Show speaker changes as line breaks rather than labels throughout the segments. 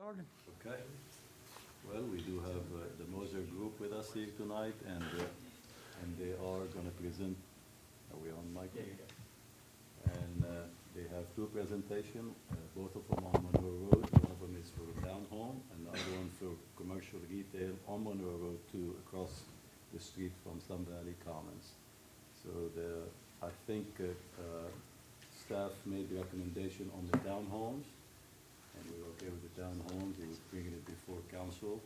Okay. Well, we do have the Moser Group with us here tonight, and they are going to present. Are we on mic? Yeah. And they have two presentations, both of them on Monroe Road. One of them is for townhome, and the other one for commercial retail on Monroe Road too, across the street from Slum Valley Commons. So I think staff made the recommendation on the townhomes, and we're okay with the townhomes. We would bring it before council.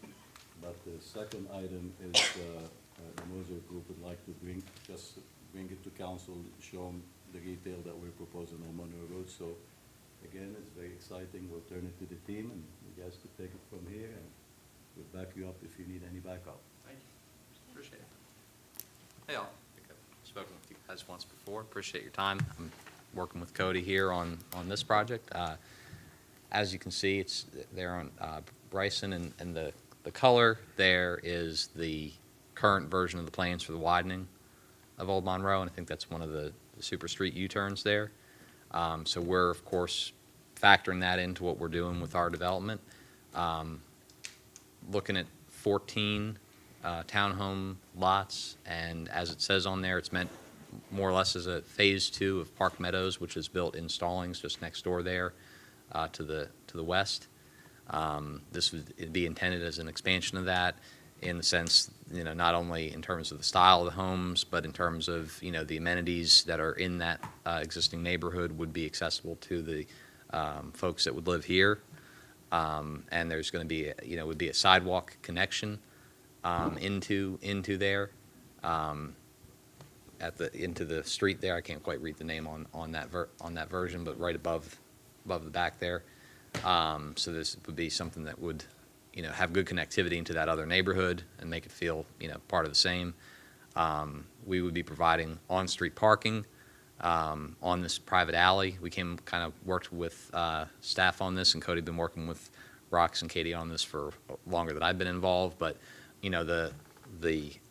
But the second item is the Moser Group would like to bring it to council, show them the retail that we're proposing on Monroe Road. So again, it's very exciting. We'll turn it to the team, and you guys could take it from here, and we'll back you up if you need any backup.
Thank you. Appreciate it. Hey, all. I think I've spoken with you guys once before. Appreciate your time. I'm working with Cody here on this project. As you can see, it's there on Bryson, and the color there is the current version of the plans for the widening of Old Monroe, and I think that's one of the super street U-turns there. So we're, of course, factoring that into what we're doing with our development. Looking at 14 townhome lots, and as it says on there, it's meant more or less as a phase 2 of Park Meadows, which is built in Stallings just next door there to the west. This would be intended as an expansion of that, in the sense, not only in terms of the style of the homes, but in terms of, the amenities that are in that existing neighborhood would be accessible to the folks that would live here. And there's going to be, would be a sidewalk connection into there, into the street there. I can't quite read the name on that version, but right above the back there. So this would be something that would, have good connectivity into that other neighborhood and make it feel, part of the same. We would be providing on-street parking on this private alley. We worked with staff on this, and Cody had been working with Rox and Katie on this for longer than I've been involved. But, the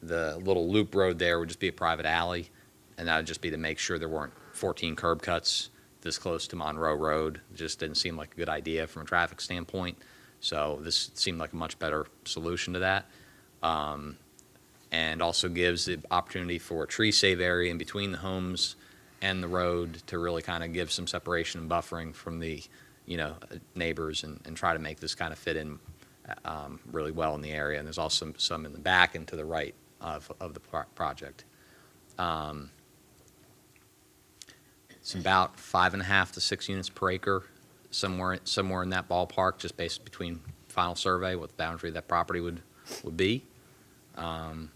little loop road there would just be a private alley, and that would just be to make sure there weren't 14 curb cuts this close to Monroe Road. It just didn't seem like a good idea from a traffic standpoint. So this seemed like a much better solution to that. And also gives the opportunity for a tree save area in between the homes and the road to really kind of give some separation and buffering from the, neighbors, and try to make this kind of fit in really well in the area. And there's also some in the back and to the right of the project. It's about 5.5 to 6 units per acre, somewhere in that ballpark, just based between final survey, what the boundary of that property would be. And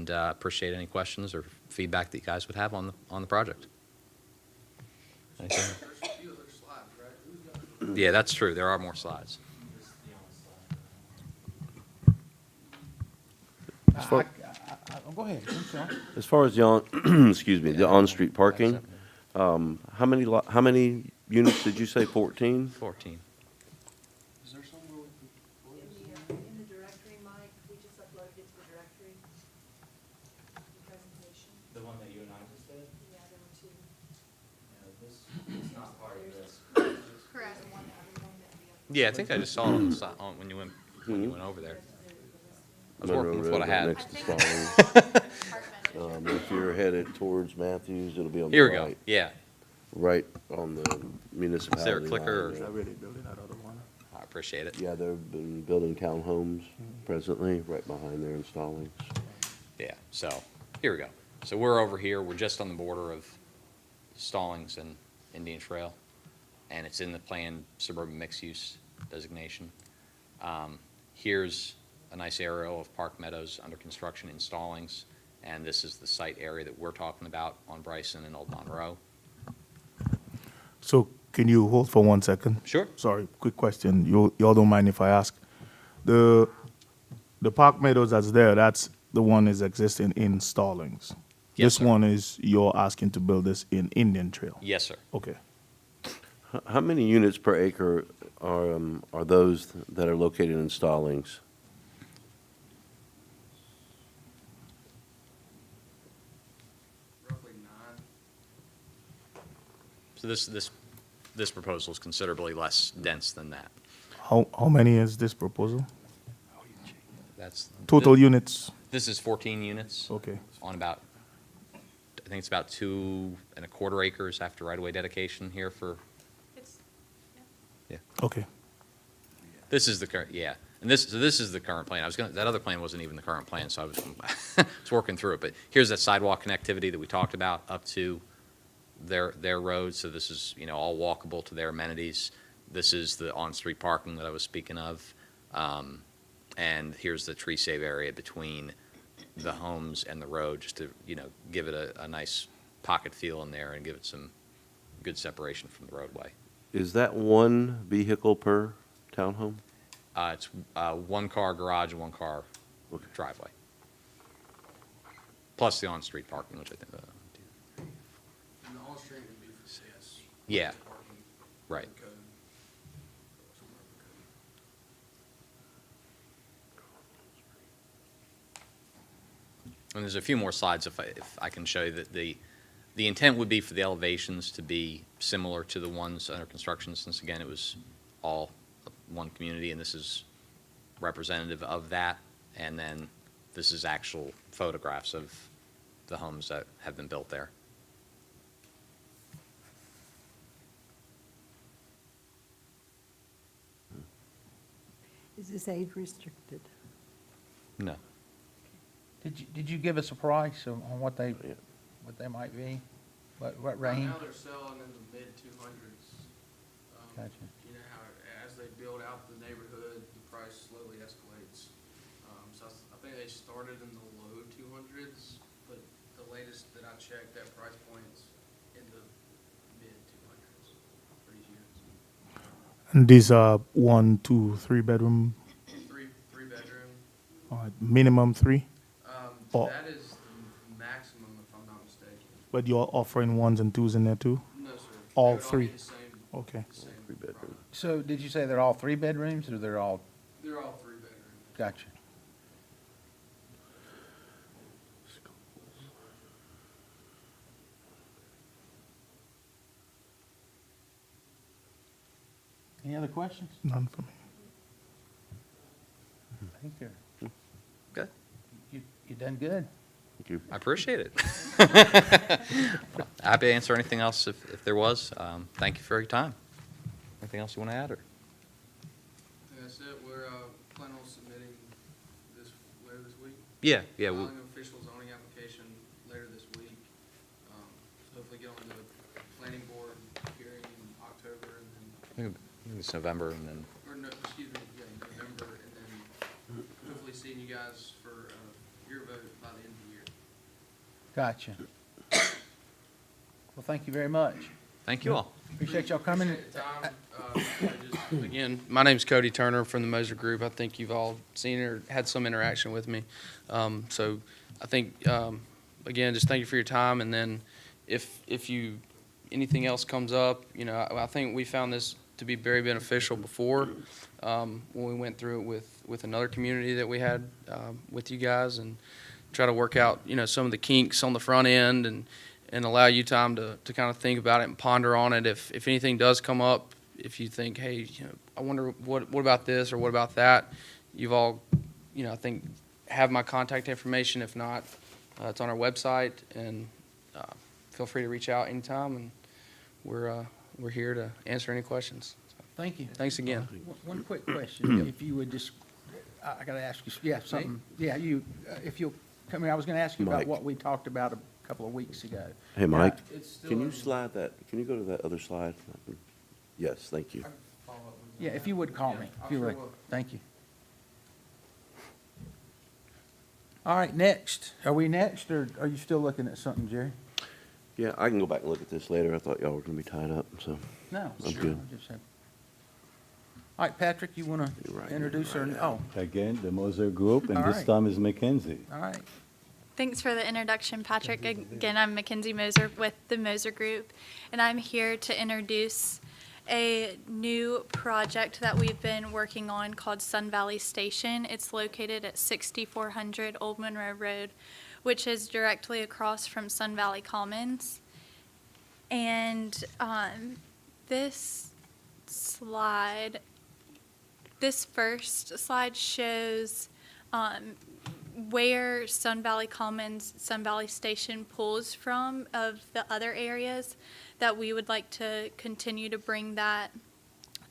appreciate any questions or feedback that you guys would have on the project.
There's a few other slides, right?
Yeah, that's true. There are more slides.
Go ahead.
As far as the the on-street parking, how many units did you say? 14?
14.
Is there somewhere we could?
In the directory, Mike, we just uploaded it to the directory. The presentation.
The one that you and I just did?
Yeah, there were two.
This is not part of this.
Correct. The one that
Yeah, I think I just saw it when you went over there. I was working with what I had.
Next to Stallings. If you're headed towards Matthews, it'll be on the
Here we
right.
go. Yeah.
Right on the municipality.
Is there a clicker?
line
I really building that other one.
I appreciate it.
there. Yeah, they've been building townhomes presently, right behind there in Stallings.
Yeah, so here we go. So we're over here. We're just on the border of Stallings and Indian Trail, and it's in the planned suburban mixed-use designation. Here's a nice aerial of Park Meadows under construction in Stallings, and this is the site area that we're talking about on Bryson and Old Monroe.
So can you hold for 1 second?
Sure.
Sorry, quick question. Y'all don't mind if I ask? The Park Meadows that's there, that's the one is existing in Stallings.
Yes,
This
sir.
one is you're asking to build this in Indian Trail.
Yes, sir.
Okay.
How many units per acre are those that are located in Stallings?
Roughly 9.
So this proposal is considerably less dense than that.
How many is this proposal?
That's.
Total units?
This is 14 units.
Okay.
On about, I think it's about 2.25 acres after right-of-way dedication here for,
It's,
yeah.
Okay.
This is the current, yeah. And this is the current plan. That other plan wasn't even the current plan, so I was working through it. But here's that sidewalk connectivity that we talked about up to their road. So this is, all walkable to their amenities. This is the on-street parking that I was speaking of. And here's the tree save area between the homes and the road, just to, give it a nice pocket feel in there and give it some good separation from the roadway.
Is that one vehicle per townhome?
It's one car garage and one car
Okay.
driveway. Plus the on-street parking, which I think,
And the on-street would be for CS.
Yeah.
Parking
right.
code.
And there's a few more slides if I can show you that the intent would be for the elevations to be similar to the ones under construction, since again, it was all one community, and this is representative of that. And then this is actual photographs of the homes that have been built there.
Is this age restricted?
No.
Did you give us a price on what they might be? What
Right
range?
now, they're selling in the mid-200s.
Gotcha.
You know how, as they build out the neighborhood, the price slowly escalates. So I think they started in the low 200s, but the latest that I checked, that price point's in the mid-200s for these units.
And these are 1, 2, 3 bedroom,
Three bedroom.
minimum 3? Oh.
That is the maximum, if I'm not mistaken.
But you're offering 1s and 2s in there too?
No, sir.
All
They would
three?
be the same-
Okay.
the same
Three-bedroom.
product.
So did you say they're all 3 bedrooms or they're all,
They're all 3 bedroom.
gotcha. Any other questions?
None for me.
I think you're,
Good.
you done good.
Thank you.
I appreciate it. Happy to answer anything else if there was. Thank you for your time. Anything else you want to add, or?
That's it. We're planning on submitting this later this week.
Yeah.
Filing an official zoning application later this week. Hopefully get on the planning board hearing in October and then,
I think it's November, and then,
or no, excuse me, yeah, November, and then hopefully seeing you guys for your vote by the end of the year.
Gotcha. Well, thank you very much.
thank you all.
Appreciate y'all coming.
Appreciate the time. Again, my name's Cody Turner from the Moser Group. I think you've all seen or had some interaction with me. So I think, again, just thank you for your time. And then if you, anything else comes up, I think we found this to be very beneficial before, when we went through it with another community that we had, with you guys, and try to work out, some of the kinks on the front end and allow you time to kind of think about it and ponder on it. If anything does come up, if you think, hey, I wonder what about this or what about that, you've all, I think have my contact information. If not, it's on our website, and feel free to reach out anytime, and we're here to answer any questions.
Thank you.
Thanks again.
One quick question, if you would just, I gotta ask you, yeah, something, yeah, if you'll come here, I was gonna ask you about
Mike.
what we talked about a couple of weeks ago.
Hey, Mike,
It's still
can you
in-
slide that, can you go to that other slide? Yes, thank you.
Yeah, if you would call me, if you would, thank you. All right, next, are we next, or are you still looking at something, Jerry?
Yeah, I can go back and look at this later. I thought y'all were gonna be tied up, so.
No.
I'm good.
I just have- All right, Patrick, you wanna
You're right,
introduce
you're
her?
right.
Oh,
Again, the Moser Group, and
All
this
right.
time is Mackenzie.
all right.
Thanks for the introduction, Patrick. Again, I'm Mackenzie Moser with the Moser Group, and I'm here to introduce a new project that we've been working on called Sun Valley Station. It's located at 6400 Old Monroe Road, which is directly across from Sun Valley Commons. And this slide this first slide shows where Sun Valley Commons, Sun Valley Station pulls from of the other areas that we would like to continue to bring that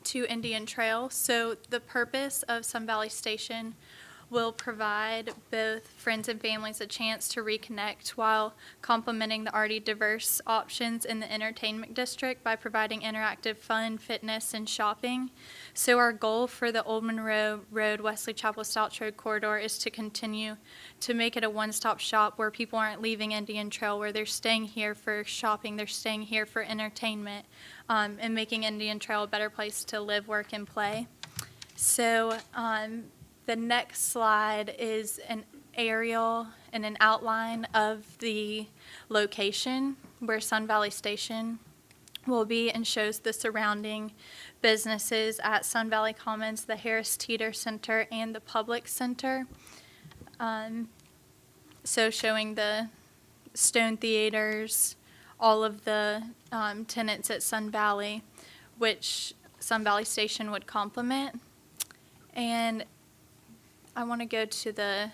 to Indian Trail. So the purpose of Sun Valley Station will provide both friends and families a chance to reconnect while complementing the already diverse options in the entertainment district by providing interactive fun, fitness, and shopping. So our goal for the Old Monroe Road, Wesley Chapel, Stouch Road corridor is to continue to make it a one-stop shop where people aren't leaving Indian Trail, where they're staying here for shopping, they're staying here for entertainment, and making Indian Trail a better place to live, work, and play. So the next slide is an aerial and an outline of the location where Sun Valley Station will be, and shows the surrounding businesses at Sun Valley Commons, the Harris Teeter Center, and the Public Center. So showing the Stone Theaters, all of the tenants at Sun Valley, which Sun Valley Station would complement. And I want to go to the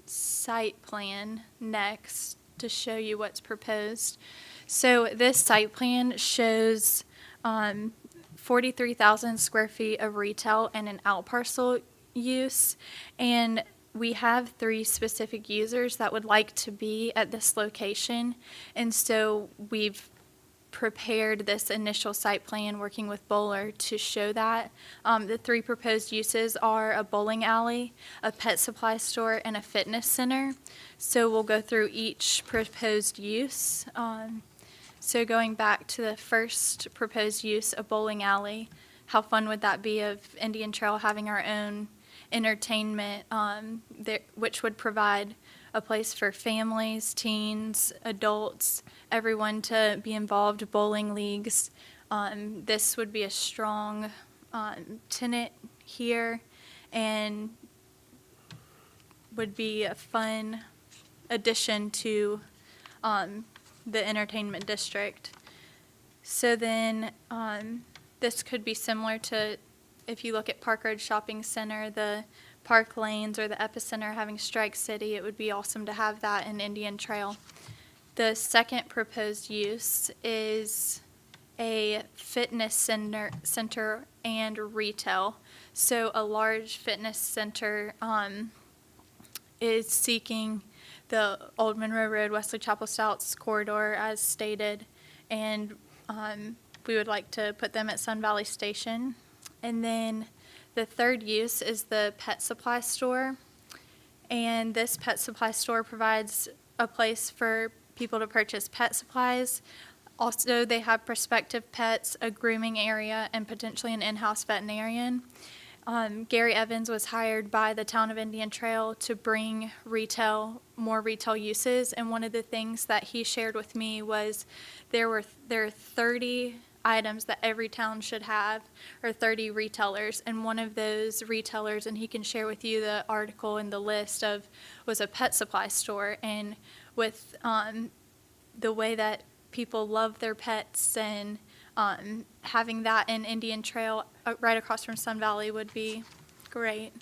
site plan next to show you what's proposed. So this site plan shows 43,000 square feet of retail and an outparcel use. And we have 3 specific users that would like to be at this location. And so we've prepared this initial site plan working with Bowler to show that. The 3 proposed uses are a bowling alley, a pet supply store, and a fitness center. So we'll go through each proposed use. So going back to the first proposed use, a bowling alley, how fun would that be of Indian Trail having our own entertainment, which would provide a place for families, teens, adults, everyone to be involved, bowling leagues. This would be a strong tenant here and would be a fun addition to the entertainment district. So then this could be similar to, if you look at Park Road Shopping Center, the Park Lanes or the Epicenter having Strike City, it would be awesome to have that in Indian Trail. The second proposed use is a fitness center and retail. So a large fitness center is seeking the Old Monroe Road, Wesley Chapel Stouts corridor as stated, and we would like to put them at Sun Valley Station. And then the third use is the pet supply store. And this pet supply store provides a place for people to purchase pet supplies. Also, they have prospective pets, a grooming area, and potentially an in-house veterinarian. Gary Evans was hired by the town of Indian Trail to bring more retail uses. And one of the things that he shared with me was there are 30 items that every town should have, or 30 retailers, and one of those retailers, and he can share with you the article and the list of, was a pet supply store. And with the way that people love their pets, and having that in Indian Trail right across from Sun Valley would be great.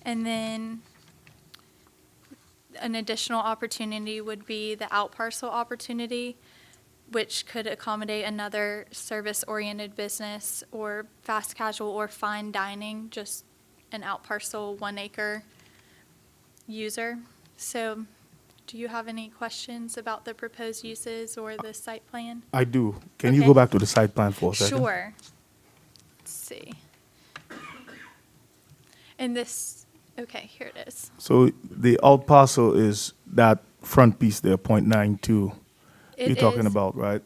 And then an additional opportunity would be the outparcel opportunity, which could accommodate another service-oriented business or fast casual or fine dining, just an outparcel 1-acre user. So do you have any questions about the proposed uses or the site plan?
I do. Can you
Okay.
go back to the site plan for a second?
Sure. Let's see. And this, okay, here it is.
So the out parcel is that front piece there, 0.92.
It
You're talking
is
about, right?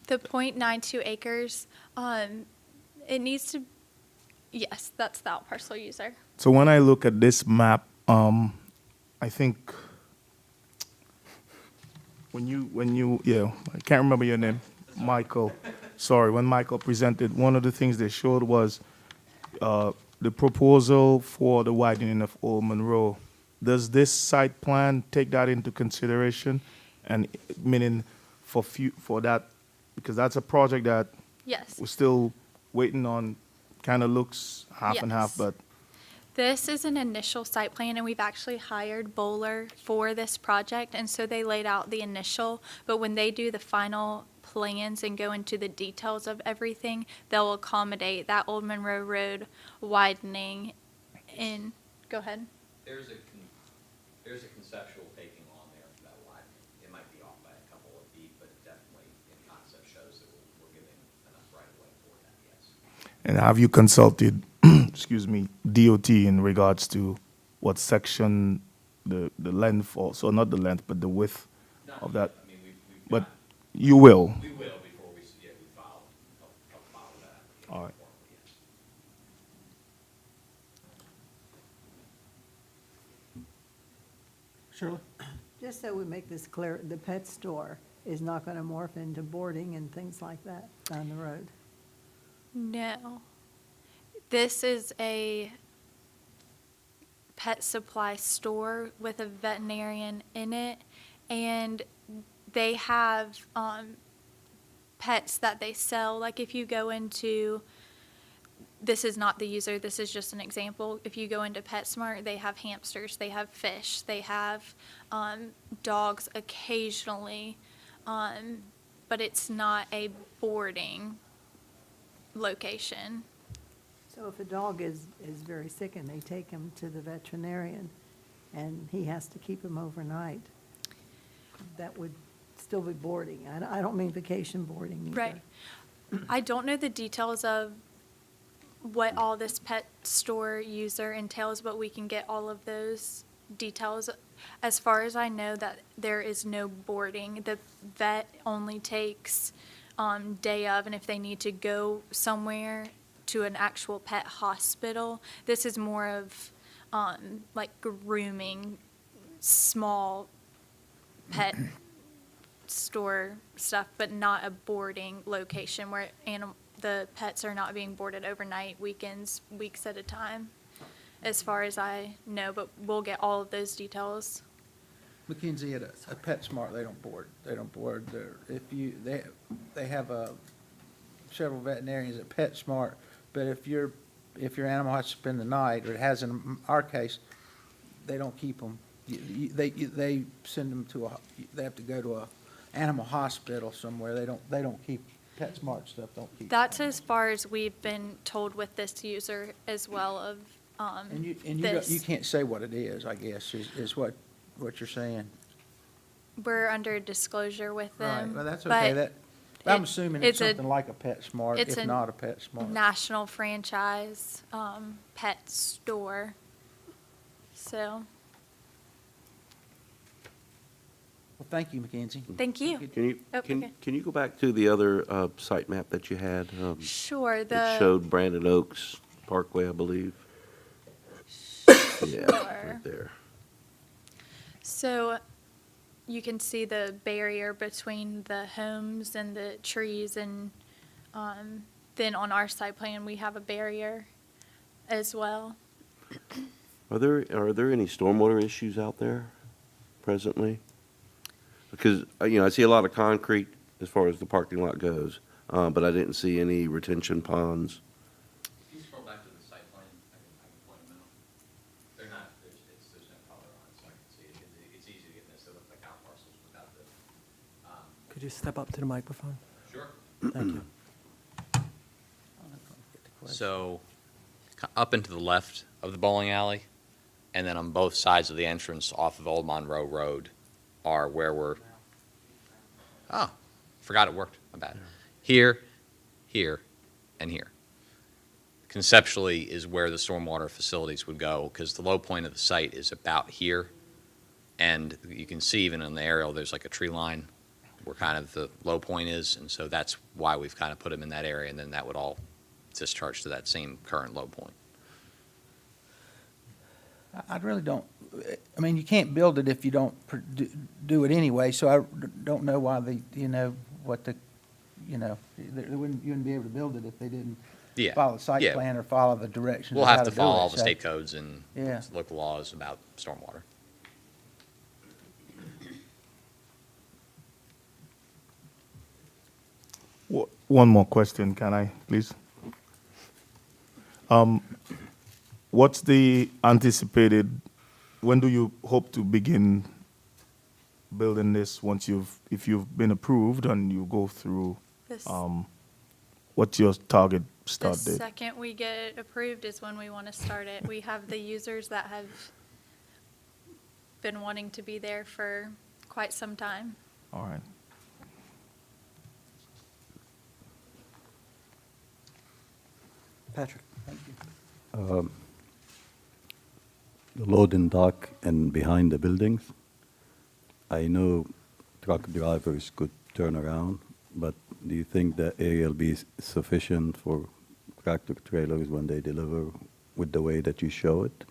the 0.92 acres. It needs to, yes, that's the outparcel user.
So when I look at this map, I think when you, yeah, I can't remember your name, Michael. Sorry, when Michael presented, one of the things they showed was the proposal for the widening of Old Monroe. Does this site plan take that into consideration? And meaning for that, because that's a project that
Yes.
we're still waiting on, kind of looks half and half,
Yes.
but
This is an initial site plan, and we've actually hired Bowler for this project, and so they laid out the initial, but when they do the final plans and go into the details of everything, they'll accommodate that Old Monroe Road widening in, go ahead.
There's a conceptual taking on there for that widening. It might be off by a couple of feet, but definitely in concept shows that we're giving enough right of way for that, yes.
And have you consulted, excuse me, DOT in regards to what section, the length, also not the length, but the width of that?
I mean, we've
But
got,
you will.
we will before we, yeah, we file, help file that.
All right.
formally, yes.
Shirley?
Just so we make this clear, the pet store is not going to morph into boarding and things like that down the road.
No. This is a pet supply store with a veterinarian in it, and they have pets that they sell. Like if you go into, this is not the user, this is just an example. If you go into PetSmart, they have hamsters, they have fish, they have dogs occasionally, but it's not a boarding location.
So if a dog is very sick and they take him to the veterinarian and he has to keep him overnight, that would still be boarding. I don't mean vacation boarding either.
Right. I don't know the details of what all this pet store user entails, but we can get all of those details. As far as I know, that there is no boarding. The vet only takes day of, and if they need to go somewhere to an actual pet hospital, this is more of like grooming, small pet store stuff, but not a boarding location where the pets are not being boarded overnight, weekends, weeks at a time, as far as I know, but we'll get all of those details.
McKenzie, at a PetSmart, they don't board. They don't board. They have several veterinarians at PetSmart, but if your animal has to spend the night, or it has in our case, they don't keep them. They send them they have to go to a animal hospital somewhere. They don't keep PetSmart stuff. Don't keep.
That's as far as we've been told with this user as well of
And
this.
you can't say what it is, I guess, is what you're saying.
We're under disclosure with
Right,
them.
well, that's
but
okay. I'm
it-
assuming it's
a
something like a PetSmart,
it's
if
a
not a PetSmart.
national franchise pet store. So,
Well, thank you, Mackenzie.
thank you.
Can you,
Oh, okay.
can you go back to the other site map that you had?
Sure,
It
the.
showed Brandon Oaks Parkway, I believe. Yeah,
Sure.
right there.
So you can see the barrier between the homes and the trees, and then on our site plan, we have a barrier as well.
Are there any stormwater issues out there presently? Because, I see a lot of concrete as far as the parking lot goes, but I didn't see any retention ponds.
Can you scroll back to the site plan? I can point them out. They're not, there's no color on it, so I can see it. It's easy to get this, they look like out parcels without the,
Could you step up to the microphone?
sure.
Thank you.
So, up and to the left of the bowling alley, and then on both sides of the entrance off of Old Monroe Road are where we're, oh, forgot it worked, my bad. Here, here, and here. Conceptually is where the stormwater facilities would go, because the low point of the site is about here. And you can see even in the aerial, there's like a tree line where kind of the low point is, and so that's why we've kind of put them in that area, and then that would all discharge to that same current low point.
I really don't, I mean, you can't build it if you don't do it anyway, so I don't know why they wouldn't be able to build it if they didn't
Yeah.
follow the site
Yeah.
plan or follow the directions
We'll
of how
have
to
to
do
follow
it,
all the
so-
state codes and
Yeah.
local laws about stormwater.
One more question, can I, please? what's the anticipated, when do you hope to begin building this once if you've been approved and you go through,
This,
what's your target
the
start date?
second we get it approved is when we want to start it. We have the users that have been wanting to be there for quite some time.
All right.
Patrick?
The loading dock and behind the buildings, I know truck drivers could turn around, but do you think the area will be sufficient for tractor trailers when they deliver with the way that you show it?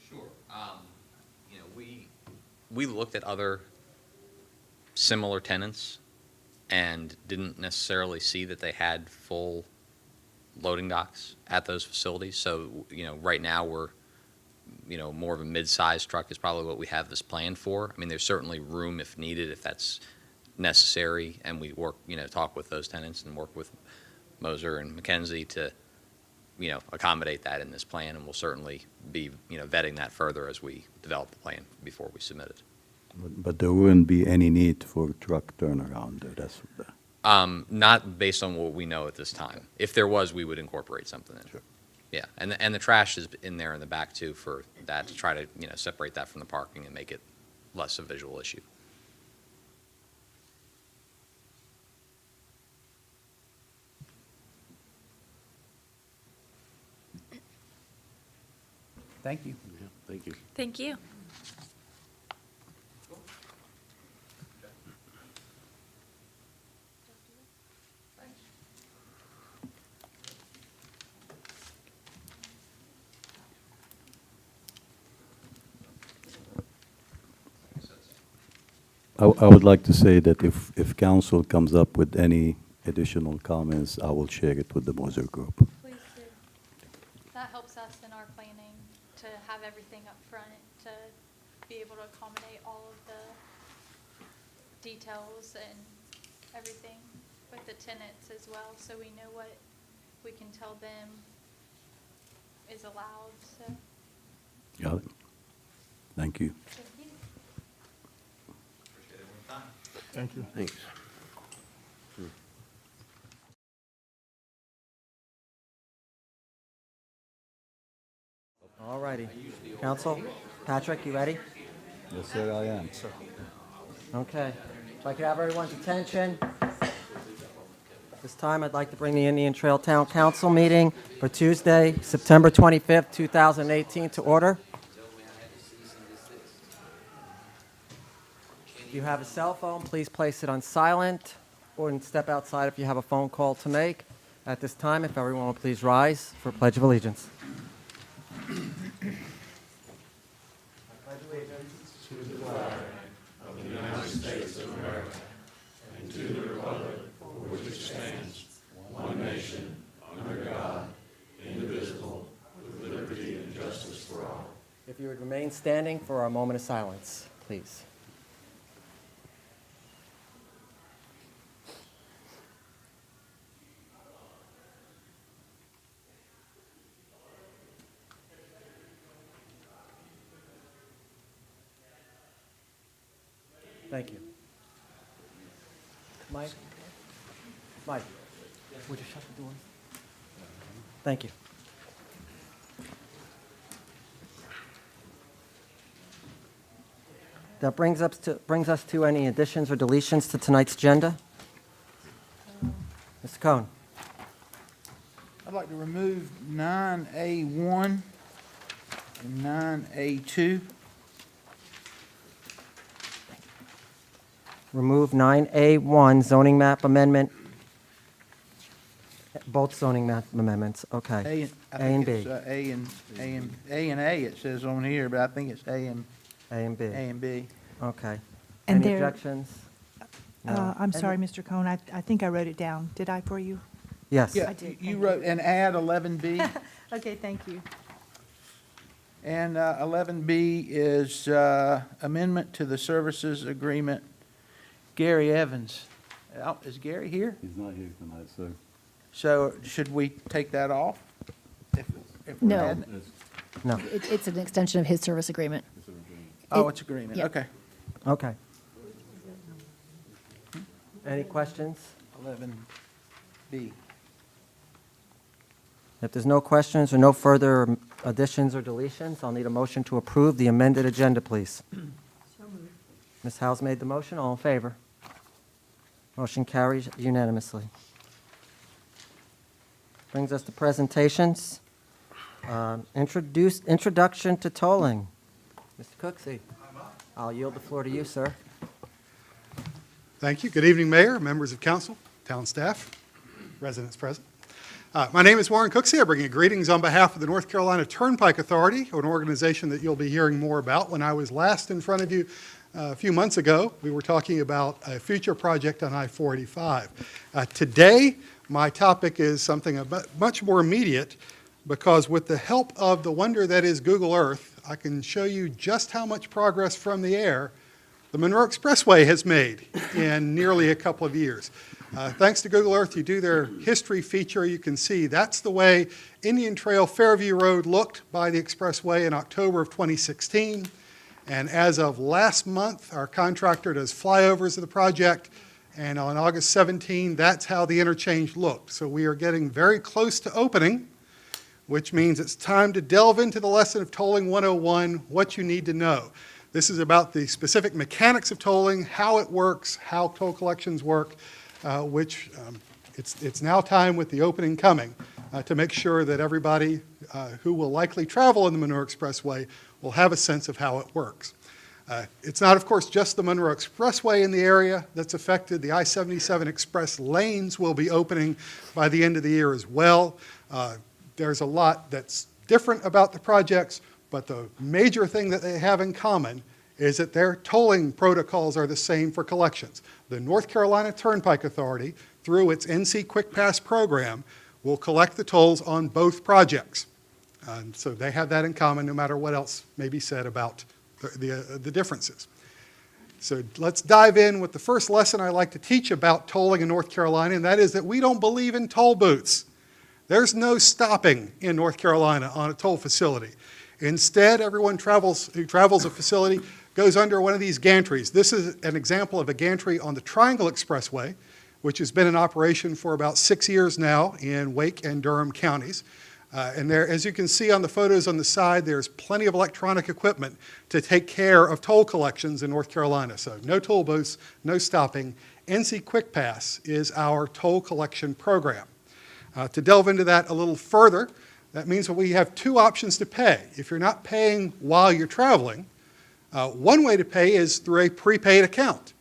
Sure. You know, we looked at other similar tenants and didn't necessarily see that they had full loading docks at those facilities. So, you know, right now we're, you know, more of a mid-sized truck is probably what we have this planned for. I mean, there's certainly room if needed, if that's necessary, and we work, you know, talk with those tenants and work with Moser and McKenzie to, you know, accommodate that in this plan, and we'll certainly be, you know, vetting that further as we develop the plan before we submit it.
But there wouldn't be any need for truck turnaround there, that's the.
Not based on what we know at this time. If there was, we would incorporate something in.
Sure.
Yeah, and the trash is in there in the back too for that, to try to, you know, separate that from the parking and make it less a visual issue.
Thank you.
Yeah, thank you.
Thank you.
I would like to say that if council comes up with any additional comments, I will share it with the Moser Group.
Please do. That helps us in our planning to have everything up front, to be able to accommodate all of the details and everything with the tenants as well, so we know what we can tell them is allowed, so.
Got it? Thank you.
Thank you.
Thank you.
Thanks.
All righty. Council, Patrick, you ready?
Yes, sir, I am.
Okay. If I could have everyone's attention. This time, I'd like to bring the Indian Trail Town Council meeting for Tuesday, September 25th, 2018 to order. If you have a cell phone, please place it on silent or step outside if you have a phone call to make. At this time, if everyone will please rise for Pledge of Allegiance. If you would remain standing for our moment of silence, please. Thank you. Mike? Mike, would you shut the doors? Thank you. That brings us to any additions or deletions to tonight's agenda? Mr. Cohen?
I'd like to remove 9A1 and 9A2.
Remove 9A1 zoning map amendment. Both zoning map amendments, okay.
I
A
think
and B.
it's A and A it says on here, but I think it's A
A and B,
and B.
okay.
And
Any
there-
objections? No.
I'm sorry, Mr. Cohen, I think I wrote it down. Did I for you?
Yes.
Yeah,
I did,
you
thank
wrote, and add 11B.
Okay, thank you.
And 11B is amendment to the services agreement. Gary Evans. Is Gary here?
He's not here tonight, sir.
So should we take that off? if we're
No.
adding-
No.
It's an extension of his service agreement.
Oh, it's agreement,
Yeah.
okay.
Okay. Any questions?
11B.
If there's no questions or no further additions or deletions, I'll need a motion to approve the amended agenda, please. Ms. House made the motion. All in favor? Motion carries unanimously. Brings us to presentations. Introduction to tolling. Mr. Cooksey, I'll yield the floor to you, sir.
Thank you. Good evening, Mayor, members of council, town staff, residents present. My name is Warren Cooksey. I bring you greetings on behalf of the North Carolina Turnpike Authority, an organization that you'll be hearing more about. When I was last in front of you a few months ago, we were talking about a future project on I-485. Today, my topic is something much more immediate, because with the help of the wonder that is Google Earth, I can show you just how much progress from the air the Monroe Expressway has made in nearly a couple of years. Thanks to Google Earth, you do their history feature, you can see that's the way Indian Trail Fairview Road looked by the expressway in October of 2016. And as of last month, our contractor does flyovers of the project, and on August 17, that's how the interchange looked. So we are getting very close to opening, which means it's time to delve into the lesson of Tolling 101, what you need to know. This is about the specific mechanics of tolling, how it works, how toll collections work, it's now time with the opening coming to make sure that everybody who will likely travel in the Monroe Expressway will have a sense of how it works. It's not, of course, just the Monroe Expressway in the area that's affected. The I-77 Express lanes will be opening by the end of the year as well. There's a lot that's different about the projects, but the major thing that they have in common is that their tolling protocols are the same for collections. The North Carolina Turnpike Authority, through its NC Quick Pass program, will collect the tolls on both projects. So they have that in common, no matter what else may be said about the differences. So let's dive in with the first lesson I like to teach about tolling in North Carolina, and that is that we don't believe in toll booths. There's no stopping in North Carolina on a toll facility. Instead, everyone who travels a facility goes under one of these gantries. This is an example of a gantry on the Triangle Expressway, which has been in operation for about 6 years now in Wake and Durham counties. And there, as you can see on the photos on the side, there's plenty of electronic equipment to take care of toll collections in North Carolina. So no toll booths, no stopping. NC Quick Pass is our toll collection program. To delve into that a little further, that means that we have two options to pay. If you're not paying while you're traveling, one way to pay is through a prepaid account.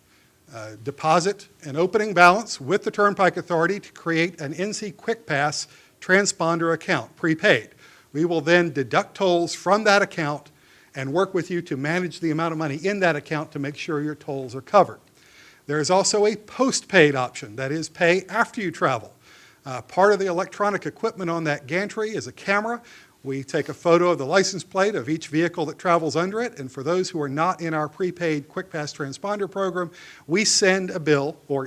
Deposit an opening balance with the Turnpike Authority to create an NC Quick Pass transponder account, prepaid. We will then deduct tolls from that account and work with you to manage the amount of money in that account to make sure your tolls are covered. There is also a postpaid option, that is, pay after you travel. Part of the electronic equipment on that gantry is a camera. We take a photo of the license plate of each vehicle that travels under it, and for those who are not in our prepaid Quick Pass transponder program, we send a bill, or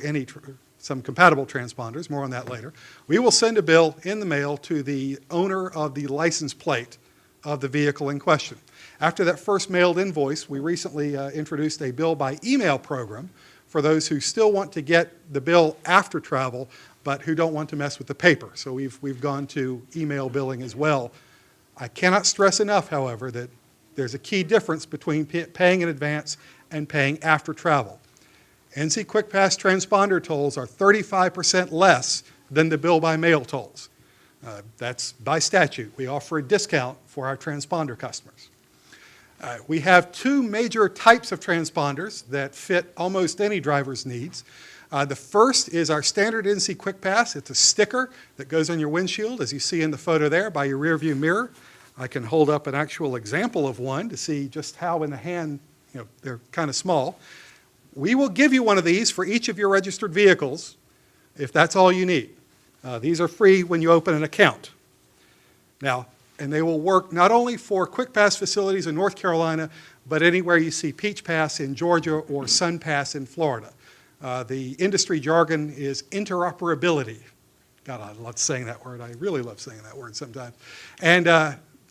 some compatible transponders, more on that later. We will send a bill in the mail to the owner of the license plate of the vehicle in question. After that first mailed invoice, we recently introduced a bill by email program for those who still want to get the bill after travel, but who don't want to mess with the paper. So we've gone to email billing as well. I cannot stress enough, however, that there's a key difference between paying in advance and paying after travel. NC Quick Pass transponder tolls are 35% less than the bill by mail tolls. That's by statute. We offer a discount for our transponder customers. We have two major types of transponders that fit almost any driver's needs. The first is our standard NC Quick Pass. It's a sticker that goes on your windshield, as you see in the photo there, by your rear view mirror. I can hold up an actual example of one to see just how in the hand, they're kind of small. We will give you one of these for each of your registered vehicles if that's all you need. These are free when you open an account. Now, and they will work not only for Quick Pass facilities in North Carolina, but anywhere you see Peach Pass in Georgia or Sun Pass in Florida. The industry jargon is interoperability. God, I love saying that word. I really love saying that word sometimes. And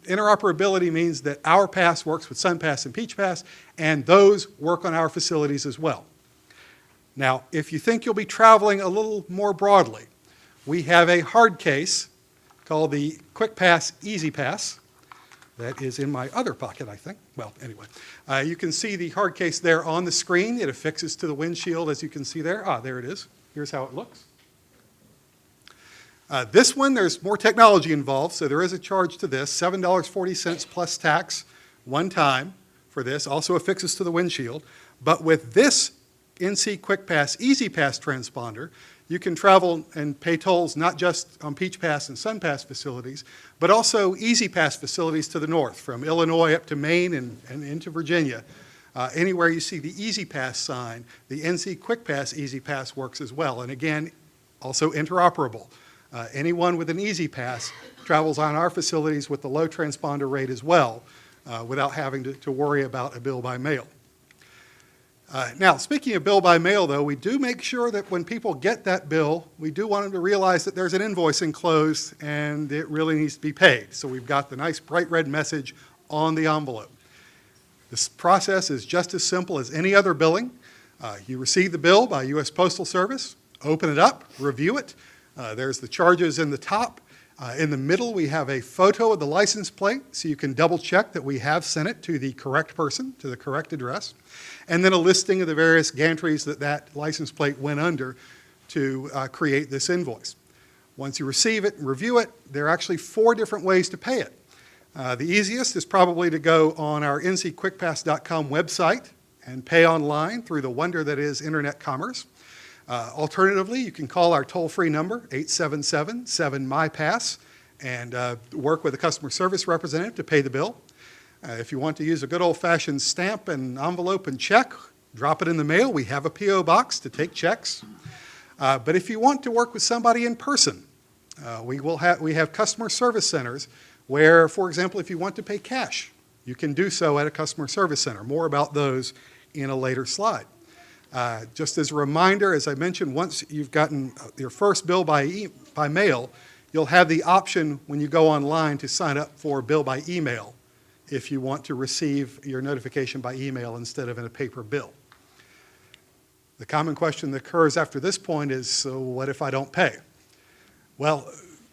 interoperability means that our pass works with SunPass and Peach Pass, and those work on our facilities as well. Now, if you think you'll be traveling a little more broadly, we have a hard case called the Quick Pass Easy Pass. That is in my other pocket, I think. Well, anyway, you can see the hard case there on the screen. It affixes to the windshield, as you can see there. There it is. Here's how it looks. This one, there's more technology involved, so there is a charge to this, $7.40 plus tax one time for this, also affixes to the windshield. But with this NC Quick Pass Easy Pass transponder, you can travel and pay tolls not just on Peach Pass and SunPass facilities, but also Easy Pass facilities to the north, from Illinois up to Maine and into Virginia. Anywhere you see the Easy Pass sign, the NC Quick Pass Easy Pass works as well. And again, also interoperable. Anyone with an Easy Pass travels on our facilities with the low transponder rate as well, without having to worry about a bill by mail. Now, speaking of bill by mail, though, we do make sure that when people get that bill, we do want them to realize that there's an invoice enclosed and it really needs to be paid. So we've got the nice bright red message on the envelope. This process is just as simple as any other billing. You receive the bill by U.S. Postal Service, open it up, review it. There's the charges in the top. In the middle, we have a photo of the license plate, so you can double check that we have sent it to the correct person, to the correct address, and then a listing of the various gantries that license plate went under to create this invoice. Once you receive it and review it, there are actually 4 different ways to pay it. The easiest is probably to go on our ncquickpass.com website and pay online through the wonder that is internet commerce. Alternatively, you can call our toll-free number, 877-7MyPass, and work with a customer service representative to pay the bill. If you want to use a good old-fashioned stamp and envelope and check, drop it in the mail. We have a P.O. box to take checks. But if you want to work with somebody in person, we have customer service centers where, for example, if you want to pay cash, you can do so at a customer service center. More about those in a later slide. Just as a reminder, as I mentioned, once you've gotten your first bill by mail, you'll have the option when you go online to sign up for bill by email if you want to receive your notification by email instead of in a paper bill. The common question that occurs after this point is, so what if I don't pay? Well,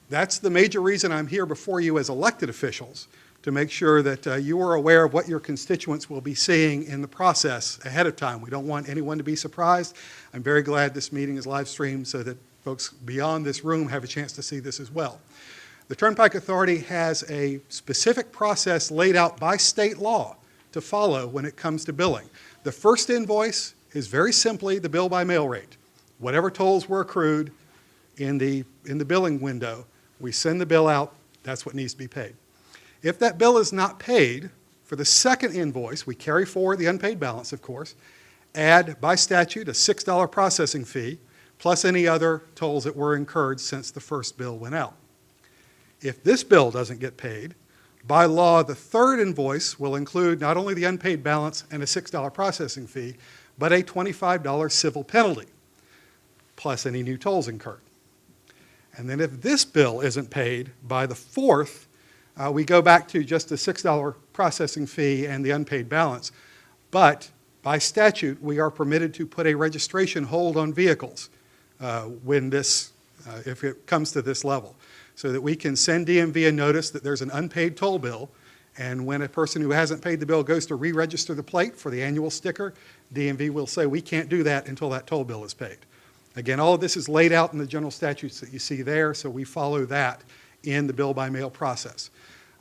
that's the major reason I'm here before you as elected officials, to make sure that you are aware of what your constituents will be seeing in the process ahead of time. We don't want anyone to be surprised. I'm very glad this meeting is live streamed so that folks beyond this room have a chance to see this as well. The Turnpike Authority has a specific process laid out by state law to follow when it comes to billing. The first invoice is very simply the bill by mail rate. Whatever tolls were accrued in the billing window, we send the bill out, that's what needs to be paid. If that bill is not paid, for the second invoice, we carry forward the unpaid balance, of course, add by statute a $6 processing fee, plus any other tolls that were incurred since the first bill went out. If this bill doesn't get paid, by law, the third invoice will include not only the unpaid balance and a $6 processing fee, but a $25 civil penalty, plus any new tolls incurred. And then if this bill isn't paid by the fourth, we go back to just the $6 processing fee and the unpaid balance. But by statute, we are permitted to put a registration hold on vehicles if it comes to this level, so that we can send DMV a notice that there's an unpaid toll bill, and when a person who hasn't paid the bill goes to re-register the plate for the annual sticker, DMV will say, we can't do that until that toll bill is paid. Again, all of this is laid out in the general statutes that you see there, so we follow that in the bill by mail process.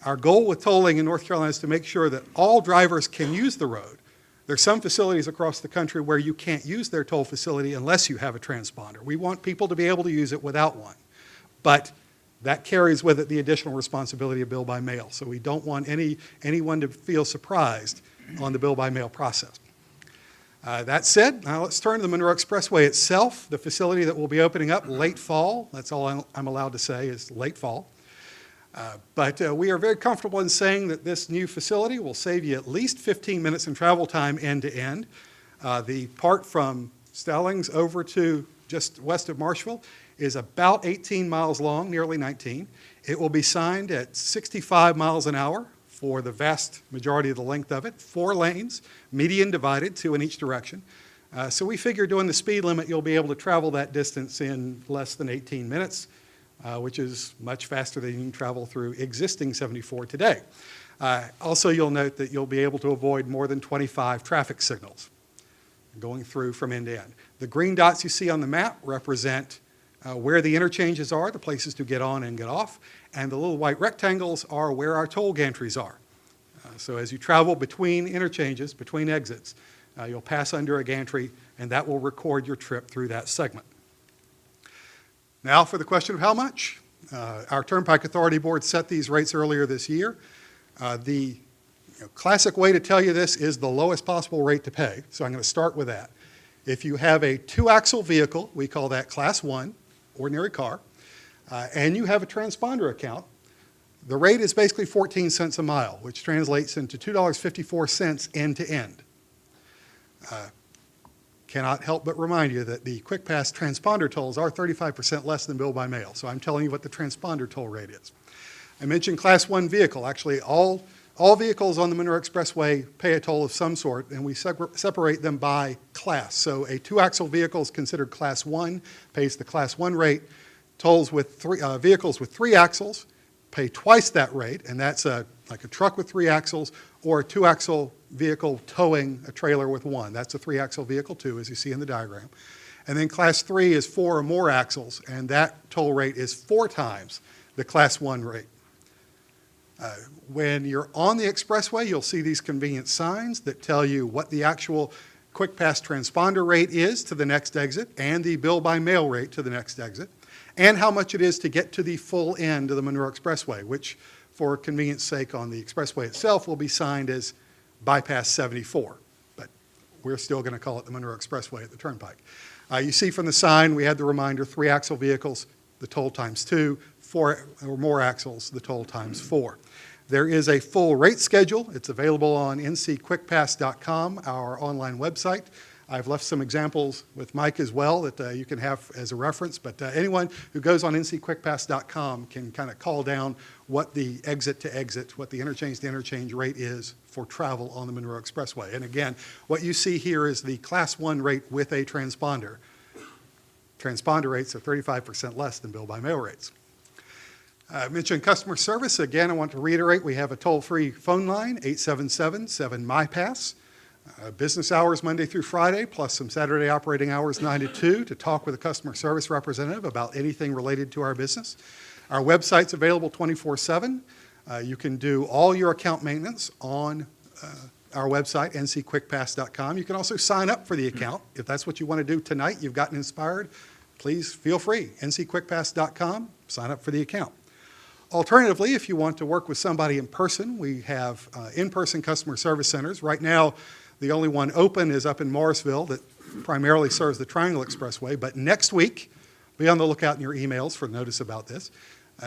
Our goal with tolling in North Carolina is to make sure that all drivers can use the road. There's some facilities across the country where you can't use their toll facility unless you have a transponder. We want people to be able to use it without one. But that carries with it the additional responsibility of bill by mail. So we don't want anyone to feel surprised on the bill by mail process. That said, now let's turn to the Monroe Expressway itself, the facility that will be opening up late fall. That's all I'm allowed to say is late fall. But we are very comfortable in saying that this new facility will save you at least 15 minutes in travel time end to end. The part from Stallings over to just west of Marshville is about 18 miles long, nearly 19. It will be signed at 65 miles an hour for the vast majority of the length of it, 4 lanes, median divided, 2 in each direction. So we figure doing the speed limit, you'll be able to travel that distance in less than 18 minutes, which is much faster than you can travel through existing 74 today. Also, you'll note that you'll be able to avoid more than 25 traffic signals going through from end to end. The green dots you see on the map represent where the interchanges are, the places to get on and get off, and the little white rectangles are where our toll gantries are. So as you travel between interchanges, between exits, you'll pass under a gantry, and that will record your trip through that segment. Now for the question of how much. Our Turnpike Authority Board set these rates earlier this year. The classic way to tell you this is the lowest possible rate to pay, so I'm going to start with that. If you have a 2-axle vehicle, we call that Class 1, ordinary car, and you have a transponder account, the rate is basically 14 cents a mile, which translates into $2.54 end to end. Cannot help but remind you that the Quick Pass transponder tolls are 35% less than bill by mail, so I'm telling you what the transponder toll rate is. I mentioned Class 1 vehicle. Actually, all vehicles on the Monroe Expressway pay a toll of some sort, and we separate them by class. So a 2-axle vehicle is considered Class 1, pays the Class 1 rate. Tolls with vehicles with 3 axles pay twice that rate, and that's like a truck with 3 axles or a 2-axle vehicle towing a trailer with 1. That's a 3-axle vehicle too, as you see in the diagram. And then Class 3 is 4 or more axles, and that toll rate is 4 times the Class 1 rate. When you're on the expressway, you'll see these convenient signs that tell you what the actual Quick Pass transponder rate is to the next exit and the bill by mail rate to the next exit, and how much it is to get to the full end of the Monroe Expressway, which for convenience sake on the expressway itself will be signed as Bypass 74, but we're still going to call it the Monroe Expressway at the Turnpike. You see from the sign we had the reminder, 3-axle vehicles, the toll times 2, 4 or more axles, the toll times 4. There is a full rate schedule. It's available on ncquickpass.com, our online website. I've left some examples with Mike as well that you can have as a reference, but anyone who goes on ncquickpass.com can kind of call down what the exit to exit, what the interchange to interchange rate is for travel on the Monroe Expressway. And again, what you see here is the Class 1 rate with a transponder. Transponder rates are 35% less than bill by mail rates. I mentioned customer service. Again, I want to reiterate, we have a toll-free phone line, 877-7-MyPass. Business hours Monday through Friday, plus some Saturday operating hours 9 to 2 to talk with a customer service representative about anything related to our business. Our website's available 24/7. You can do all your account maintenance on our website, ncquickpass.com. You can also sign up for the account. If that's what you want to do tonight, you've gotten inspired, please feel free. ncquickpass.com, sign up for the account. Alternatively, if you want to work with somebody in person, we have in-person customer service centers. Right now, the only one open is up in Morrisville that primarily serves the Triangle Expressway. But next week, be on the lookout in your emails for notice about this.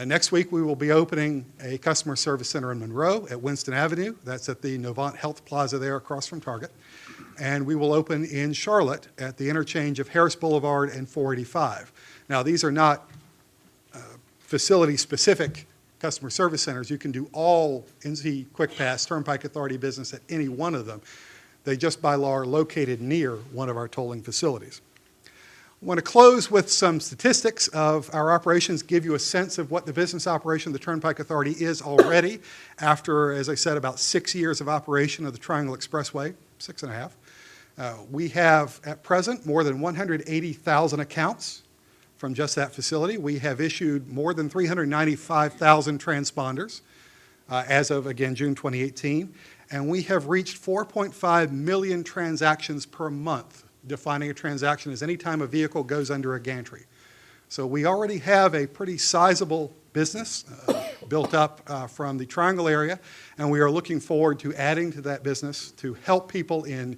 Next week, we will be opening a customer service center in Monroe at Winston Avenue. That's at the Novant Health Plaza there across from Target. And we will open in Charlotte at the interchange of Harris Boulevard and 485. Now, these are not facility-specific customer service centers. You can do all NC Quick Pass Turnpike Authority business at any one of them. They just by law are located near one of our tolling facilities. I want to close with some statistics of our operations, give you a sense of what the business operation of the Turnpike Authority is already after, as I said, about 6 years of operation of the Triangle Expressway, 6.5. We have, at present, more than 180,000 accounts from just that facility. We have issued more than 395,000 transponders as of, again, June 2018. And we have reached 4.5 million transactions per month, defining a transaction as any time a vehicle goes under a gantry. So we already have a pretty sizable business built up from the Triangle area, and we are looking forward to adding to that business to help people in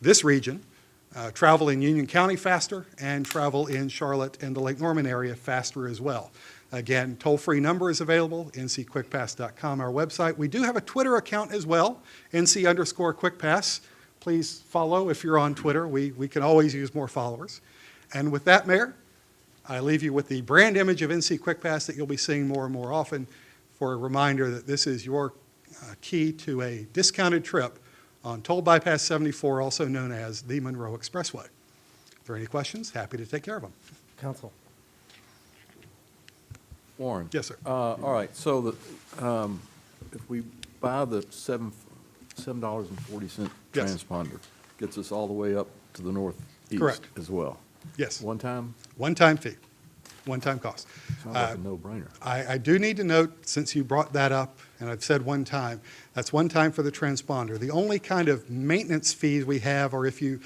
this region travel in Union County faster and travel in Charlotte and the Lake Norman area faster as well. Again, toll-free number is available, ncquickpass.com, our website. We do have a Twitter account as well, nc_quickpass. Please follow if you're on Twitter. We can always use more followers. And with that, Mayor, I leave you with the brand image of NC Quick Pass that you'll be seeing more and more often for a reminder that this is your key to a discounted trip on Toll Bypass 74, also known as the Monroe Expressway. If there are any questions, happy to take care of them.
Council.
Warren?
Yes, sir.
All right, so if we buy the $7.40
Yes.
transponder, gets us all the way up to the northeast
Correct.
as well?
Yes.
One time?
One-time fee, one-time cost.
Sounds like a no-brainer.
I do need to note, since you brought that up, and I've said one time, that's one time for the transponder. The only kind of maintenance fees we have are if you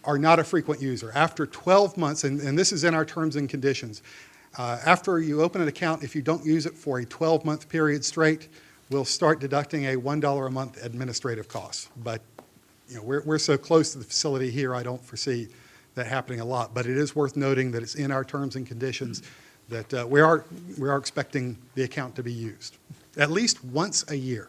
are not a frequent user. After 12 months, and this is in our terms and conditions, after you open an account, if you don't use it for a 12-month period straight, we'll start deducting a $1 a month administrative cost. But you know, we're so close to the facility here, I don't foresee that happening a lot. But it is worth noting that it's in our terms and conditions that we are expecting the account to be used at least once a year.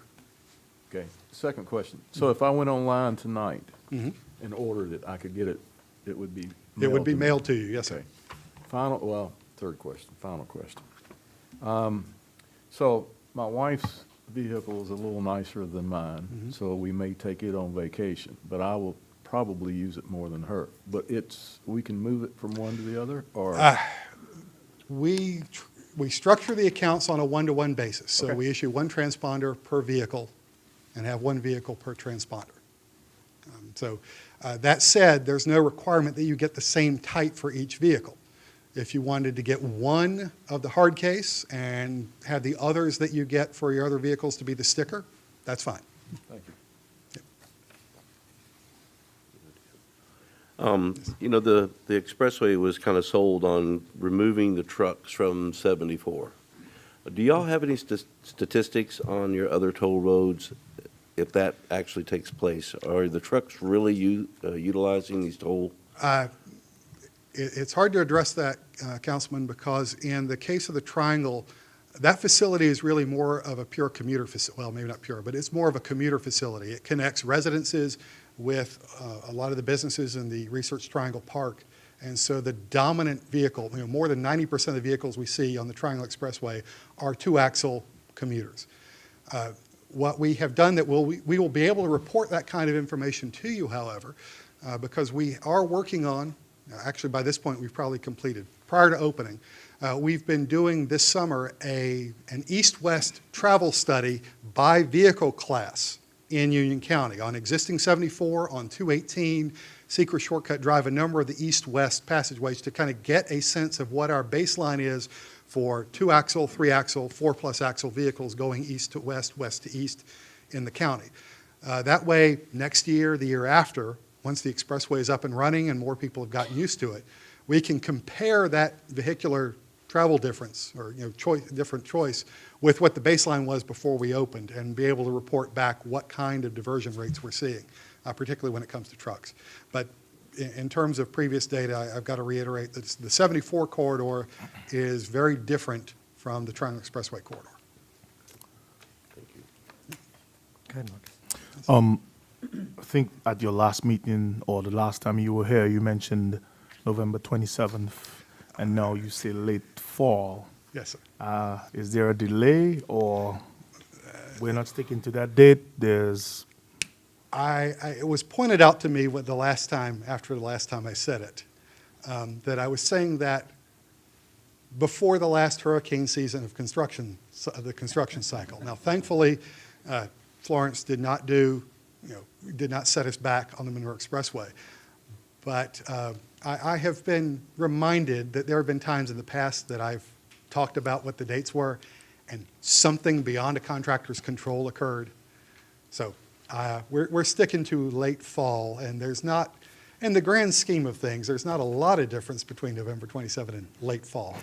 Okay, second question. So if I went online tonight
Mhm.
and ordered it, I could get it, it would be
It would be
to me?
mailed to you, yes, sir.
Okay. Third question, final question. So my wife's vehicle is a little nicer than mine, so we may take it on vacation, but I will probably use it more than her. But we can move it from one to the other, or?
We structure the accounts on a one-to-one basis. So
Okay.
we issue one transponder per vehicle and have one vehicle per transponder. So that said, there's no requirement that you get the same type for each vehicle. If you wanted to get one of the hard case and have the others that you get for your other vehicles to be the sticker, that's fine.
Thank you.
You know, the expressway was kind of sold on removing the trucks from 74. Do y'all have any statistics on your other toll roads if that actually takes place? Are the trucks really utilizing these toll?
It's hard to address that, Councilman, because in the case of the Triangle, that facility is really more of a pure commuter facility. Well, maybe not pure, but it's more of a commuter facility. It connects residences with a lot of the businesses in the Research Triangle Park. And so the dominant vehicle, you know, more than 90% of the vehicles we see on the Triangle Expressway are two-axle commuters. What we have done that we will be able to report that kind of information to you, however, because we are working on, actually by this point we've probably completed, prior to opening, we've been doing this summer an east-west travel study by vehicle class in Union County on existing 74, on 218, Secret Shortcut Drive, a number of the east-west passageways to kind of get a sense of what our baseline is for two-axle, three-axle, four-plus axle vehicles going east to west, west to east in the county. That way, next year, the year after, once the expressway is up and running and more people have gotten used to it, we can compare that vehicular travel difference or different choice with what the baseline was before we opened and be able to report back what kind of diversion rates we're seeing, particularly when it comes to trucks. But in terms of previous data, I've got to reiterate that the 74 corridor is very different from the Triangle Expressway corridor.
Thank you.
Go ahead, Marcus.
I think at your last meeting or the last time you were here, you mentioned November 27th, and now you say late fall.
Yes, sir.
Is there a delay, or we're not sticking to that date?
It was pointed out to me after the last time I said it, that I was saying that before the last hurricane season of the construction cycle. Now, thankfully, Florence did not set us back on the Monroe Expressway. But I have been reminded that there have been times in the past that I've talked about what the dates were, and something beyond a contractor's control occurred. So we're sticking to late fall, and there's not, in the grand scheme of things, there's not a lot of difference between November 27 and late fall.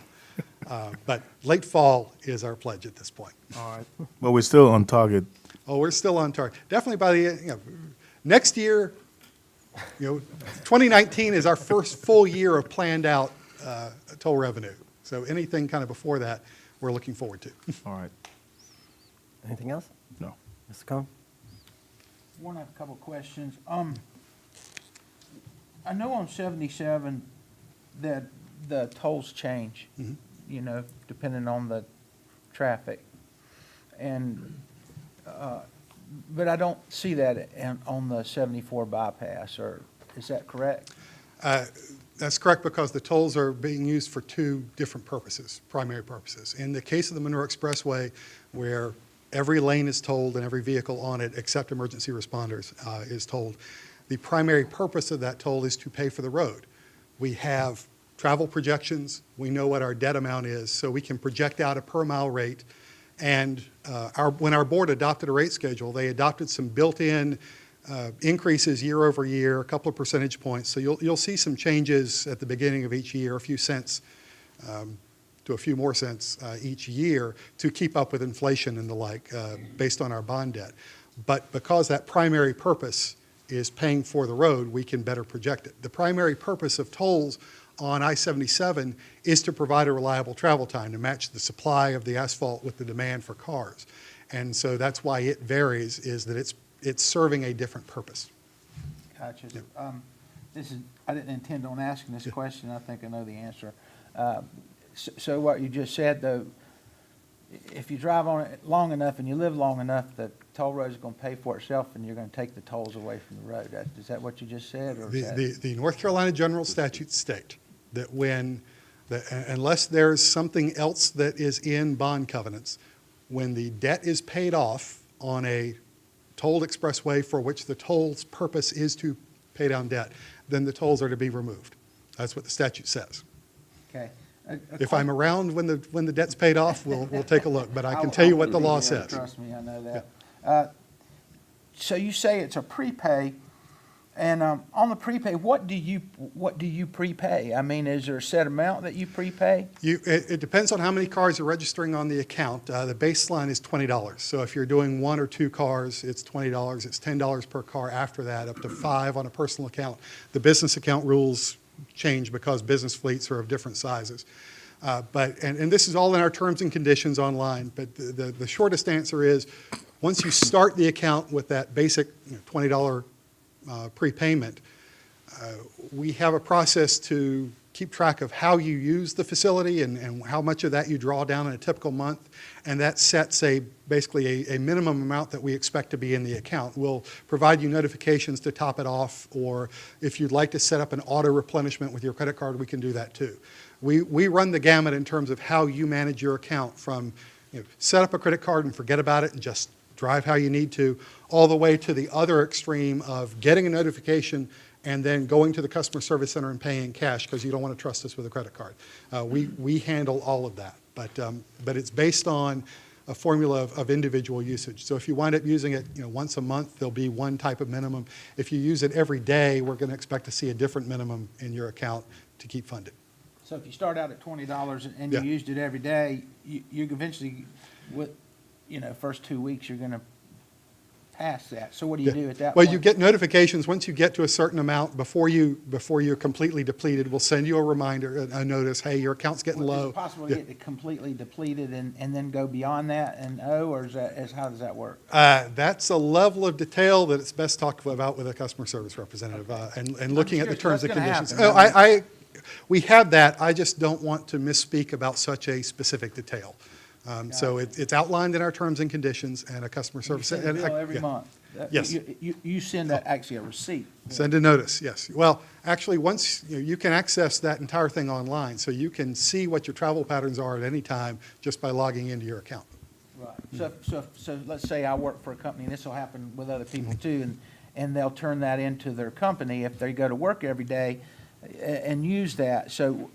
But late fall is our pledge at this point.
all right? But we're still on target.
Oh, we're still on target. Definitely by the next year, 2019 is our first full year of planned out toll revenue. So anything kind of before that, we're looking forward to.
All right.
Anything else?
No.
Mr. Cohn?
Want to have a couple of questions. I know on 77 that the tolls change,
Mhm.
you know, depending on the traffic. And, but I don't see that on the 74 bypass, or is that correct?
That's correct, because the tolls are being used for two different purposes, primary purposes. In the case of the Monroe Expressway, where every lane is tolled and every vehicle on it, except emergency responders, is tolled, the primary purpose of that toll is to pay for the road. We have travel projections. We know what our debt amount is, so we can project out a per-mile rate. And when our board adopted a rate schedule, they adopted some built-in increases year over year, a couple of percentage points. So you'll see some changes at the beginning of each year, a few cents to a few more cents each year to keep up with inflation and the like, based on our bond debt. But because that primary purpose is paying for the road, we can better project it. The primary purpose of tolls on I-77 is to provide a reliable travel time, to match the supply of the asphalt with the demand for cars. And so that's why it varies, is that it's serving a different purpose.
Gotcha.
Yep.
I didn't intend on asking this question. I think I know the answer. So what you just said, though, if you drive on it long enough and you live long enough, the toll road is going to pay for itself, and you're going to take the tolls away from the road. Is that what you just said? Or is that...
The North Carolina general statutes state that unless there's something else that is in bond covenants, when the debt is paid off on a tolled expressway for which the toll's purpose is to pay down debt, then the tolls are to be removed. That's what the statute says.
Okay.
If I'm around when the debt's paid off, we'll take a look, but I can tell you what the law says.
Trust me, I know that. So you say it's a prepay, and on the prepay, what do you prepay? I mean, is there a set amount that you prepay?
It depends on how many cars you're registering on the account. The baseline is $20. So if you're doing 1 or 2 cars, it's $20. It's $10 per car after that, up to 5 on a personal account. The business account rules change because business fleets are of different sizes. And this is all in our terms and conditions online, but the shortest answer is, once you start the account with that basic $20 prepayment, we have a process to keep track of how you use the facility and how much of that you draw down in a typical month, and that sets basically a minimum amount that we expect to be in the account. We'll provide you notifications to top it off, or if you'd like to set up an auto replenishment with your credit card, we can do that too. We run the gamut in terms of how you manage your account, from set up a credit card and forget about it and just drive how you need to, all the way to the other extreme of getting a notification and then going to the customer service center and paying cash because you don't want to trust us with a credit card. We handle all of that, but it's based on a formula of individual usage. So if you wind up using it once a month, there'll be one type of minimum. If you use it every day, we're going to expect to see a different minimum in your account to keep funded.
So if you start out at $20 and
Yeah.
you used it every day, you eventually, first 2 weeks, you're going to pass that. So what do you do at that
Well,
point?
you get notifications once you get to a certain amount. Before you're completely depleted, we'll send you a reminder, a notice, hey, your account's getting
Is
low.
it possible to get it completely depleted and then go beyond that or how does that work?
That's a level of detail that it's best talked about with a customer service representative, and looking at the
curious,
terms and
what's
conditions.
gonna happen?
We have that. I just don't want to misspeak about such a specific detail. So it's outlined in our terms and conditions, and a customer
You
service.
send a bill every
yeah.
month?
Yes.
You send actually a receipt?
Send a notice, yes. Well, actually, once you can access that entire thing online, so you can see what your travel patterns are at any time just by logging into your account.
Right. So let's say I work for a company, and this will happen with other people too, and they'll turn that into their company if they go to work every day and use that. So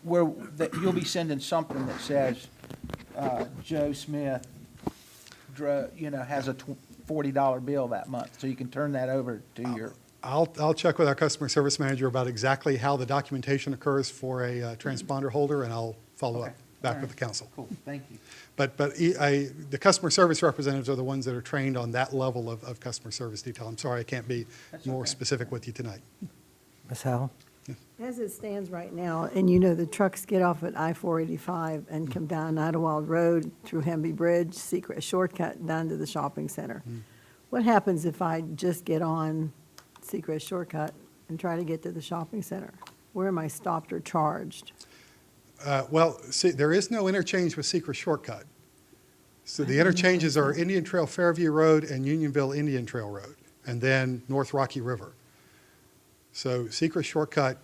you'll be sending something that says, Joe Smith, has a $40 bill that month, so you can turn that over to your.
I'll check with our customer service manager about exactly how the documentation occurs for a transponder holder, and I'll follow up back with the council.
Cool, thank you.
But the customer service representatives are the ones that are trained on that level of customer service detail. I'm sorry I can't be more specific with you tonight.
Ms. Howell?
As it stands right now, and the trucks get off at I-485 and come down Idlewild Road through Hemby Bridge, secret shortcut down to the shopping center. What happens if I just get on Secret Shortcut and try to get to the shopping center? Where am I stopped or charged?
Well, see, there is no interchange with Secret Shortcut. So the interchanges are Indian Trail Fairview Road and Unionville Indian Trail Road, and then North Rocky River. So Secret Shortcut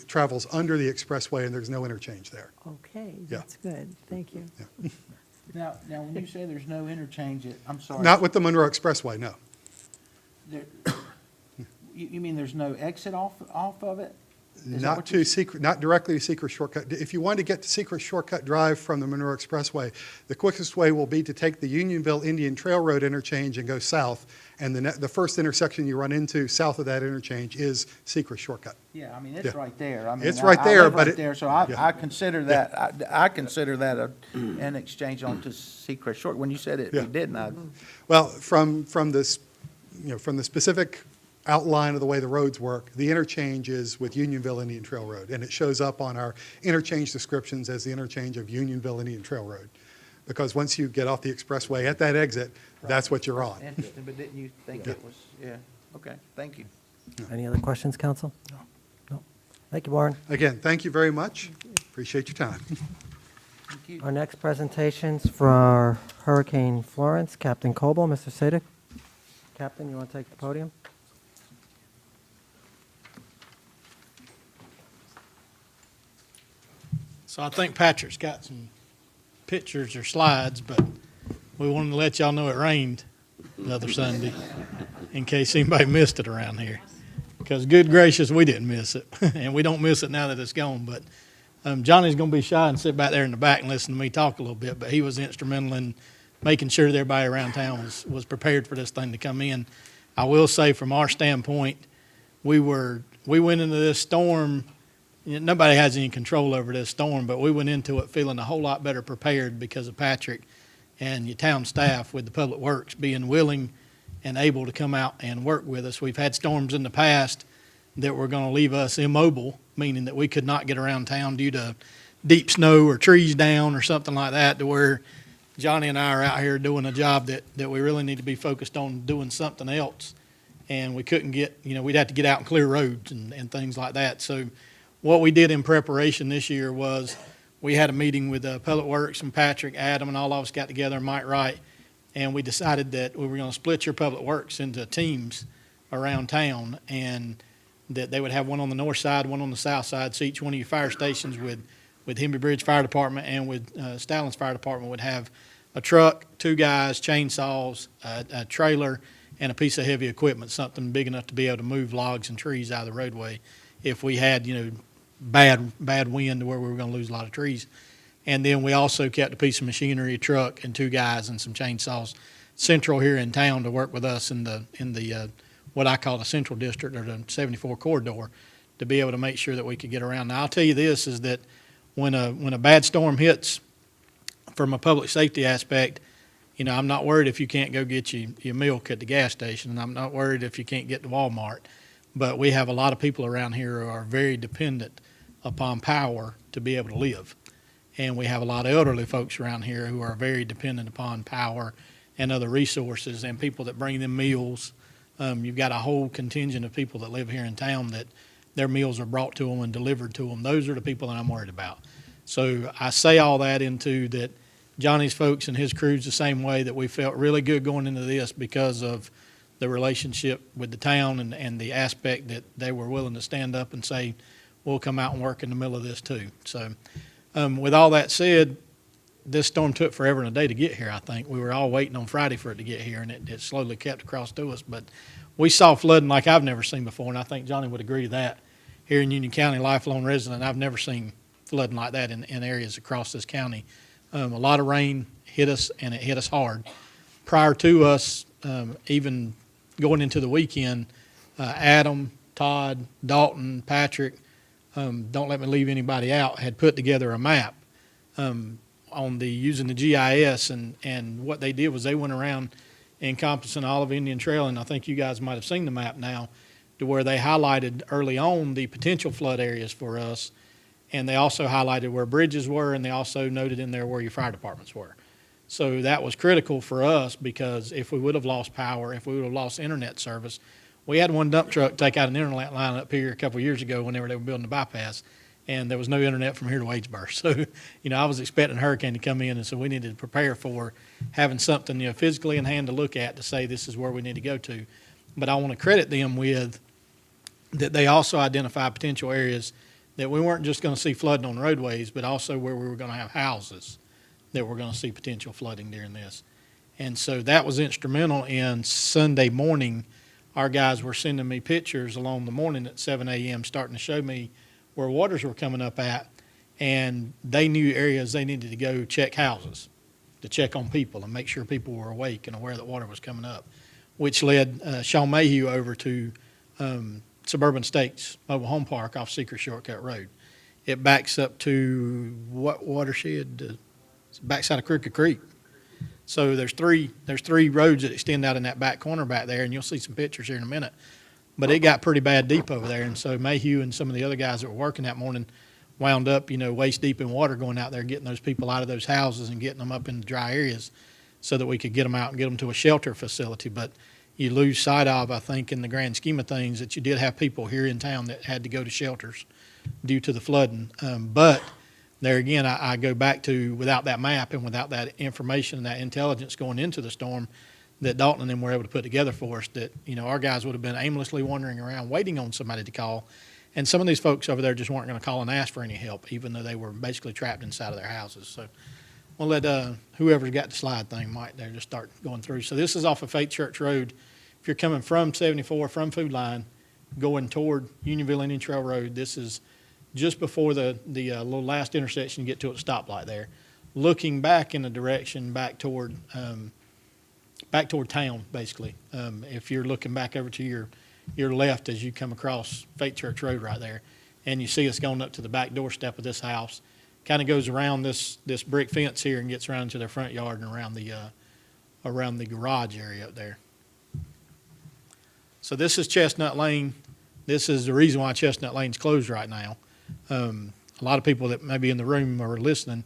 travels under the expressway, and there's no interchange there.
Okay,
Yeah.
that's good, thank you.
Now, when you say there's no interchange, I'm sorry.
Not with the Monroe Expressway, no.
There- You mean there's no exit off of it? Is that
Not
what
to Secret, not directly to Secret Shortcut. If you want to get to Secret Shortcut Drive from the Monroe Expressway, the quickest way will be to take the Unionville Indian Trail Road interchange and go south, and the first intersection you run into south of that interchange is Secret Shortcut.
Yeah, I mean, it's
Yeah.
right there. I mean,
It's right
I
there,
live
but
right
it-
there, so
yeah.
I consider that, I consider that an exchange onto Secret Short. When you said it,
Yeah.
we didn't,
Well, from this, from the specific outline of the way the roads work, the interchange is with Unionville Indian Trail Road, and it shows up on our interchange descriptions as the interchange of Unionville Indian Trail Road. Because once you get off the expressway at that exit, that's what you're on.
interesting, but didn't you think it was, yeah, okay, thank you.
Any other questions, council? No. Thank you, Warren.
Again, thank you very much. Appreciate your time.
Thank you.
Our next presentation's for Hurricane Florence. Captain Coble, Mr. Sadik. Captain, you want to take the podium?
So I think Patrick's got some pictures or slides, but we wanted to let y'all know it rained the other Sunday in case anybody missed it around here. Because good gracious, we didn't miss it. And we don't miss it now that it's gone. But Johnny's going to be shy and sit back there in the back and listen to me talk a little bit. But he was instrumental in making sure that everybody around town was prepared for this thing to come in. I will say from our standpoint, we went into this storm. Nobody has any control over this storm, but we went into it feeling a whole lot better prepared because of Patrick and your town staff with the Public Works being willing and able to come out and work with us. We've had storms in the past that were going to leave us immobile, meaning that we could not get around town due to deep snow or trees down or something like that, to where Johnny and I are out here doing a job that we really need to be focused on doing something else. And we couldn't get, we'd have to get out and clear roads and things like that. So what we did in preparation this year was we had a meeting with Public Works and Patrick, Adam, and all of us got together, and Mike Wright, and we decided that we were going to split your Public Works into teams around town, and that they would have one on the north side, one on the south side, so each one of your fire stations with Henry Bridge Fire Department and with Stallings Fire Department would have a truck, 2 guys, chainsaws, a trailer, and a piece of heavy equipment, something big enough to be able to move logs and trees out of the roadway if we had, bad wind to where we were going to lose a lot of trees. And then we also kept a piece of machinery, a truck, and 2 guys and some chainsaws central here in town to work with us in the what I call the Central District, or the 74 corridor, to be able to make sure that we could get around. Now, I'll tell you this, is that when a bad storm hits, from a public safety aspect, I'm not worried if you can't go get your milk at the gas station, and I'm not worried if you can't get to Walmart. But we have a lot of people around here who are very dependent upon power to be able to live. And we have a lot of elderly folks around here who are very dependent upon power and other resources, and people that bring them meals. You've got a whole contingent of people that live here in town that their meals are brought to them and delivered to them. Those are the people that I'm worried about. So I say all that into that Johnny's folks and his crew's the same way, that we felt really good going into this because of the relationship with the town and the aspect that they were willing to stand up and say, we'll come out and work in the middle of this too. So with all that said, this storm took forever and a day to get here, I think. We were all waiting on Friday for it to get here, and it slowly kept across to us. But we saw flooding like I've never seen before, and I think Johnny would agree to that. Here in Union County, lifelong resident, I've never seen flooding like that in areas across this county. A lot of rain hit us, and it hit us hard. Prior to us even going into the weekend, Adam, Todd, Dalton, Patrick, don't let me leave anybody out, had put together a map on using the GIS, and what they did was they went around encompassing all of Indian Trail, and I think you guys might have seen the map now, to where they highlighted early on the potential flood areas for us, and they also highlighted where bridges were, and they also noted in there where your fire departments were. So that was critical for us, because if we would have lost power, if we would have lost internet service, we had one dump truck take out an internet line up here a couple of years ago whenever they were building the bypass, and there was no internet from here to Wadesboro. So, I was expecting a hurricane to come in, and so we needed to prepare for having something, physically in hand to look at to say this is where we need to go to. But I want to credit them with that they also identified potential areas that we weren't just going to see flooding on roadways, but also where we were going to have houses that were going to see potential flooding during this. And so that was instrumental in Sunday morning. Our guys were sending me pictures along the morning at 7 a.m., starting to show me where waters were coming up at, and they knew areas they needed to go check houses, to check on people and make sure people were awake and aware that water was coming up, which led Sean Mayhew over to Suburban Estates Mobile Home Park off Secret Shortcut Road. It backs up to what watershed? It's backside of Crooked Creek. So there's three roads that extend out in that back corner back there, and you'll see some pictures here in a minute. But it got pretty bad deep over there, and so Mayhew and some of the other guys that were working that morning wound up, waist deep in water going out there, getting those people out of those houses and getting them up in dry areas so that we could get them out and get them to a shelter facility. But you lose sight of, I think, in the grand scheme of things, that you did have people here in town that had to go to shelters due to the flooding. But there again, I go back to, without that map and without that information and that intelligence going into the storm that Dalton and them were able to put together for us, that, our guys would have been aimlessly wandering around waiting on somebody to call. And some of these folks over there just weren't going to call and ask for any help, even though they were basically trapped inside of their houses. So we'll let whoever's got the slide thing, Mike, there, just start going through. So this is off of Faith Church Road. If you're coming from 74, from Food Line, going toward Unionville Indian Trail Road, this is just before the little last intersection you get to at the stoplight there. Looking back in the direction back toward town, basically. If you're looking back over to your left as you come across Faith Church Road right there, and you see us going up to the back doorstep of this house, kind of goes around this brick fence here and gets around to their front yard and around the garage area up there. So this is Chestnut Lane. This is the reason why Chestnut Lane's closed right now. A lot of people that may be in the room or listening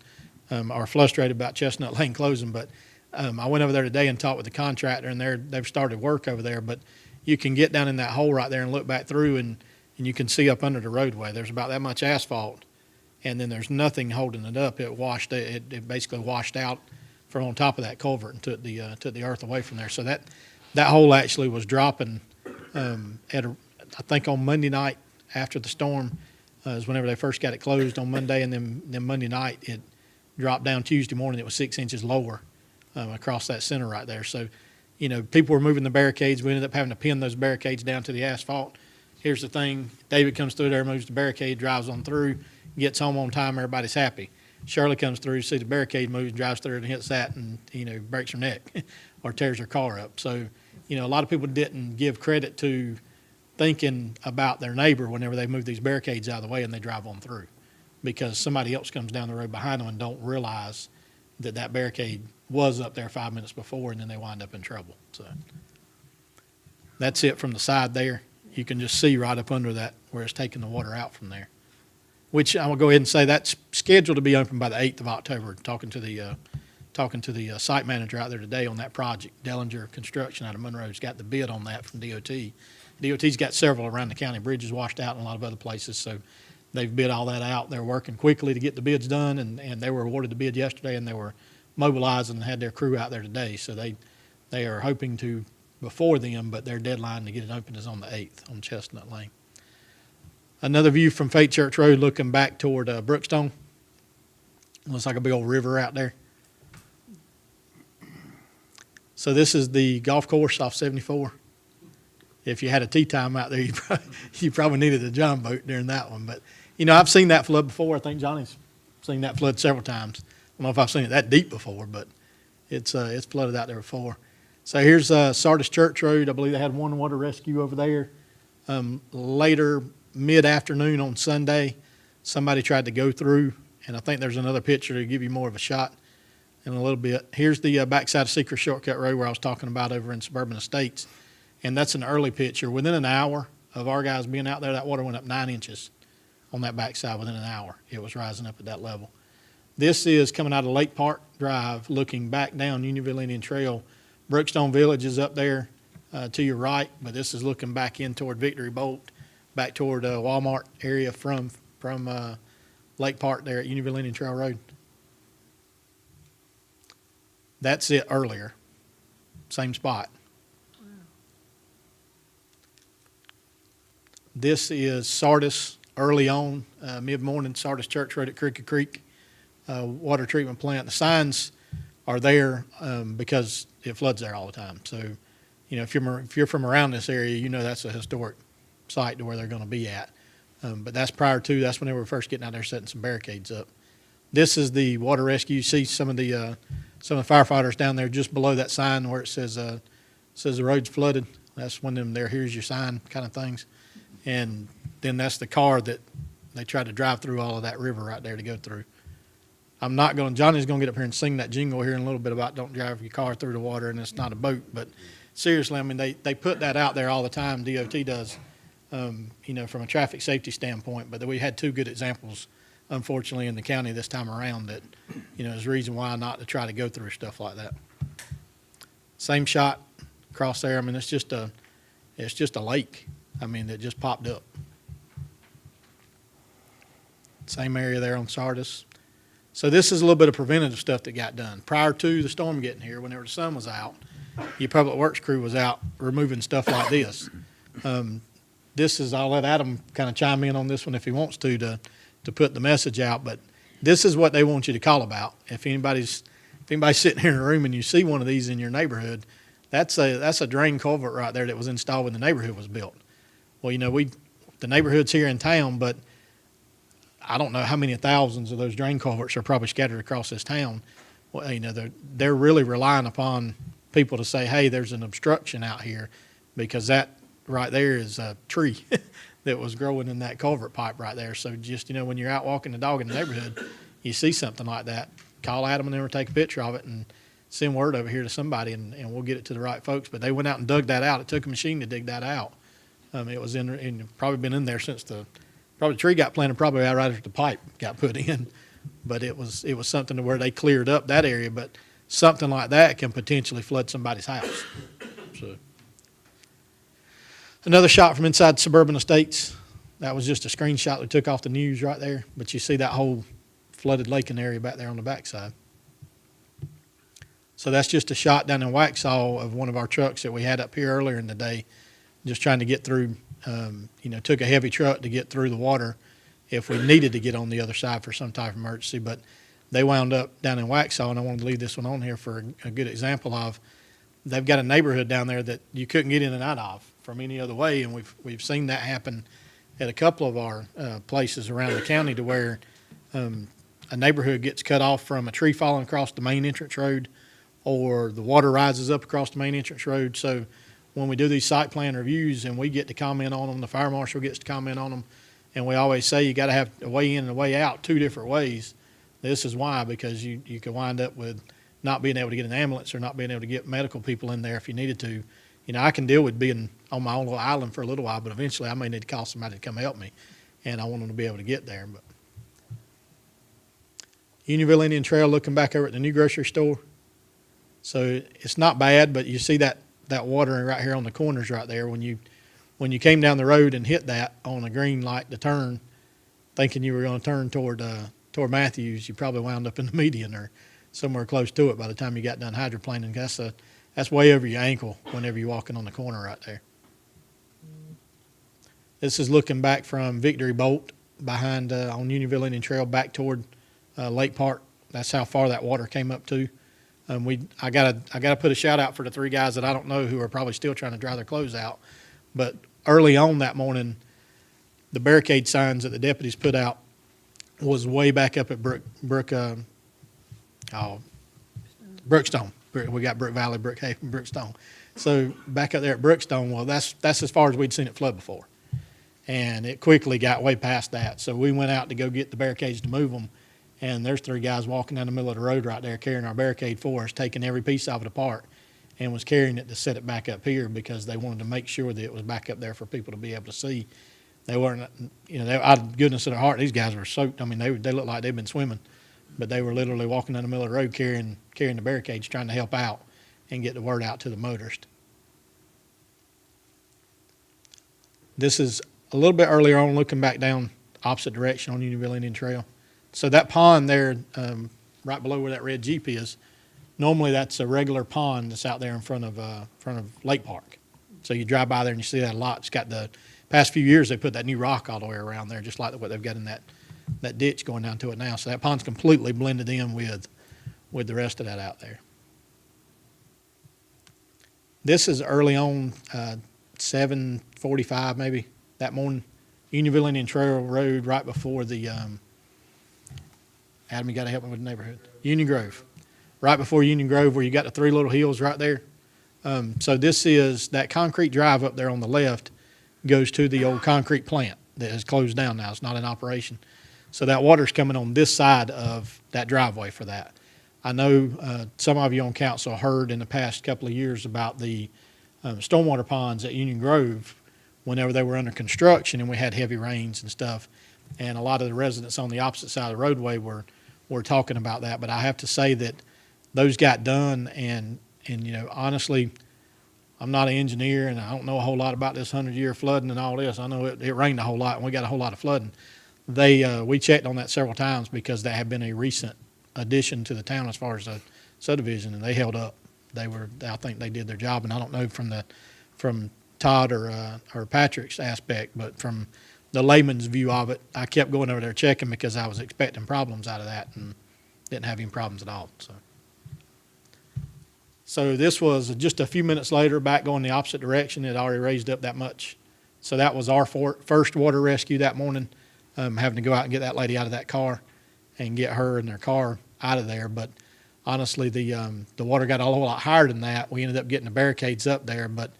are frustrated about Chestnut Lane closing, but I went over there today and talked with the contractor, and they've started work over there. But you can get down in that hole right there and look back through, and you can see up under the roadway. There's about that much asphalt, and then there's nothing holding it up. It basically washed out from on top of that culvert and took the earth away from there. So that hole actually was dropping I think on Monday night after the storm is whenever they first got it closed on Monday, and then Monday night it dropped down. Tuesday morning it was 6 inches lower across that center right there. So, people were moving the barricades. We ended up having to pin those barricades down to the asphalt. Here's the thing. David comes through there, moves the barricade, drives on through, gets home on time, everybody's happy. Shirley comes through, sees the barricade moves, drives through and hits that and, breaks her neck or tears her car up. So, a lot of people didn't give credit to thinking about their neighbor whenever they move these barricades out of the way and they drive on through, because somebody else comes down the road behind them and don't realize that barricade was up there 5 minutes before, and then they wind up in trouble. So that's it from the side there. You can just see right up under that where it's taking the water out from there, which I'm going to go ahead and say that's scheduled to be open by the 8th of October. Talking to the site manager out there today on that project. Dellinger Construction out of Monroe's got the bid on that from DOT. DOT's got several around the county. Bridges washed out in a lot of other places, so they've bid all that out. They're working quickly to get the bids done, and they were awarded the bid yesterday, and they were mobilizing and had their crew out there today. So they are hoping to before them, but their deadline to get it open is on the 8th on Chestnut Lane. Another view from Faith Church Road looking back toward Brookstone. Looks like a big old river out there. So this is the golf course off 74. If you had a tee time out there, you probably needed a john boat during that one. But, I've seen that flood before. I think Johnny's seen that flood several times. I don't know if I've seen it that deep before, but it's flooded out there before. So here's Sardis Church Road. I believe they had one water rescue over there. Later, mid-afternoon on Sunday, somebody tried to go through, and I think there's another picture to give you more of a shot in a little bit. Here's the backside of Secret Shortcut Road where I was talking about over in Suburban Estates. And that's an early picture. Within an hour of our guys being out there, that water went up 9 inches on that backside within an hour. It was rising up at that level. This is coming out of Lake Park Drive, looking back down Unionville Indian Trail. Brookstone Village is up there to your right, but this is looking back in toward Victory Bolt, back toward Walmart area from Lake Park there at Unionville Indian Trail Road. That's it earlier. Same spot. This is Sardis early on, mid-morning, Sardis Church Road at Cricket Creek, water treatment plant. The signs are there because it floods there all the time. So, you know, if you're from around this area, you know that's a historic site to where they're going to be at. But that's prior to, that's when they were first getting out there setting some barricades up. This is the water rescue. You see some of the firefighters down there just below that sign where it says the road's flooded. That's one of them there, here's your sign kind of things. And then that's the car that they tried to drive through all of that river right there to go through. Johnny's going to get up here and sing that jingle here in a little bit about don't drive your car through the water and it's not a boat. But seriously, I mean, they put that out there all the time, DOT does, you know, from a traffic safety standpoint. But we had two good examples, unfortunately, in the county this time around that, you know, is a reason why not to try to go through stuff like that. Same shot across there. I mean, it's just a lake. I mean, that just popped up. Same area there on Sardis. So this is a little bit of preventative stuff that got done. Prior to the storm getting here, whenever the sun was out, your public works crew was out removing stuff like this. I'll let Adam kind of chime in on this one if he wants to put the message out, but this is what they want you to call about. If anybody's sitting here in a room and you see one of these in your neighborhood, that's a drain culvert right there that was installed when the neighborhood was built. Well, you know, the neighborhood's here in town, but I don't know how many thousands of those drain culverts are probably scattered across this town. Well, you know, they're really relying upon people to say, hey, there's an obstruction out here, because that right there is a tree that was growing in that culvert pipe right there. So just, you know, when you're out walking the dog in the neighborhood, you see something like that, call Adam and then we'll take a picture of it and send word over here to somebody and we'll get it to the right folks. But they went out and dug that out. It took a machine to dig that out. It was probably been in there since the tree got planted, probably right after the pipe got put in. But it was something to where they cleared up that area. But something like that can potentially flood somebody's house. So another shot from inside Suburban Estates. That was just a screenshot we took off the news right there. But you see that whole flooded laking area back there on the backside. So that's just a shot down in Waxhaw of one of our trucks that we had up here earlier in the day, just trying to get through. You know, took a heavy truck to get through the water if we needed to get on the other side for some type of emergency. But they wound up down in Waxhaw, and I wanted to leave this one on here for a good example of, they've got a neighborhood down there that you couldn't get in and out of from any other way, and we've seen that happen at a couple of our places around the county to where a neighborhood gets cut off from a tree falling across the main entrance road, or the water rises up across the main entrance road. So when we do these site plan reviews and we get to comment on them, the fire marshal gets to comment on them, and we always say you got to have a way in and a way out, two different ways. This is why, because you could wind up with not being able to get an ambulance or not being able to get medical people in there if you needed to. You know, I can deal with being on my own little island for a little while, but eventually I may need to call somebody to come help me, and I want them to be able to get there. But Unionville Indian Trail, looking back over at the new grocery store. So it's not bad, but you see that water right here on the corners right there. When you came down the road and hit that on a green light to turn, thinking you were going to turn toward Matthews, you probably wound up in the median or somewhere close to it by the time you got done hydroplaning. That's way over your ankle whenever you're walking on the corner right there. This is looking back from Victory Bolt behind on Unionville Indian Trail back toward Lake Park. That's how far that water came up to. I gotta put a shout out for the three guys that I don't know who are probably still trying to dry their clothes out. But early on that morning, the barricade signs that the deputies put out was way back up at Brookstone. We got Brook Valley, Brookhaven, Brookstone. So back up there at Brookstone, well, that's as far as we'd seen it flood before, and it quickly got way past that. So we went out to go get the barricades to move them. And there's three guys walking down the middle of the road right there carrying our barricade for us, taking every piece of it apart, and was carrying it to set it back up here because they wanted to make sure that it was back up there for people to be able to see. They weren't, you know, out of goodness of their heart, these guys were soaked. I mean, they looked like they'd been swimming, but they were literally walking down the middle of the road carrying the barricades, trying to help out and get the word out to the motorist. This is a little bit earlier on, looking back down opposite direction on Unionville Indian Trail. So that pond there, right below where that red Jeep is, normally that's a regular pond that's out there in front of Lake Park. So you drive by there and you see that a lot. It's got the past few years, they put that new rock all the way around there, just like what they've got in that ditch going down to it now. So that pond's completely blended in with the rest of that out there. This is early on, 7:45 maybe that morning. Unionville Indian Trail Road right before the, Adam, you got to help me with the neighborhood. Union Grove. Right before Union Grove where you got the three little hills right there. So this is, that concrete drive up there on the left goes to the old concrete plant that has closed down now. It's not in operation. So that water's coming on this side of that driveway for that. I know some of you on council heard in the past couple of years about the stormwater ponds at Union Grove whenever they were under construction and we had heavy rains and stuff. And a lot of the residents on the opposite side of the roadway were talking about that. But I have to say that those got done and you know, honestly, I'm not an engineer and I don't know a whole lot about this 100-year flooding and all this. I know it rained a whole lot and we got a whole lot of flooding. We checked on that several times because that had been a recent addition to the town as far as the subdivision, and they held up. I think they did their job, and I don't know from Todd or Patrick's aspect, but from the layman's view of it, I kept going over there checking because I was expecting problems out of that and didn't have any problems at all. So this was just a few minutes later, back going the opposite direction. It had already raised up that much. So that was our first water rescue that morning, having to go out and get that lady out of that car and get her and their car out of there. But honestly, the water got a whole lot higher than that. We ended up getting the barricades up there. But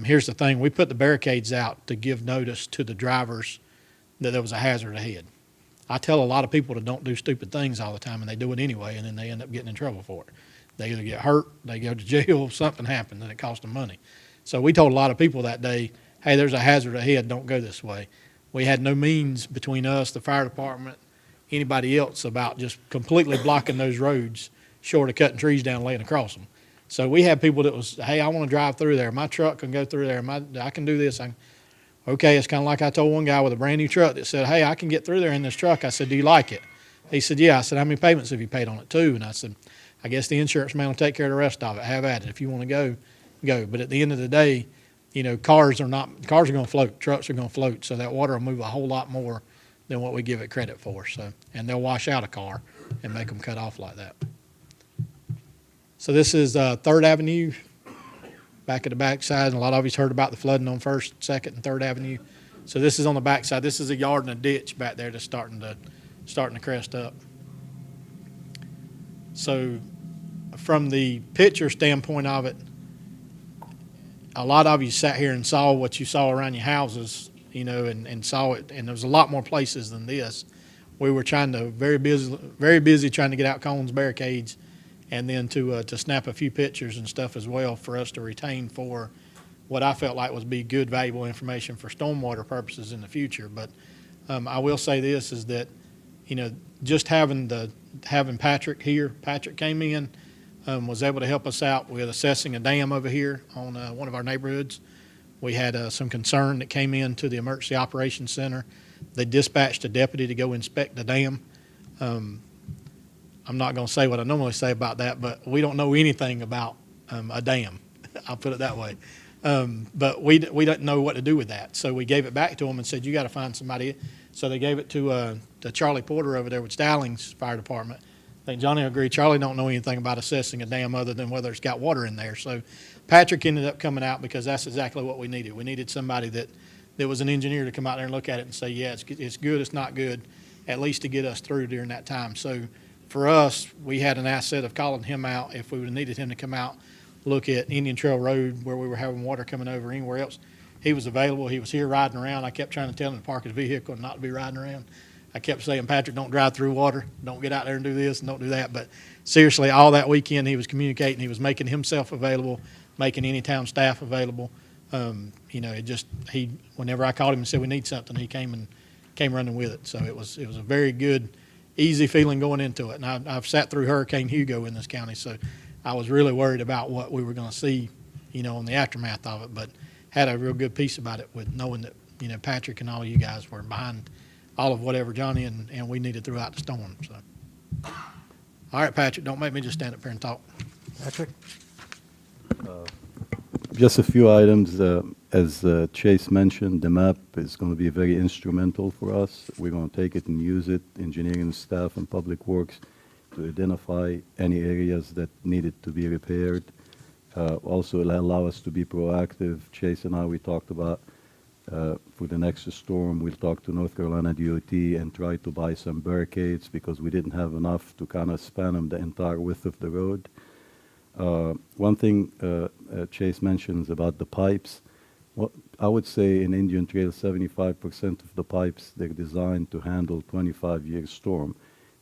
here's the thing. We put the barricades out to give notice to the drivers that there was a hazard ahead. I tell a lot of people to don't do stupid things all the time, and they do it anyway, and then they end up getting in trouble for it. They either get hurt, they go to jail, something happened, and it cost them money. So we told a lot of people that day, hey, there's a hazard ahead, don't go this way. We had no means between us, the fire department, anybody else about just completely blocking those roads short of cutting trees down and laying across them. So we had people that was, hey, I want to drive through there. My truck can go through there. I can do this. Okay, it's kind of like I told one guy with a brand new truck that said, hey, I can get through there in this truck. I said, do you like it? He said, yeah. I said, how many payments have you paid on it too? And I said, I guess the insurance man will take care of the rest of it. Have at it. If you want to go, go. But at the end of the day, you know, cars are going to float. Trucks are going to float. So that water will move a whole lot more than what we give it credit for. So, and they'll wash out a car and make them cut off like that. So this is 3rd Avenue, back at the backside. And a lot of you's heard about the flooding on 1st, 2nd, and 3rd Avenue. So this is on the backside. This is a yard and a ditch back there that's starting to crest up. So from the picture standpoint of it, a lot of you sat here and saw what you saw around your houses, you know, and saw it. And there was a lot more places than this. We were very busy trying to get out cones, barricades, and then to snap a few pictures and stuff as well for us to retain for what I felt like would be good, valuable information for stormwater purposes in the future. But I will say this is that, you know, just having Patrick here. Patrick came in, was able to help us out with assessing a dam over here on one of our neighborhoods. We had some concern that came in to the Emergency Operations Center. They dispatched a deputy to go inspect the dam. I'm not going to say what I normally say about that, but we don't know anything about a dam. I'll put it that way. But we didn't know what to do with that. So we gave it back to them and said, you got to find somebody. So they gave it to Charlie Porter over there with Stallings Fire Department. I think Johnny will agree. Charlie don't know anything about assessing a dam other than whether it's got water in there. So Patrick ended up coming out because that's exactly what we needed. We needed somebody that was an engineer to come out there and look at it and say, yeah, it's good, it's not good, at least to get us through during that time. So for us, we had an asset of calling him out if we would have needed him to come out, look at Indian Trail Road where we were having water coming over anywhere else. He was available. He was here riding around. I kept trying to tell him to park his vehicle and not to be riding around. I kept saying, Patrick, don't drive through water. Don't get out there and do this and don't do that. But seriously, all that weekend he was communicating. He was making himself available, making any town staff available. You know, whenever I called him and said we need something, he came running with it. So it was a very good, easy feeling going into it. And I've sat through Hurricane Hugo in this county, so I was really worried about what we were going to see, you know, in the aftermath of it. But had a real good piece about it with knowing that, you know, Patrick and all you guys were behind all of whatever Johnny and we needed throughout the storm, so. All right, Patrick, don't make me just stand up here and talk.
Patrick?
Just a few items. As Chase mentioned, the map is going to be very instrumental for us. We're going to take it and use it, engineering staff and public works, to identify any areas that needed to be repaired. Also, it'll allow us to be proactive. Chase and I, we talked about for the next storm, we'll talk to North Carolina DOT and try to buy some barricades because we didn't have enough to kind of span them the entire width of the road. One thing Chase mentions about the pipes, I would say in Indian Trail, 75% of the pipes, they're designed to handle 25-year storm.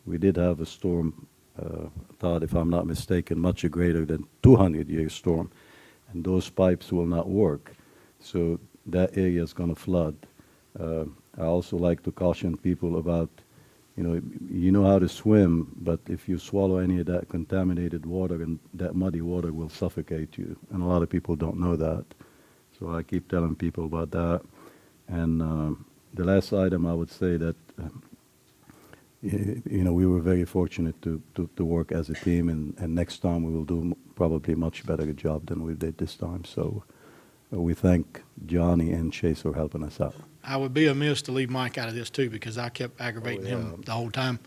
We did have a storm, Todd, if I'm not mistaken, much greater than 200-year storm, and those pipes will not work. So that area is going to flood. I also like to caution people about, you know how to swim, but if you swallow any of that contaminated water, and that muddy water will suffocate you, and a lot of people don't know that. So I keep telling people about that. And the last item, I would say that, we were very fortunate to work as a team, and next time we will do probably much better job than we did this time. So we thank Johnny and Chase for helping us out.
I would be amiss to leave Mike out of this too, because I kept aggravating him the whole time.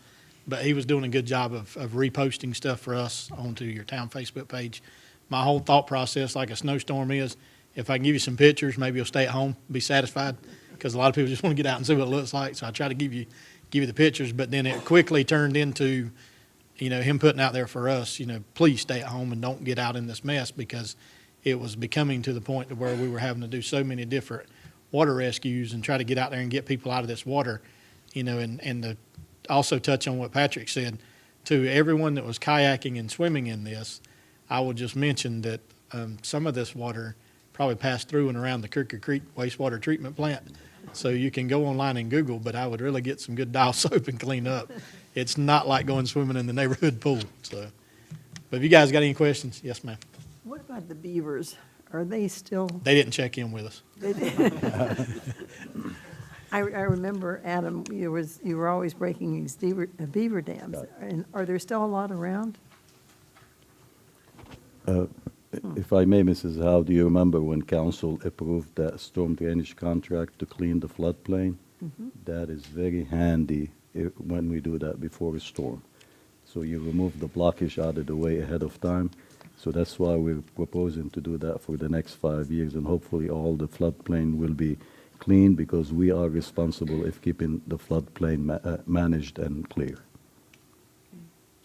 But he was doing a good job of reposting stuff for us onto your town Facebook page. My whole thought process, like a snowstorm is, if I can give you some pictures, maybe you'll stay at home, be satisfied, because a lot of people just want to get out and see what it looks like. So I try to give you the pictures, but then it quickly turned into, him putting out there for us, please stay at home and don't get out in this mess, because it was becoming to the point to where we were having to do so many different water rescues and try to get out there and get people out of this water, and to also touch on what Patrick said, to everyone that was kayaking and swimming in this, I will just mention that some of this water probably passed through and around the Kirker Creek wastewater treatment plant. So you can go online and Google, but I would really get some good dial soap and clean up. It's not like going swimming in the neighborhood pool. So, but if you guys got any questions, yes, ma'am.
What about the beavers? Are they still?
They didn't check in with us.
They did. I remember, Adam, you were always breaking these beaver dams. And are there still a lot around?
If I may, Mrs. Howe, do you remember when council approved that storm drainage contract to clean the floodplain?
Mhm.
That is very handy when we do that before a storm. So you remove the blockage out of the way ahead of time. So that's why we're proposing to do that for the next 5 years, and hopefully all the floodplain will be clean, because we are responsible of keeping the floodplain managed and clear.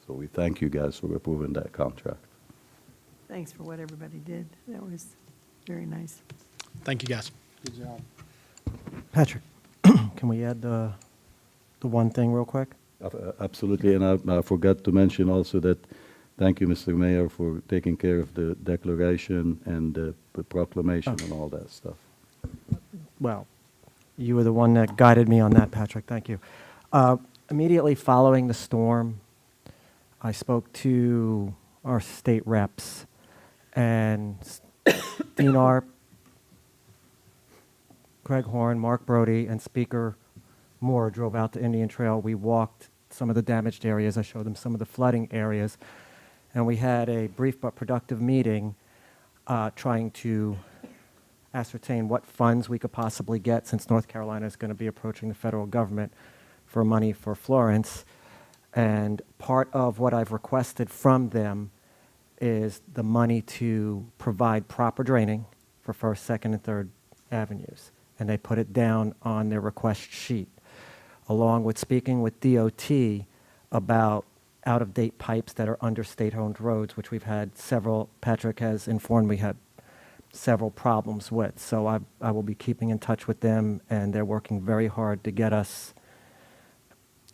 So we thank you guys for approving that contract.
Thanks for what everybody did. That was very nice.
Thank you, guys.
Good job.
Patrick, can we add the one thing real quick?
Absolutely, and I forgot to mention also that, thank you, Mr. Mayor, for taking care of the declaration and the proclamation and all that stuff.
Well, you were the one that guided me on that, Patrick. Thank you. Immediately following the storm, I spoke to our state reps, and Dean Arp, Craig Horn, Mark Brody, and Speaker Moore drove out to Indian Trail. We walked some of the damaged areas. I showed them some of the flooding areas. And we had a brief but productive meeting trying to ascertain what funds we could possibly get, since North Carolina is going to be approaching the federal government for money for Florence. And part of what I've requested from them is the money to provide proper draining for First, Second, and Third Avenues. And they put it down on their request sheet, along with speaking with DOT about out-of-date pipes that are under state-owned roads, which we've had several, Patrick has informed me, had several problems with. So I will be keeping in touch with them, and they're working very hard to get us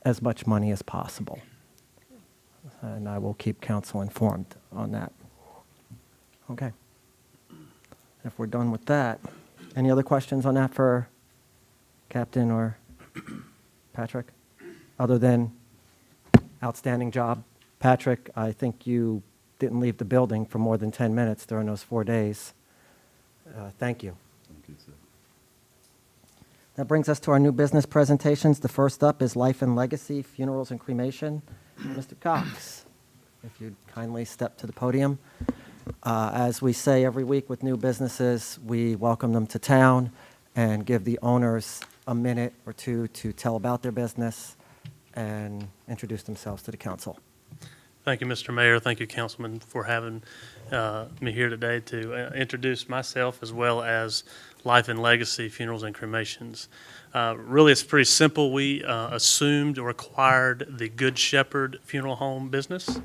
as much money as possible. And I will keep council informed on that. Okay. If we're done with that, any other questions on that for Captain or Patrick? Other than outstanding job. Patrick, I think you didn't leave the building for more than 10 minutes during those 4 days. Thank you.
Thank you, sir.
That brings us to our new business presentations. The first up is Life and Legacy, Funerals and Cremation. Mr. Cox, if you'd kindly step to the podium. As we say every week with new businesses, we welcome them to town and give the owners a minute or two to tell about their business and introduce themselves to the council.
Thank you, Mr. Mayor. Thank you, Councilman, for having me here today to introduce myself as well as Life and Legacy Funerals and Cremations. Really, it's pretty simple. We assumed or acquired the Good Shepherd Funeral Home business.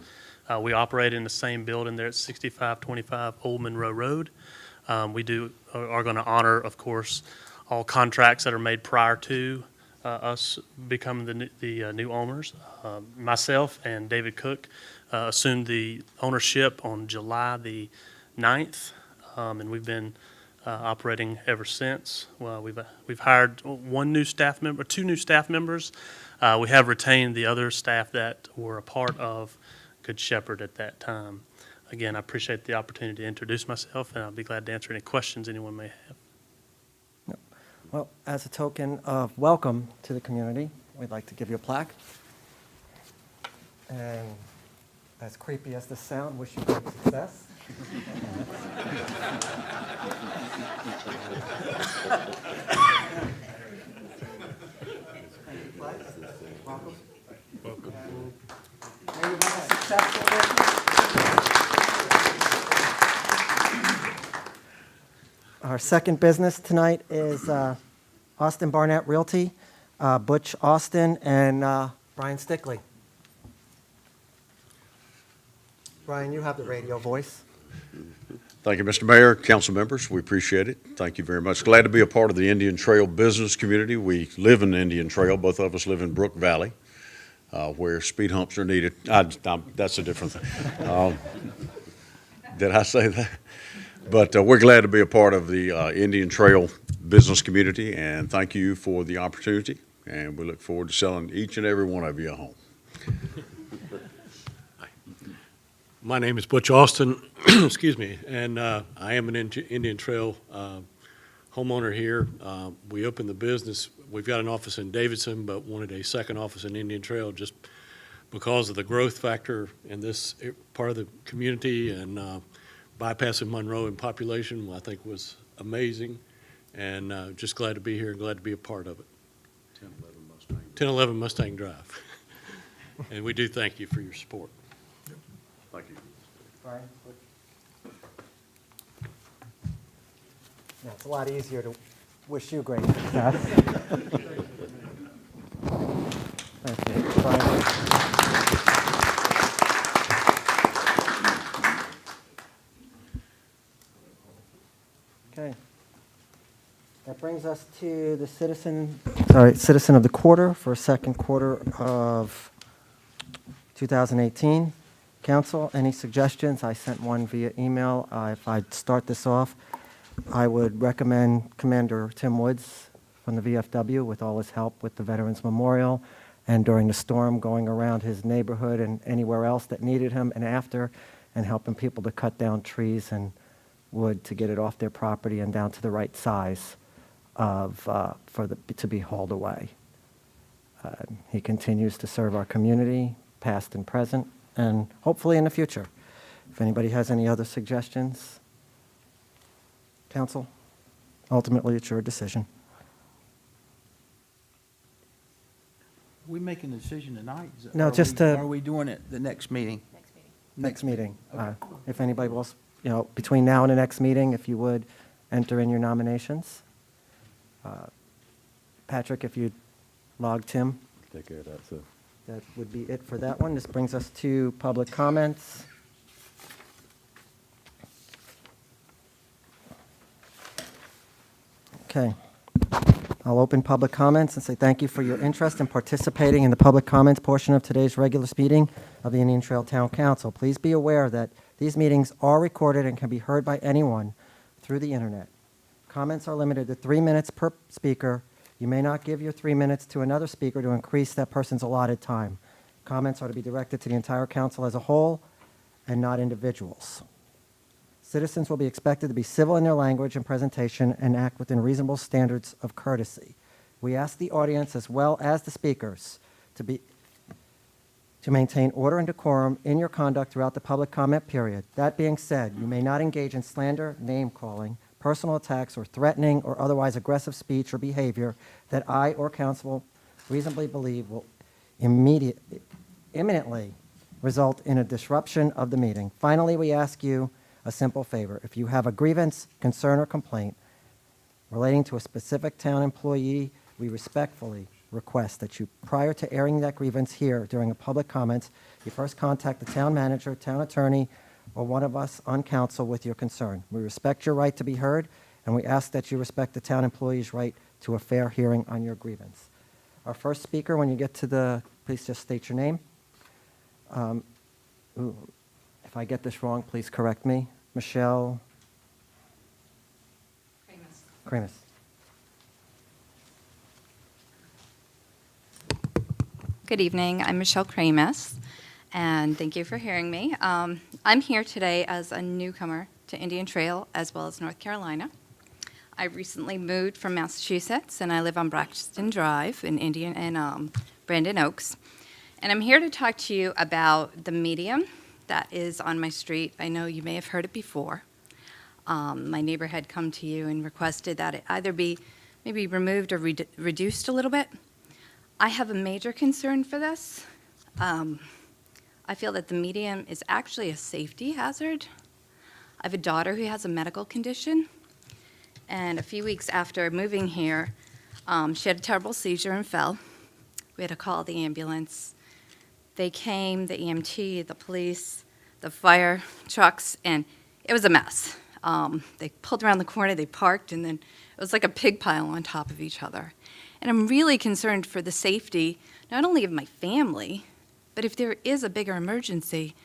We operate in the same building there at 6525 Old Monroe Road. We are going to honor, of course, all contracts that are made prior to us becoming the new owners. Myself and David Cook assumed the ownership on July the 9th, and we've been operating ever since. Well, we've hired two new staff members. We have retained the other staff that were a part of Good Shepherd at that time. Again, I appreciate the opportunity to introduce myself, and I'll be glad to answer any questions anyone may have.
Well, as a token of welcome to the community, we'd like to give you a plaque. And as creepy as this sounds, wish you great success. Welcome. Welcome. May you have a successful business. Our second business tonight is Austin Barnett Realty, Butch Austin and Brian Stickley. Brian, you have the radio voice.
Thank you, Mr. Mayor, council members. We appreciate it. Thank you very much. Glad to be a part of the Indian Trail business community. We live in the Indian Trail. Both of us live in Brook Valley, where speed humps are needed. That's a different thing. Did I say that? But we're glad to be a part of the Indian Trail business community, and thank you for the opportunity. And we look forward to selling each and every one of you a home.
My name is Butch Austin, excuse me, and I am an Indian Trail homeowner here. We opened the business. We've got an office in Davidson, but wanted a second office in Indian Trail just because of the growth factor in this part of the community, and bypassing Monroe in population, I think, was amazing, and just glad to be here and glad to be a part of it. 1011 Mustang Drive. And we do thank you for your support.
Thank you.
Brian? Yeah, it's a lot easier to wish you great success. Thank you, Brian. Okay. That brings us to the citizen of the quarter for second quarter of 2018. Council, any suggestions? I sent one via email. If I start this off, I would recommend Commander Tim Woods from the VFW with all his help with the Veterans Memorial and during the storm going around his neighborhood and anywhere else that needed him and after, and helping people to cut down trees and wood to get it off their property and down to the right size to be hauled away. He continues to serve our community, past and present, and hopefully in the future. If anybody has any other suggestions, council, ultimately it's your decision.
Are we making a decision tonight?
No, just to-
Are we doing it the next meeting?
Next meeting.
Okay.
If anybody else, between now and the next meeting, if you would enter in your nominations. Patrick, if you'd log Tim.
Take care of that, sir.
That would be it for that one. This brings us to public comments. Okay. I'll open public comments and say thank you for your interest in participating in the public comments portion of today's regular meeting of the Indian Trail Town Council. Please be aware that these meetings are recorded and can be heard by anyone through the internet. Comments are limited to 3 minutes per speaker. You may not give your 3 minutes to another speaker to increase that person's allotted time. Comments are to be directed to the entire council as a whole and not individuals. Citizens will be expected to be civil in their language and presentation and act within reasonable standards of courtesy. We ask the audience as well as the speakers to maintain order and decorum in your conduct throughout the public comment period. That being said, you may not engage in slander, name-calling, personal attacks, or threatening or otherwise aggressive speech or behavior that I or counsel reasonably believe will imminently result in a disruption of the meeting. Finally, we ask you a simple favor. If you have a grievance, concern, or complaint relating to a specific town employee, we respectfully request that you, prior to airing that grievance here during a public comments, you first contact the town manager, town attorney, or one of us on council with your concern. We respect your right to be heard, and we ask that you respect the town employee's right to a fair hearing on your grievance. Our first speaker, when you get to the, please just state your name. If I get this wrong, please correct me. Michelle? Kramus.
Good evening. I'm Michelle Kramus, and thank you for hearing me. I'm here today as a newcomer to Indian Trail as well as North Carolina. I recently moved from Massachusetts, and I live on Braxton Drive in Indian and Brandon Oaks. And I'm here to talk to you about the medium that is on my street. I know you may have heard it before. My neighbor had come to you and requested that it either be maybe removed or reduced a little bit. I have a major concern for this. I feel that the medium is actually a safety hazard. I have a daughter who has a medical condition, and a few weeks after moving here, she had a terrible seizure and fell. We had to call the ambulance. They came, the EMT, the police, the fire trucks, and it was a mess. They pulled around the corner, they parked, and then it was like a pig pile on top of each other. And I'm really concerned for the safety, not only of my family, but if there is a bigger emergency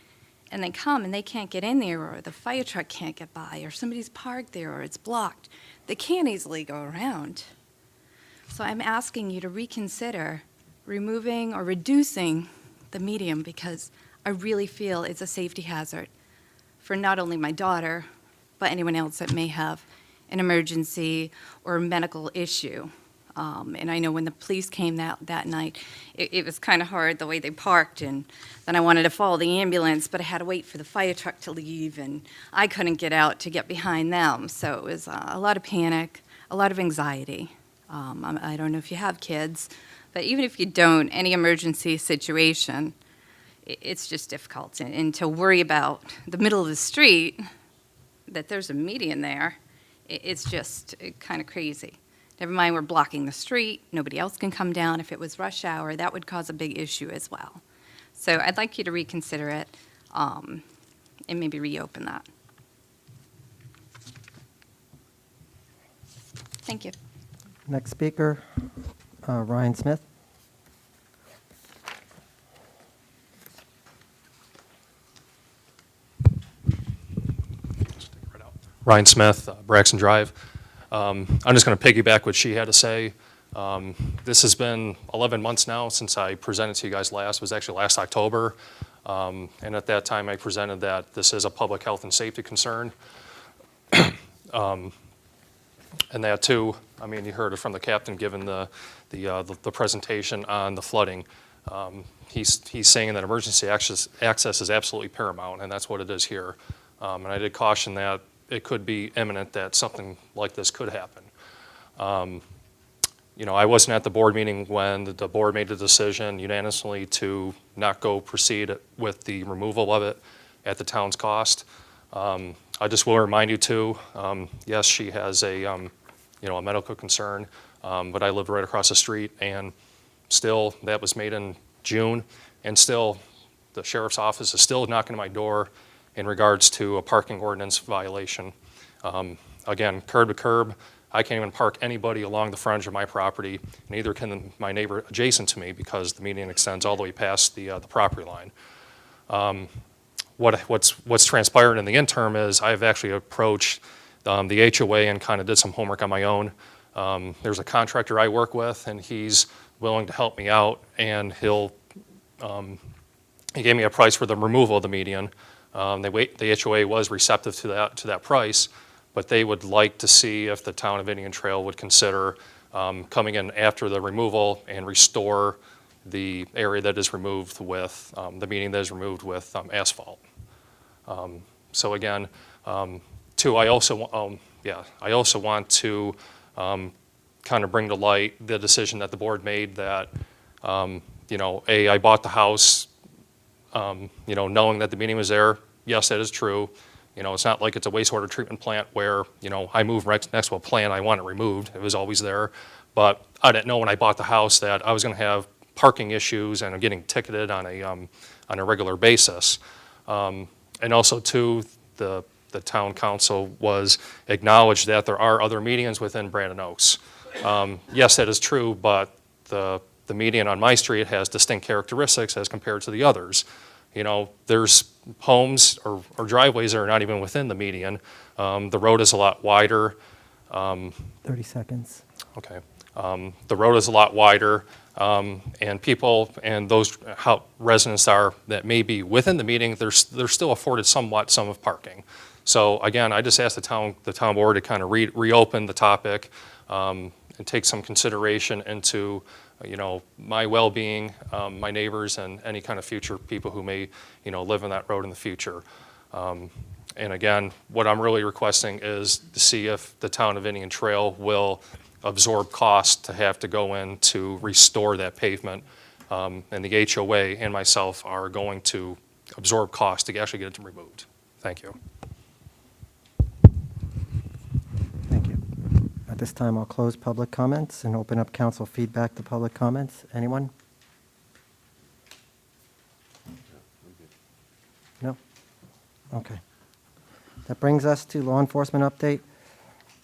and they come and they can't get in there, or the fire truck can't get by, or somebody's parked there, or it's blocked, they can't easily go around. So I'm asking you to reconsider removing or reducing the medium, because I really feel it's a safety hazard for not only my daughter, but anyone else that may have an emergency or a medical issue. And I know when the police came that night, it was kind of hard the way they parked, and then I wanted to follow the ambulance, but I had to wait for the fire truck to leave, and I couldn't get out to get behind them. So it was a lot of panic, a lot of anxiety. I don't know if you have kids, but even if you don't, any emergency situation, it's just difficult. And to worry about the middle of the street, that there's a median there, it's just kind of crazy. Never mind, we're blocking the street. Nobody else can come down. If it was rush hour, that would cause a big issue as well. So I'd like you to reconsider it and maybe reopen that. Thank you.
Next speaker, Ryan Smith.
Ryan Smith, Braxton Drive. I'm just going to piggyback what she had to say. This has been 11 months now since I presented to you guys last. It was actually last October. And at that time, I presented that this is a public health and safety concern. And that too, I mean, you heard it from the captain given the presentation on the flooding. He's saying that emergency access is absolutely paramount, and that's what it is here. And I did caution that it could be imminent that something like this could happen. You know, I wasn't at the board meeting when the board made the decision unanimously to not go proceed with the removal of it at the town's cost. I just will remind you too, yes, she has a medical concern, but I live right across the street, and still that was made in June, and still the sheriff's office is still knocking on my door in regards to a parking ordinance violation. Again, curb to curb, I can't even park anybody along the frontage of my property, and neither can my neighbor adjacent to me because the median extends all the way past the property line. What's transpired in the interim is I've actually approached the HOA and kind of did some homework on my own. There's a contractor I work with, and he's willing to help me out, and he gave me a price for the removal of the median. The HOA was receptive to that price, but they would like to see if the town of Indian Trail would consider coming in after the removal and restore the area that is removed with, the median that is removed with asphalt. So again, two, I also want to kind of bring to light the decision that the board made that, I bought the house, knowing that the median was there. Yes, that is true. It's not like it's a wastewater treatment plant where, I move next to a plant, I want it removed. It was always there. But I didn't know when I bought the house that I was going to have parking issues and I'm getting ticketed on a regular basis. And also, too, the town council was acknowledged that there are other medians within Brandon Oaks. Yes, that is true, but the median on my street has distinct characteristics as compared to the others. There's homes or driveways that are not even within the median. The road is a lot wider.
30 seconds.
Okay. The road is a lot wider, and people and those residents that may be within the median, they're still afforded some of parking. So again, I just asked the town board to kind of reopen the topic and take some consideration into my well-being, my neighbors, and any kind of future people who may live on that road in the future. And again, what I'm really requesting is to see if the town of Indian Trail will absorb costs to have to go in to restore that pavement. And the HOA and myself are going to absorb costs to actually get it removed. Thank you.
Thank you. At this time, I'll close public comments and open up council feedback to public comments. Anyone? No? Okay. That brings us to law enforcement update.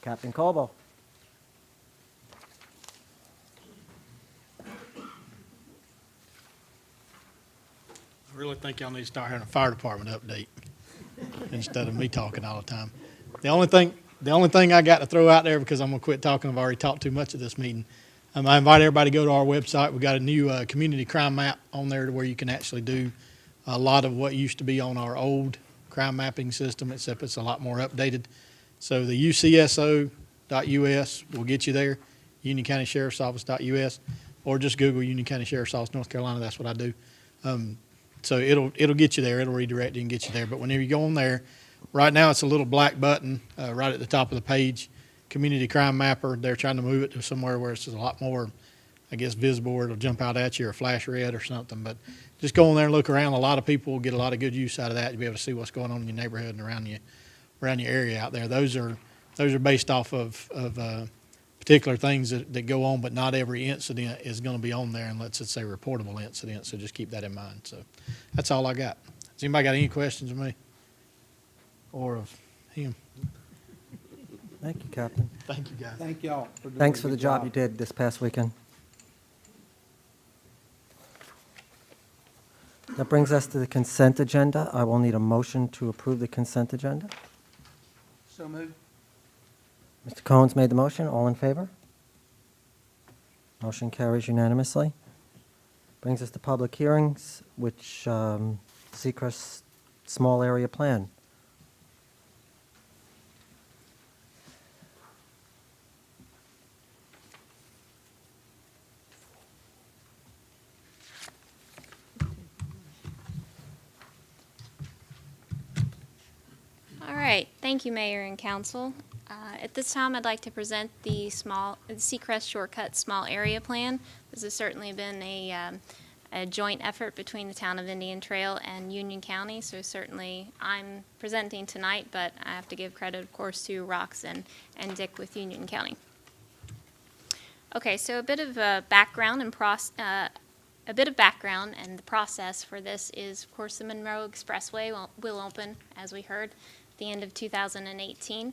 Captain Colbo.
I really think y'all need to start having a fire department update instead of me talking all the time. The only thing I got to throw out there, because I'm going to quit talking, I've already talked too much at this meeting. I invite everybody to go to our website. We've got a new community crime map on there to where you can actually do a lot of what used to be on our old crime mapping system, except it's a lot more updated. So the UCSO.us will get you there, Union County Sheriff's Office.us, or just Google Union County Sheriff's Office, North Carolina. That's what I do. So it'll get you there. It'll redirect you and get you there. But whenever you go on there, right now it's a little black button right at the top of the page, Community Crime Mapper. They're trying to move it to somewhere where it's a lot more, I guess, visible, or it'll jump out at you or flash red or something. But just go on there and look around. A lot of people will get a lot of good use out of that. You'll be able to see what's going on in your neighborhood and around your area out there. Those are based off of particular things that go on, but not every incident is going to be on there unless it's a reportable incident. So just keep that in mind. So that's all I got. Has anybody got any questions of me or of him?
Thank you, Captain.
Thank you, guys.
Thank y'all. For doing
Thanks
a
for the
good
job you did this past weekend. That brings us to the consent agenda. I will need a motion to approve the consent agenda.
So moved.
Mr. Cohen's made the motion. All in favor? Motion carries unanimously. Brings us to public hearings, which Seacrest Small Area Plan.
All right, thank you, Mayor and Council. At this time, I'd like to present the Seacrest Shortcut Small Area Plan. This has certainly been a joint effort between the town of Indian Trail and Union County, so certainly I'm presenting tonight, but I have to give credit, of course, to Rox and Dick with Union County. Okay, so a bit of background and the process for this is, of course, the Monroe Expressway will open, as we heard, at the end of 2018.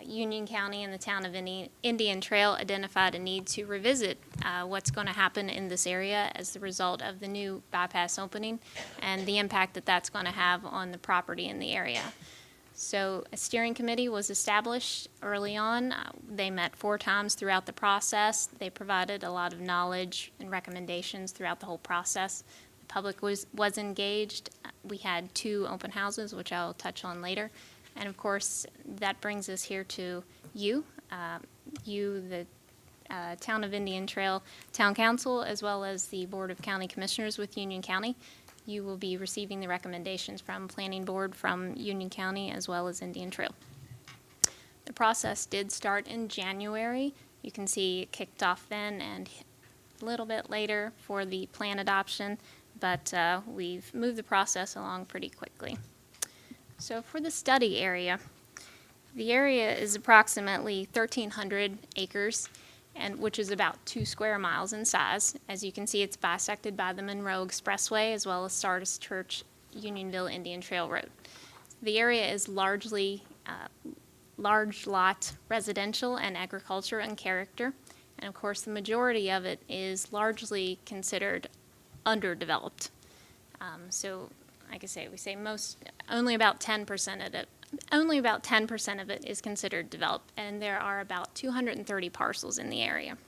Union County and the town of Indian Trail identified a need to revisit what's going to happen in this area as the result of the new bypass opening and the impact that that's going to have on the property in the area. So a steering committee was established early on. They met 4 times throughout the process. They provided a lot of knowledge and recommendations throughout the whole process. The public was engaged. We had 2 open houses, which I'll touch on later. And of course, that brings us here to you, the Town of Indian Trail Town Council, as well as the Board of County Commissioners with Union County. You will be receiving the recommendations from Planning Board from Union County as well as Indian Trail. The process did start in January. You can see it kicked off then and a little bit later for the plan adoption, but we've moved the process along pretty quickly. So for the study area, the area is approximately 1,300 acres, and which is about 2 square miles in size. As you can see, it's bisected by the Monroe Expressway as well as Sardis Church, Unionville Indian Trail Road. The area is largely large lot residential and agriculture in character, and of course the majority of it is largely considered underdeveloped. So, like I say, we say only about 10% of it. Only about 10% of it is considered developed, and there are about 230 parcels in the area.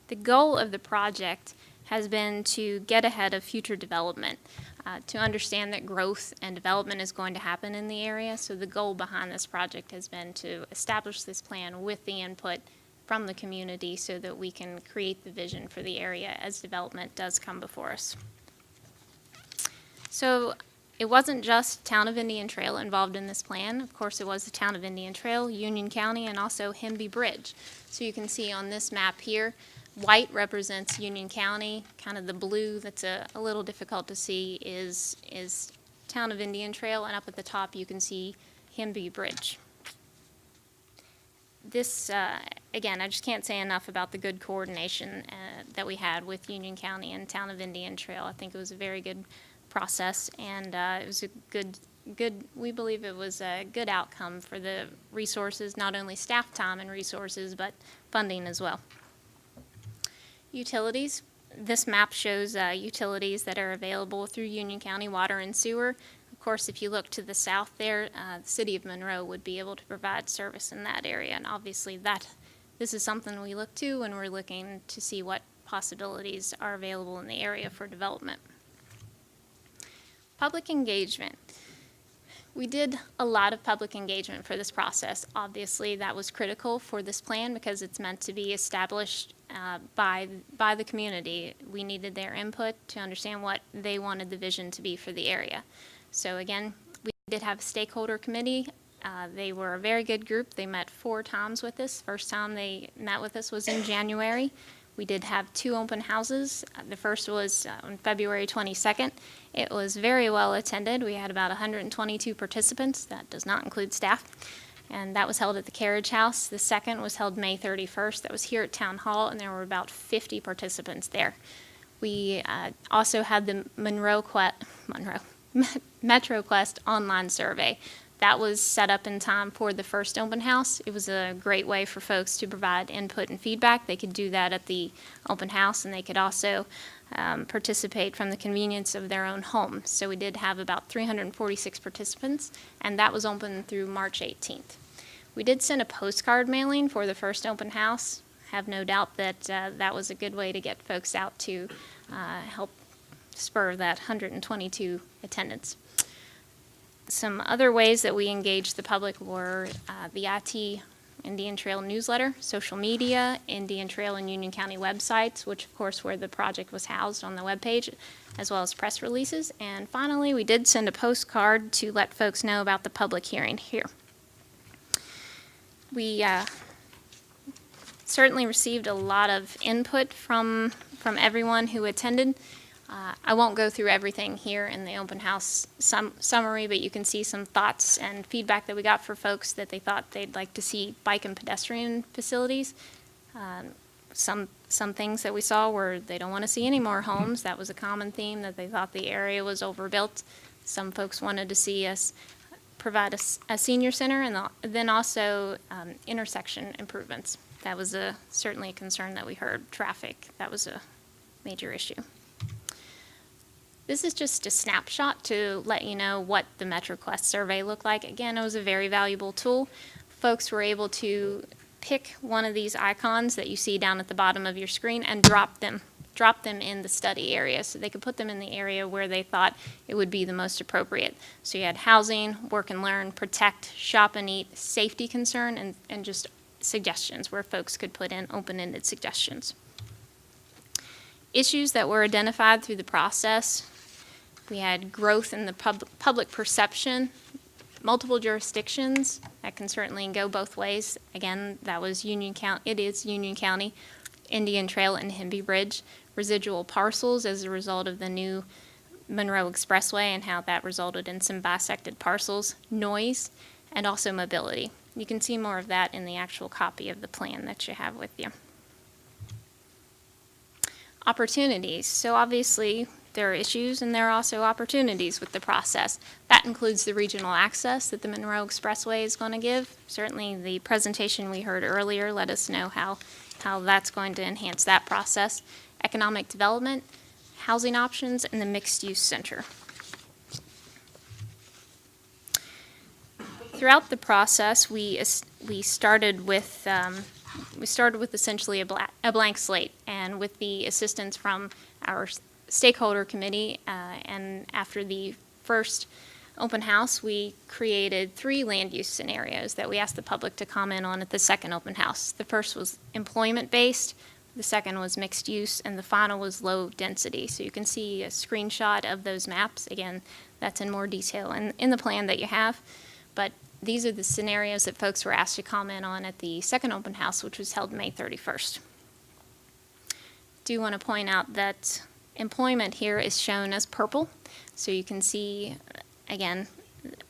The goal of the project has been to get ahead of future development, to understand that growth and development is going to happen in the area. So the goal behind this project has been to establish this plan with the input from the community so that we can create the vision for the area as development does come before us. So it wasn't just Town of Indian Trail involved in this plan. Of course, it was the Town of Indian Trail, Union County, and also Hemby Bridge. So you can see on this map here, white represents Union County. Kind of the blue that's a little difficult to see is Town of Indian Trail, and up at the top you can see Hemby Bridge. This, again, I just can't say enough about the good coordination that we had with Union County and Town of Indian Trail. I think it was a very good process, and it was a good, we believe it was a good outcome for the resources, not only staff time and resources, but funding as well. Utilities. This map shows utilities that are available through Union County Water and Sewer. Of course, if you look to the south there, the city of Monroe would be able to provide service in that area, and obviously this is something we look to when we're looking to see what possibilities are available in the area for development. Public engagement. We did a lot of public engagement for this process. Obviously, that was critical for this plan because it's meant to be established by the community. We needed their input to understand what they wanted the vision to be for the area. So again, we did have a stakeholder committee. They were a very good group. They met 4 times with us. First time they met with us was in January. We did have 2 open houses. The first was on February 22nd. It was very well attended. We had about 122 participants. That does not include staff. And that was held at the Carriage House. The second was held May 31st. That was here at Town Hall, and there were about 50 participants there. We also had the MetroQuest online survey. That was set up in time for the first open house. It was a great way for folks to provide input and feedback. They could do that at the open house, and they could also participate from the convenience of their own home. So we did have about 346 participants, and that was open through March 18th. We did send a postcard mailing for the first open house. Have no doubt that that was a good way to get folks out to help spur that 122 attendance. Some other ways that we engaged the public were the IT Indian Trail newsletter, social media, Indian Trail and Union County websites, which of course where the project was housed on the webpage, as well as press releases. And finally, we did send a postcard to let folks know about the public hearing here. We certainly received a lot of input from everyone who attended. I won't go through everything here in the open house summary, but you can see some thoughts and feedback that we got for folks that they thought they'd like to see bike and pedestrian facilities. Some things that we saw were they don't want to see any more homes. That was a common theme, that they thought the area was overbuilt. Some folks wanted to see us provide a senior center, and then also intersection improvements. That was certainly a concern that we heard. Traffic, that was a major issue. This is just a snapshot to let you know what the MetroQuest survey looked like. Again, it was a very valuable tool. Folks were able to pick one of these icons that you see down at the bottom of your screen and drop them drop them in the study area, so they could put them in the area where they thought it would be the most appropriate. So you had housing, work and learn, protect, shop and eat, safety concern, and just suggestions where folks could put in open-ended suggestions. Issues that were identified through the process: we had growth in the public perception, multiple jurisdictions. That can certainly go both ways. Again, that was Union County. It is Union County, Indian Trail, and Hemby Bridge. Residual parcels as a result of the new Monroe Expressway and how that resulted in some bisected parcels. Noise, and also mobility. You can see more of that in the actual copy of the plan that you have with you. Opportunities. So obviously, there are issues and there are also opportunities with the process. That includes the regional access that the Monroe Expressway is going to give. Certainly the presentation we heard earlier let us know how that's going to enhance that process. Economic development, housing options, and the mixed-use center. Throughout the process, we started with essentially a blank slate, and with the assistance from our stakeholder committee, and after the first open house, we created 3 land use scenarios that we asked the public to comment on at the second open house. The first was employment-based, the second was mixed use, and the final was low density. So you can see a screenshot of those maps. Again, that's in more detail in the plan that you have, but these are the scenarios that folks were asked to comment on at the second open house, which was held May 31st. Do want to point out that employment here is shown as purple, so you can see, again,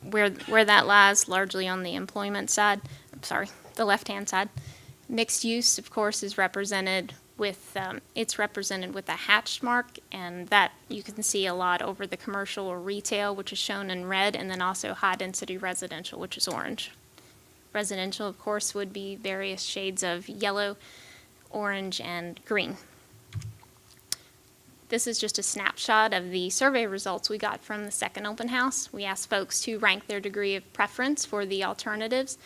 where that lies, largely on the employment side. The left-hand side. Mixed use, of course, is represented with a hatched mark, and that you can see a lot over the commercial or retail, which is shown in red, and then also high-density residential, which is orange. Residential, of course, would be various shades of yellow, orange, and green. This is just a snapshot of the survey results we got from the second open house. We asked folks to rank their degree of preference for the alternatives.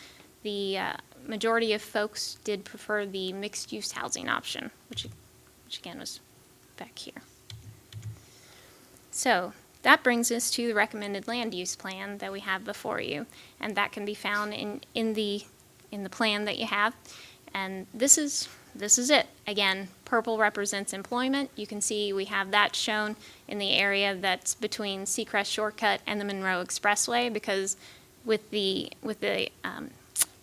The majority of folks did prefer the mixed-use housing option, which again was back here. So that brings us to the recommended land use plan that we have before you, and that can be found in the plan that you have. And this is it. Again, purple represents employment. You can see we have that shown in the area that's between Seacrest Shortcut and the Monroe Expressway, because with the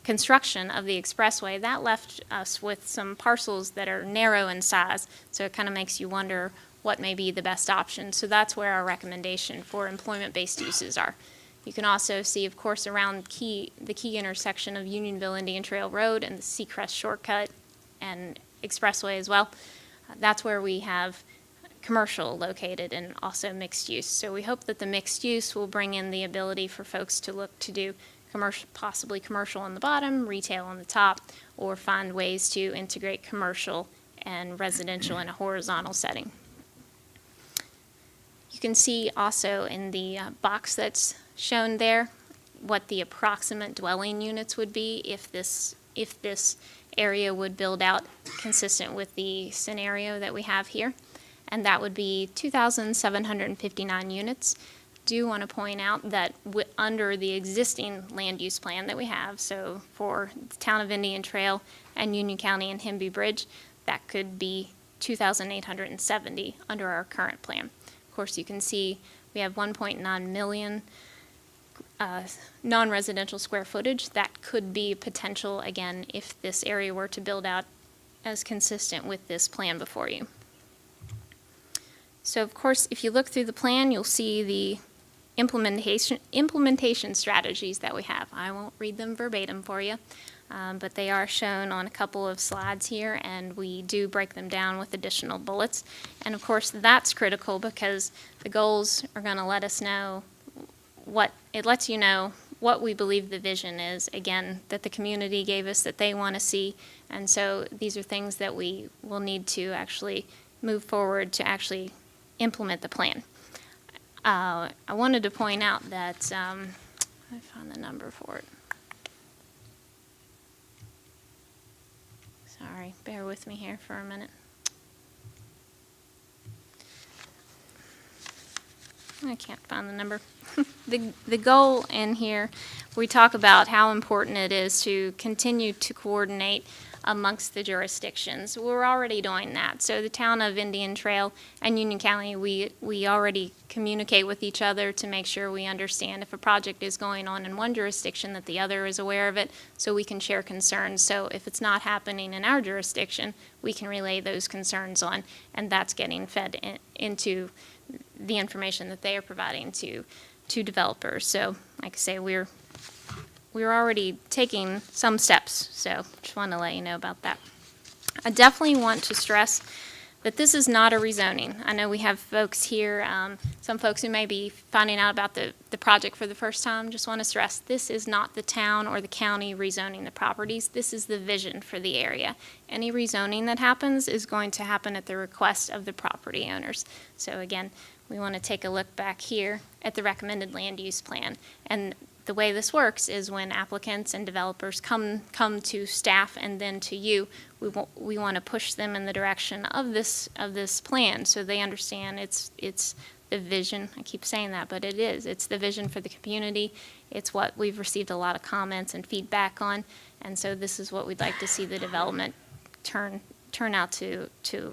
construction of the expressway, that left us with some parcels that are narrow in size, so it kind of makes you wonder what may be the best option. So that's where our recommendation for employment-based uses are. You can also see, of course, around the key intersection of Unionville Indian Trail Road and the Seacrest Shortcut and Expressway as well. That's where we have commercial located and also mixed use. So we hope that the mixed use will bring in the ability for folks to look to do possibly commercial on the bottom, retail on the top, or find ways to integrate commercial and residential in a horizontal setting. You can see also in the box that's shown there what the approximate dwelling units would be if this area would build out consistent with the scenario that we have here, and that would be 2,759 units. Do want to point out that under the existing land use plan that we have, so for the town of Indian Trail and Union County and Hemby Bridge, that could be 2,870 under our current plan. Of course, you can see we have 1.9 million non-residential square footage. That could be potential, again, if this area were to build out as consistent with this plan before you. So, of course, if you look through the plan, you'll see the implementation strategies that we have. I won't read them verbatim for you, but they are shown on a couple of slides here, and we do break them down with additional bullets. And of course, that's critical because the goals are going to let us know it lets you know what we believe the vision is, again, that the community gave us that they want to see. And so these are things that we will need to actually move forward to actually implement the plan. I wanted to point out that, I found the number for it. Sorry, bear with me here for a minute. I can't find the number. The goal in here, we talk about how important it is to continue to coordinate amongst the jurisdictions. We're already doing that. So the town of Indian Trail and Union County, we already communicate with each other to make sure we understand if a project is going on in one jurisdiction, that the other is aware of it, so we can share concerns. So if it's not happening in our jurisdiction, we can relay those concerns on, and that's getting fed into the information that they are providing to developers. So like I say, we're already taking some steps, so just want to let you know about that. I definitely want to stress that this is not a rezoning. I know we have folks here, some folks who may be finding out about the project for the first time. Just want to stress, this is not the town or the county rezoning the properties. This is the vision for the area. Any rezoning that happens is going to happen at the request of the property owners. So again, we want to take a look back here at the recommended land use plan. And the way this works is when applicants and developers come to staff and then to you, we want to push them in the direction of this plan, so they understand it's the vision. I keep saying that, but it is. It's the vision for the community. It's what we've received a lot of comments and feedback on, and so this is what we'd like to see the development turn out to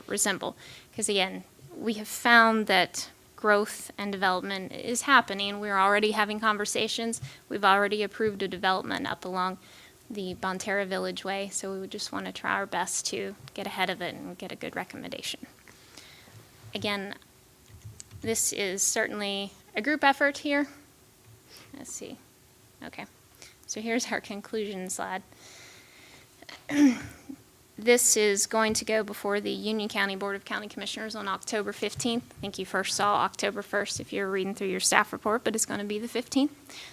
resemble. Because again, we have found that growth and development is happening. We're already having conversations. We've already approved a development up along the Bonterra Village Way, so we would just want to try our best to get ahead of it and get a good recommendation. Again, this is certainly a group effort here. Let's see. Okay, so here's our conclusion slide. This is going to go before the Union County Board of County Commissioners on October 15th. I think you first saw October 1st if you're reading through your staff report, but it's going to be the 15th.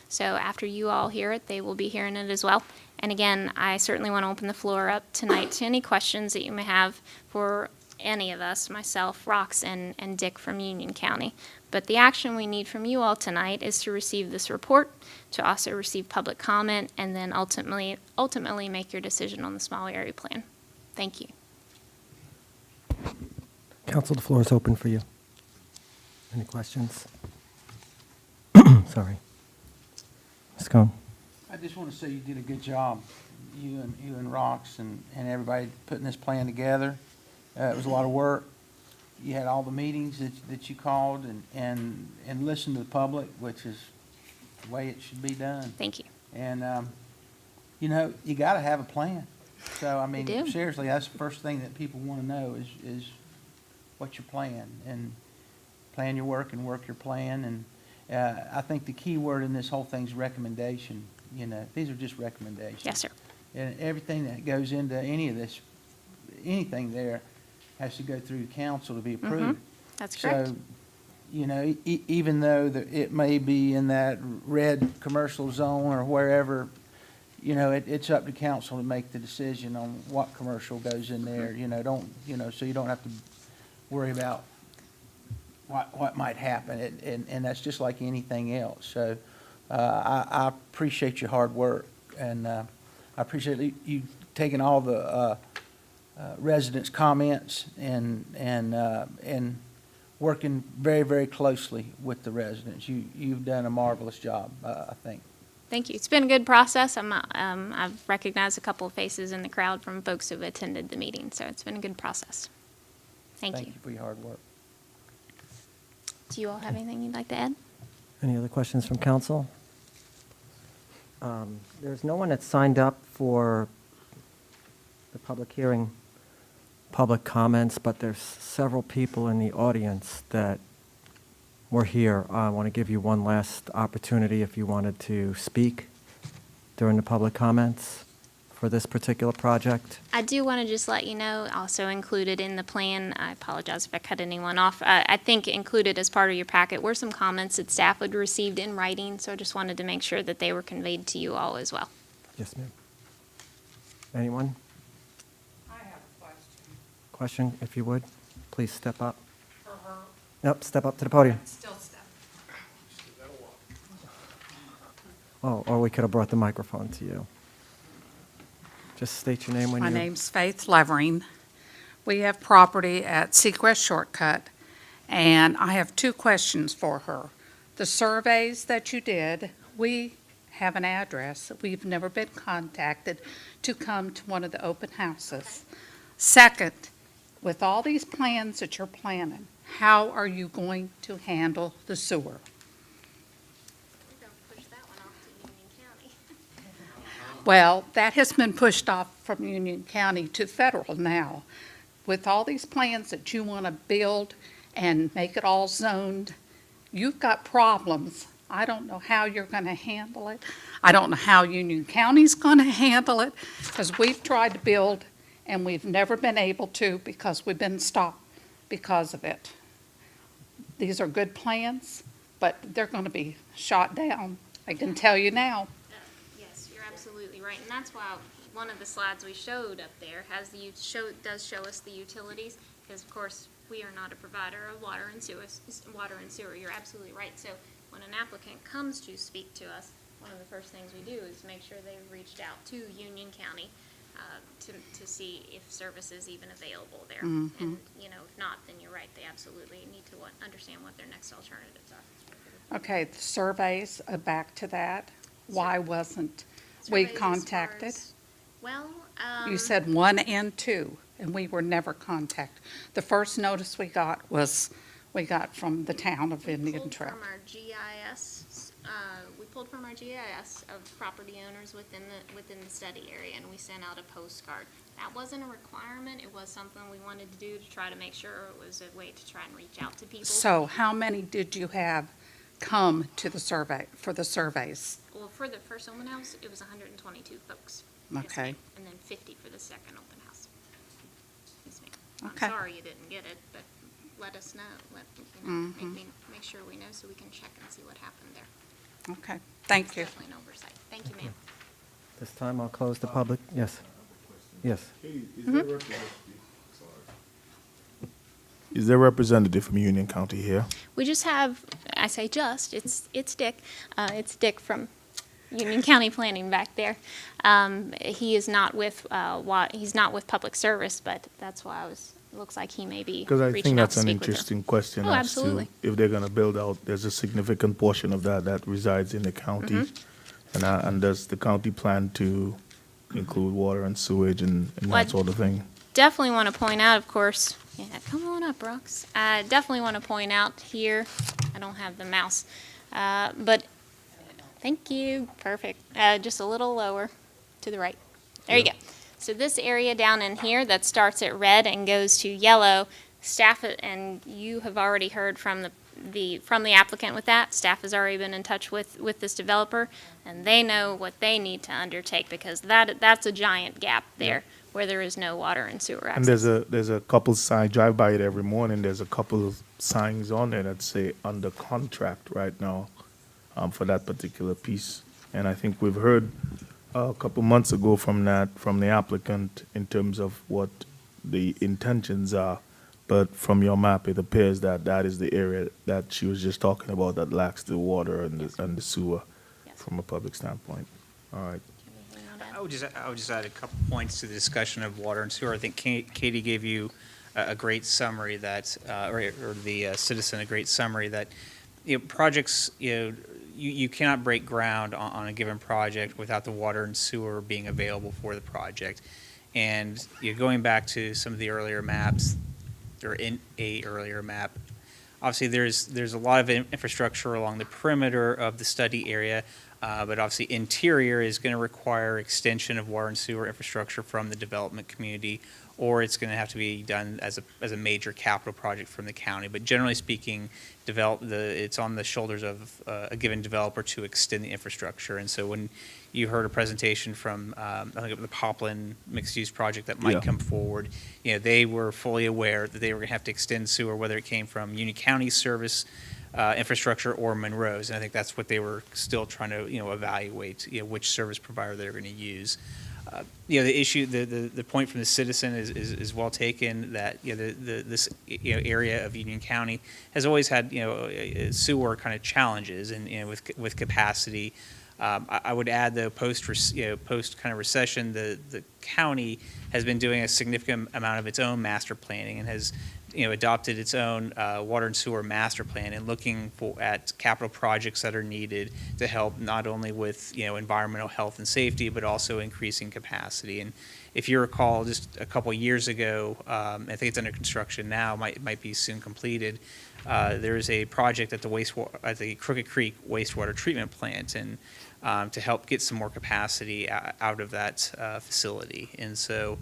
So after you all hear it, they will be hearing it as well. And again, I certainly want to open the floor up tonight to any questions that you may have for any of us, myself, Rox, and Dick from Union County. But the action we need from you all tonight is to receive this report, to also receive public comment, and then ultimately make your decision on the small area plan. Thank you.
Council, the floor is open for you. Any questions? Sorry. Ms. Cohn.
I just want to say you did a good job, you and Rox and everybody putting this plan together. It was a lot of work. You had all the meetings that you called and listened to the public, which is the way it should be done.
Thank you.
And, you got to have a plan. So, I mean,
We do.
seriously, that's the first thing that people want to know is what's your plan, and plan your work and work your plan. And I think the key word in this whole thing is recommendation. These are just recommendations.
Yes, sir.
And everything that goes into any of this, anything there has to go through council to be approved.
That's correct.
So, even though it may be in that red commercial zone or wherever, it's up to council to make the decision on what commercial goes in there, so you don't have to worry about what might happen. And that's just like anything else. So, I appreciate your hard work, and, I appreciate you taking all the, residents' comments and working very, very closely with the residents. You've done a marvelous job, I think.
Thank you. It's been a good process. I've recognized a couple of faces in the crowd from folks who've attended the meeting, so it's been a good process. Thank you.
Thank you for your hard work.
Do you all have anything you'd like to add?
Any other questions from council? There's no one that's signed up for the public hearing, public comments, but there's several people in the audience that were here. I want to give you one last opportunity if you wanted to speak during the public comments for this particular project.
I do want to just let you know, also included in the plan, I apologize if I cut anyone off, I think included as part of your packet were some comments that staff had received in writing, so I just wanted to make sure that they were conveyed to you all as well.
Yes, ma'am. Anyone?
I have a question.
Question, if you would, please step up. For her. Nope, step up to the podium.
Still step.
Oh, or we could have brought the microphone to you. Just state your name when you...
My name's Faith Levering. We have property at Sequest Shortcut, and I have two questions for her. The surveys that you did, we have an address. We've never been contacted to come to one of the open houses. Second, with all these plans that you're planning, how are you going to handle the sewer?
We're gonna push that one off to Union County.
Well, that has been pushed off from Union County to federal now. With all these plans that you want to build and make it all zoned, you've got problems. I don't know how you're going to handle it. I don't know how Union County's going to handle it, because we've tried to build and we've never been able to because we've been stopped because of it. These are good plans, but they're going to be shot down. I can tell you now.
Yes, you're absolutely right, and that's why one of the slides we showed up there has does show us the utilities, because of course, we are not a provider of water and sewer. You're absolutely right. So when an applicant comes to speak to us, one of the first things we do is make sure they've reached out to Union County to see if service is even available there.
Mhm.
And, if not, then you're right, they absolutely need to understand what their next alternatives are.
Okay, the surveys, back to that. Why wasn't we
Surveys as far
contacted?
as- Well,
You said 1 and 2, and we were never contacted. The first notice we got from the town of Indian Trail.
From our GIS, we pulled from our GIS of property owners within the study area, and we sent out a postcard. That wasn't a requirement, it was something we wanted to do to try to make sure it was a way to try and reach out to people.
So how many did you have come to the survey, for the surveys?
Well, for the first open house, it was 122 folks. Yes,
Okay.
ma'am. And then 50 for the second open house. Yes, ma'am.
Okay.
I'm sorry you didn't get it, but let us know.
Mhm.
Make sure we know so we can check and see what happened there.
Okay, thank
It's
you.
definitely an oversight. Thank you, ma'am.
This time I'll close the public, yes. Yes.
Is there a representative from Union County here?
We just have, I say just, it's Dick. It's Dick from Union County Planning back there. He is not with, he's not with Public Service, but that's why it looks like he may be
Because I
reaching
think
out
that's
to
an
speak with her.
interesting question
Oh,
as to
absolutely.
if they're going to build out, there's a significant portion of that resides in the county.
Mm-hmm.
And does the county plan to include water and sewage and
Well,
that sort of thing?
Definitely want to point out, of course, yeah, come on up, Rox. I definitely want to point out here, I don't have the mouse, but thank you, perfect. Just a little lower to the right. There you go. So this area down in here that starts at red and goes to yellow, staff, and you have already heard from the applicant with that. Staff has already been in touch with this developer, and they know what they need to undertake, because that's a giant gap there where there is no water and sewer
And
access.
there's a couple signs, drive by it every morning, there's a couple of signs on there that say under contract right now for that particular piece. And I think we've heard a couple months ago from the applicant in terms of what the intentions are. But from your map, it appears that that is the area that she was just talking about that lacks the water and the sewer from a public standpoint. All right.
I would just add a couple points to the discussion of water and sewer. I think Katie gave you a great summary that, or the citizen a great summary that, projects, you cannot break ground on a given project without the water and sewer being available for the project. And going back to some of the earlier maps, or in a earlier map, obviously there's a lot of infrastructure along the perimeter of the study area, but obviously interior is going to require extension of water and sewer infrastructure from the development community, or it's going to have to be done as a major capital project from the county. But generally speaking, it's on the shoulders of a given developer to extend the infrastructure. And so when you heard a presentation from, I think the Poplin mixed-use project that might come forward, they were fully aware that they were going to have to extend sewer, whether it came from Union County service infrastructure or Monroe's. And I think that's what they were still trying to, evaluate, which service provider they're going to use. The issue, the point from the citizen is well taken, that this area of Union County has always had sewer kind of challenges and with capacity. I would add, though, post kind of recession, the county has been doing a significant amount of its own master planning and has adopted its own water and sewer master plan and looking at capital projects that are needed to help not only with, environmental health and safety, but also increasing capacity. And if you recall, just a couple years ago, I think it's under construction now, might be soon completed. There is a project at the Crooked Creek wastewater treatment plant, and to help get some more capacity out of that facility. And so,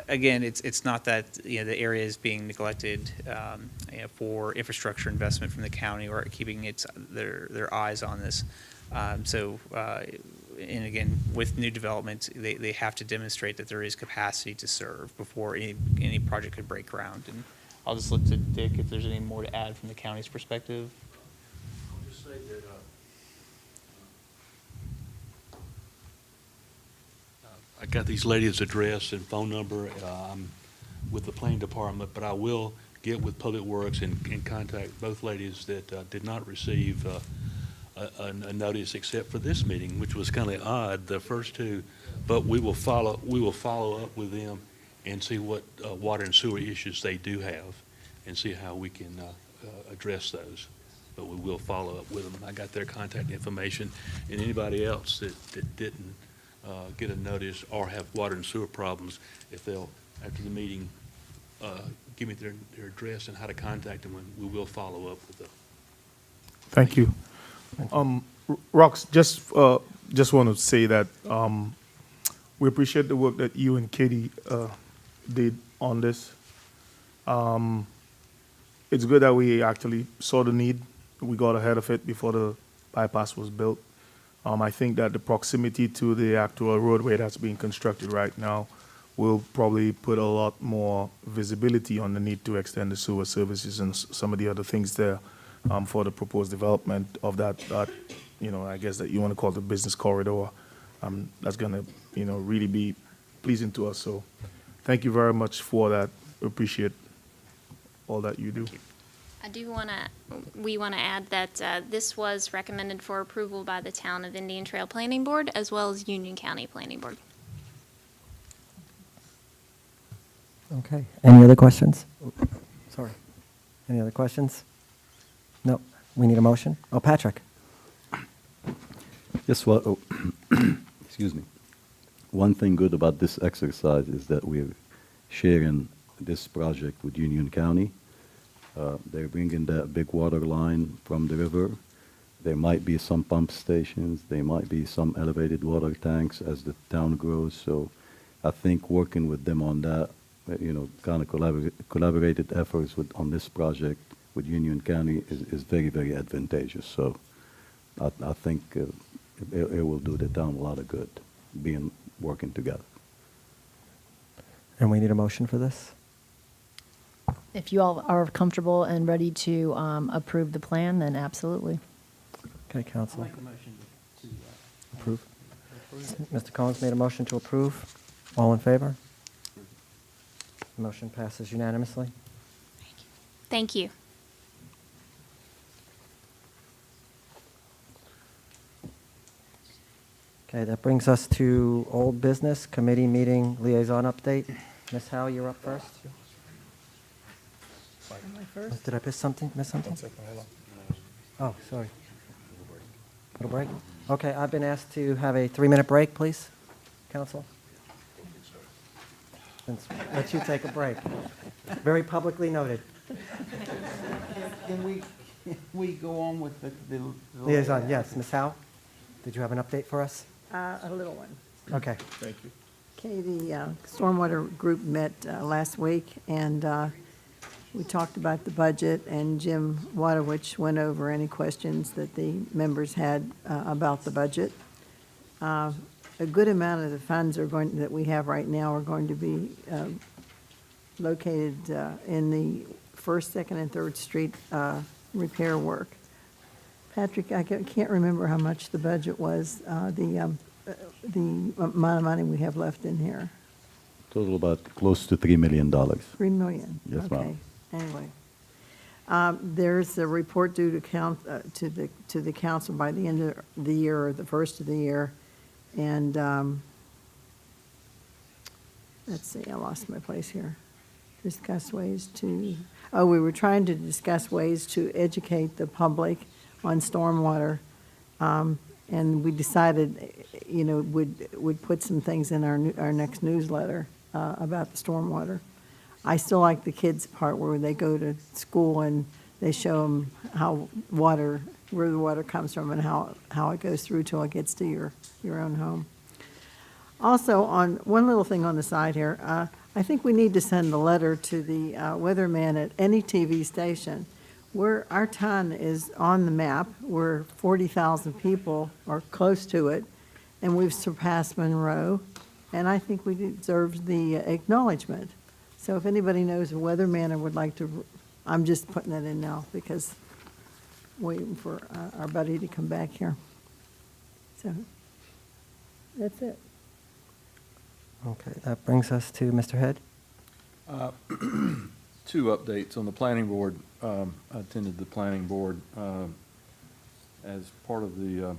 again, it's not that the area is being neglected for infrastructure investment from the county or keeping their eyes on this. And again, with new development, they have to demonstrate that there is capacity to serve before any project could break ground. And I'll just look to Dick if there's any more to add from the county's perspective.
I'll just say that I got these ladies' address and phone number. I'm with the planning department, but I will get with Public Works and contact both ladies that did not receive a notice except for this meeting, which was kind of odd, the first two. But we will follow up with them and see what water and sewer issues they do have and see how we can address those. But we will follow up with them. I got their contact information, and anybody else that didn't get a notice or have water and sewer problems, if they'll, after the meeting, give me their address and how to contact them, and we will follow up with them.
Thank you. Rox, just want to say that we appreciate the work that you and Katie did on this. It's good that we actually saw the need. We got ahead of it before the bypass was built. I think that the proximity to the actual roadway that's being constructed right now will probably put a lot more visibility on the need to extend the sewer services and some of the other things there for the proposed development of that, I guess that you want to call the business corridor. That's going to, really be pleasing to us. So thank you very much for that. We appreciate all that you do.
We want to add that this was recommended for approval by the Town of Indian Trail Planning Board as well as Union County Planning Board.
Okay. Any other questions? Sorry. Any other questions? No. We need a motion. Oh, Patrick.
Yes, well, excuse me. One thing good about this exercise is that we're sharing this project with Union County. They're bringing that big water line from the river. There might be some pump stations. There might be some elevated water tanks as the town grows. So I think working with them on that, kind of collaborated efforts on this project with Union County is very, very advantageous. So I think it will do the town a lot of good, working together.
And we need a motion for this?
If you all are comfortable and ready to approve the plan, then absolutely.
Okay, Council. Approve. Mr. Collins made a motion to approve. All in favor? Motion passes unanimously.
Thank you.
Okay, that brings us to old business, committee meeting liaison update. Ms. Howe, you're up first.
Am I first?
Did I miss something? Oh, sorry. Little break? Okay, I've been asked to have a 3-minute break, please, Council. Let's let you take a break. Very publicly noted.
Can we go on with the
Liaison, yes. Ms. Howe, did you have an update for us?
A little one.
Okay.
Thank you.
Okay, the Stormwater Group met last week, and we talked about the budget, and Jim Wadowich went over any questions that the members had about the budget. A good amount of the funds that we have right now are going to be located in the First, Second, and Third Street repair work. Patrick, I can't remember how much the budget was, the amount of money we have left in here.
Total about close to $3 million.
$3 million?
Yes, ma'am.
Okay, anyway. There's a report due to the council by the end of the year or the first of the year. And let's see, I lost my place here. discuss ways to, oh, we were trying to discuss ways to educate the public on stormwater. And we decided, you know, would put some things in our next newsletter about the stormwater. I still like the kids' part where they go to school and they show them how where the water comes from and how it goes through till it gets to your own home. Also, on one little thing on the side here, I think we need to send a letter to the weatherman at any TV station. Our town is on the map. We're 40,000 people or close to it, and we've surpassed Monroe, and I think we deserve the acknowledgement. So if anybody knows a weatherman or would like to, I'm just putting that in now because waiting for our buddy to come back here. So that's it.
Okay, that brings us to Mr. Head.
Two updates on the planning board. I attended the planning board as part of the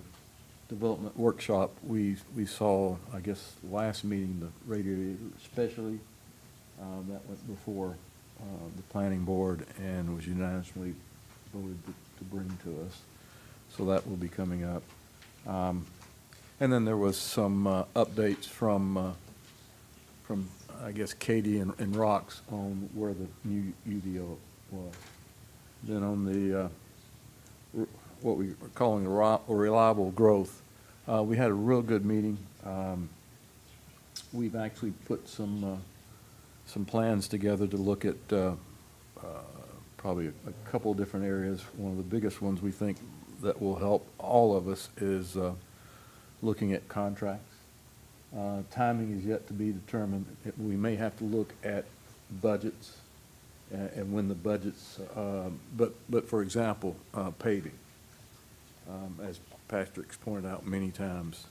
development workshop. We saw, I guess, last meeting, the radiator especially, that went before the planning board and was unanimously voted to bring to us. So that will be coming up. And then there was some updates from I guess Katie and Rox on where the new UDO was. Then on the what we are calling reliable growth, we had a real good meeting. We've actually put some plans together to look at probably a couple of different areas. One of the biggest ones we think that will help all of us is looking at contracts. Timing is yet to be determined. We may have to look at budgets and when the budgets, but for example, paving, as Patrick's pointed out many times.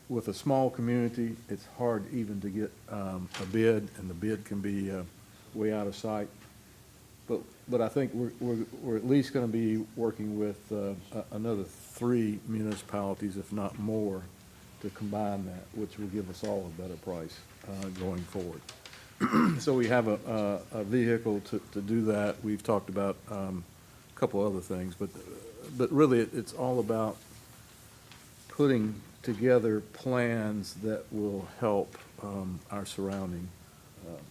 With a small community, it's hard even to get a bid, and the bid can be way out of sight. But I think we're at least going to be working with another 3 municipalities, if not more, to combine that, which will give us all a better price going forward. So we have a vehicle to do that. We've talked about a couple other things, but really it's all about putting together plans that will help our surrounding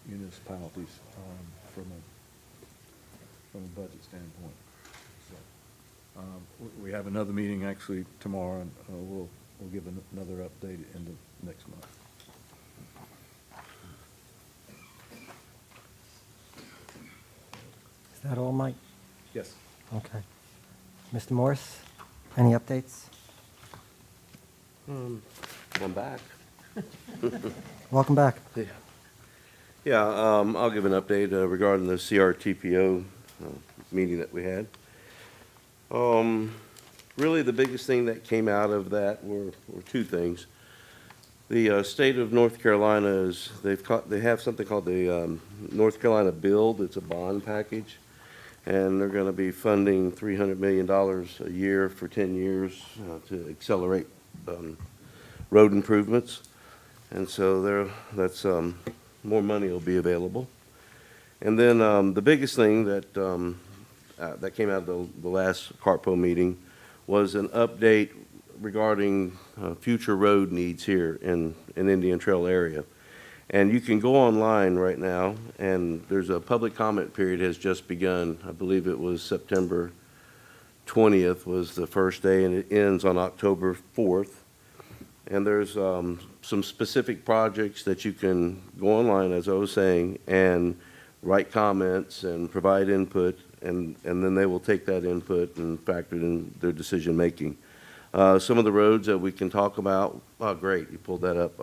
municipalities from a budget standpoint. So, we have another meeting actually tomorrow, and we'll give another update in the next month.
Is that all, Mike?
Yes.
Okay. Mr. Morris, any updates?
I'm back.
Welcome back.
Yeah, I'll give an update regarding the CRTPO meeting that we had. Really, the biggest thing that came out of that were 2 things. The state of North Carolina they have something called the North Carolina Build. It's a bond package, and they're going to be funding $300 million a year for 10 years to accelerate road improvements. And so that's more money will be available. And then the biggest thing that that came out of the last CARPO meeting was an update regarding future road needs here in Indian Trail area. And you can go online right now, and there's a public comment period has just begun. I believe it was September 20th was the first day, and it ends on October 4th. And there's some specific projects that you can go online, as I was saying, and write comments and provide input, and then they will take that input and factor it in their decision making. Some of the roads that we can talk about, oh great, you pulled that up.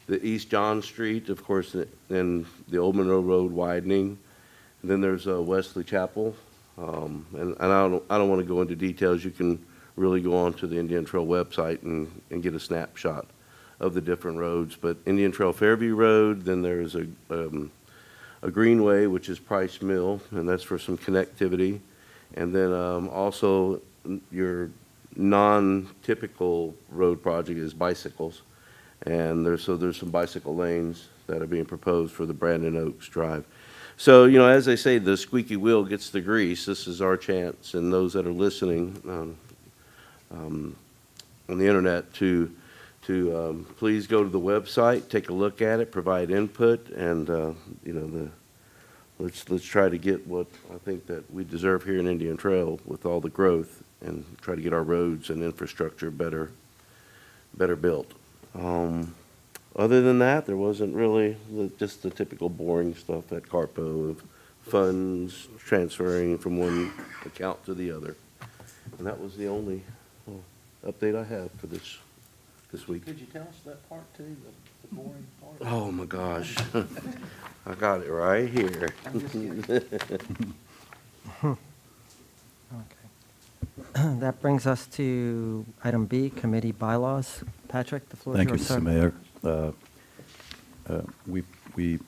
The East John Street, of course, and the Old Monroe Road widening. And then there's Wesley Chapel. And I don't want to go into details. You can really go onto the Indian Trail website and get a snapshot of the different roads. But Indian Trail Fairview Road, then there's a greenway, which is Price Mill, and that's for some connectivity. And then also your non-typical road project is bicycles. And there's some bicycle lanes that are being proposed for the Brandon Oaks Drive. So, you know, as they say, the squeaky wheel gets the grease. This is our chance, and those that are listening on the internet to please go to the website, take a look at it, provide input, and you know, let's try to get what I think that we deserve here in Indian Trail with all the growth, and try to get our roads and infrastructure better built. Other than that, there wasn't really just the typical boring stuff at Carpo of funds transferring from one account to the other. And that was the only update I have for this week.
Could you tell us that part too, the boring part?
Oh, my gosh. I got it right here.
I'm just kidding.
Okay. That brings us to item B, committee bylaws. Patrick, the floor is
Thank you,
yours, sir.
Mr. Mayor. We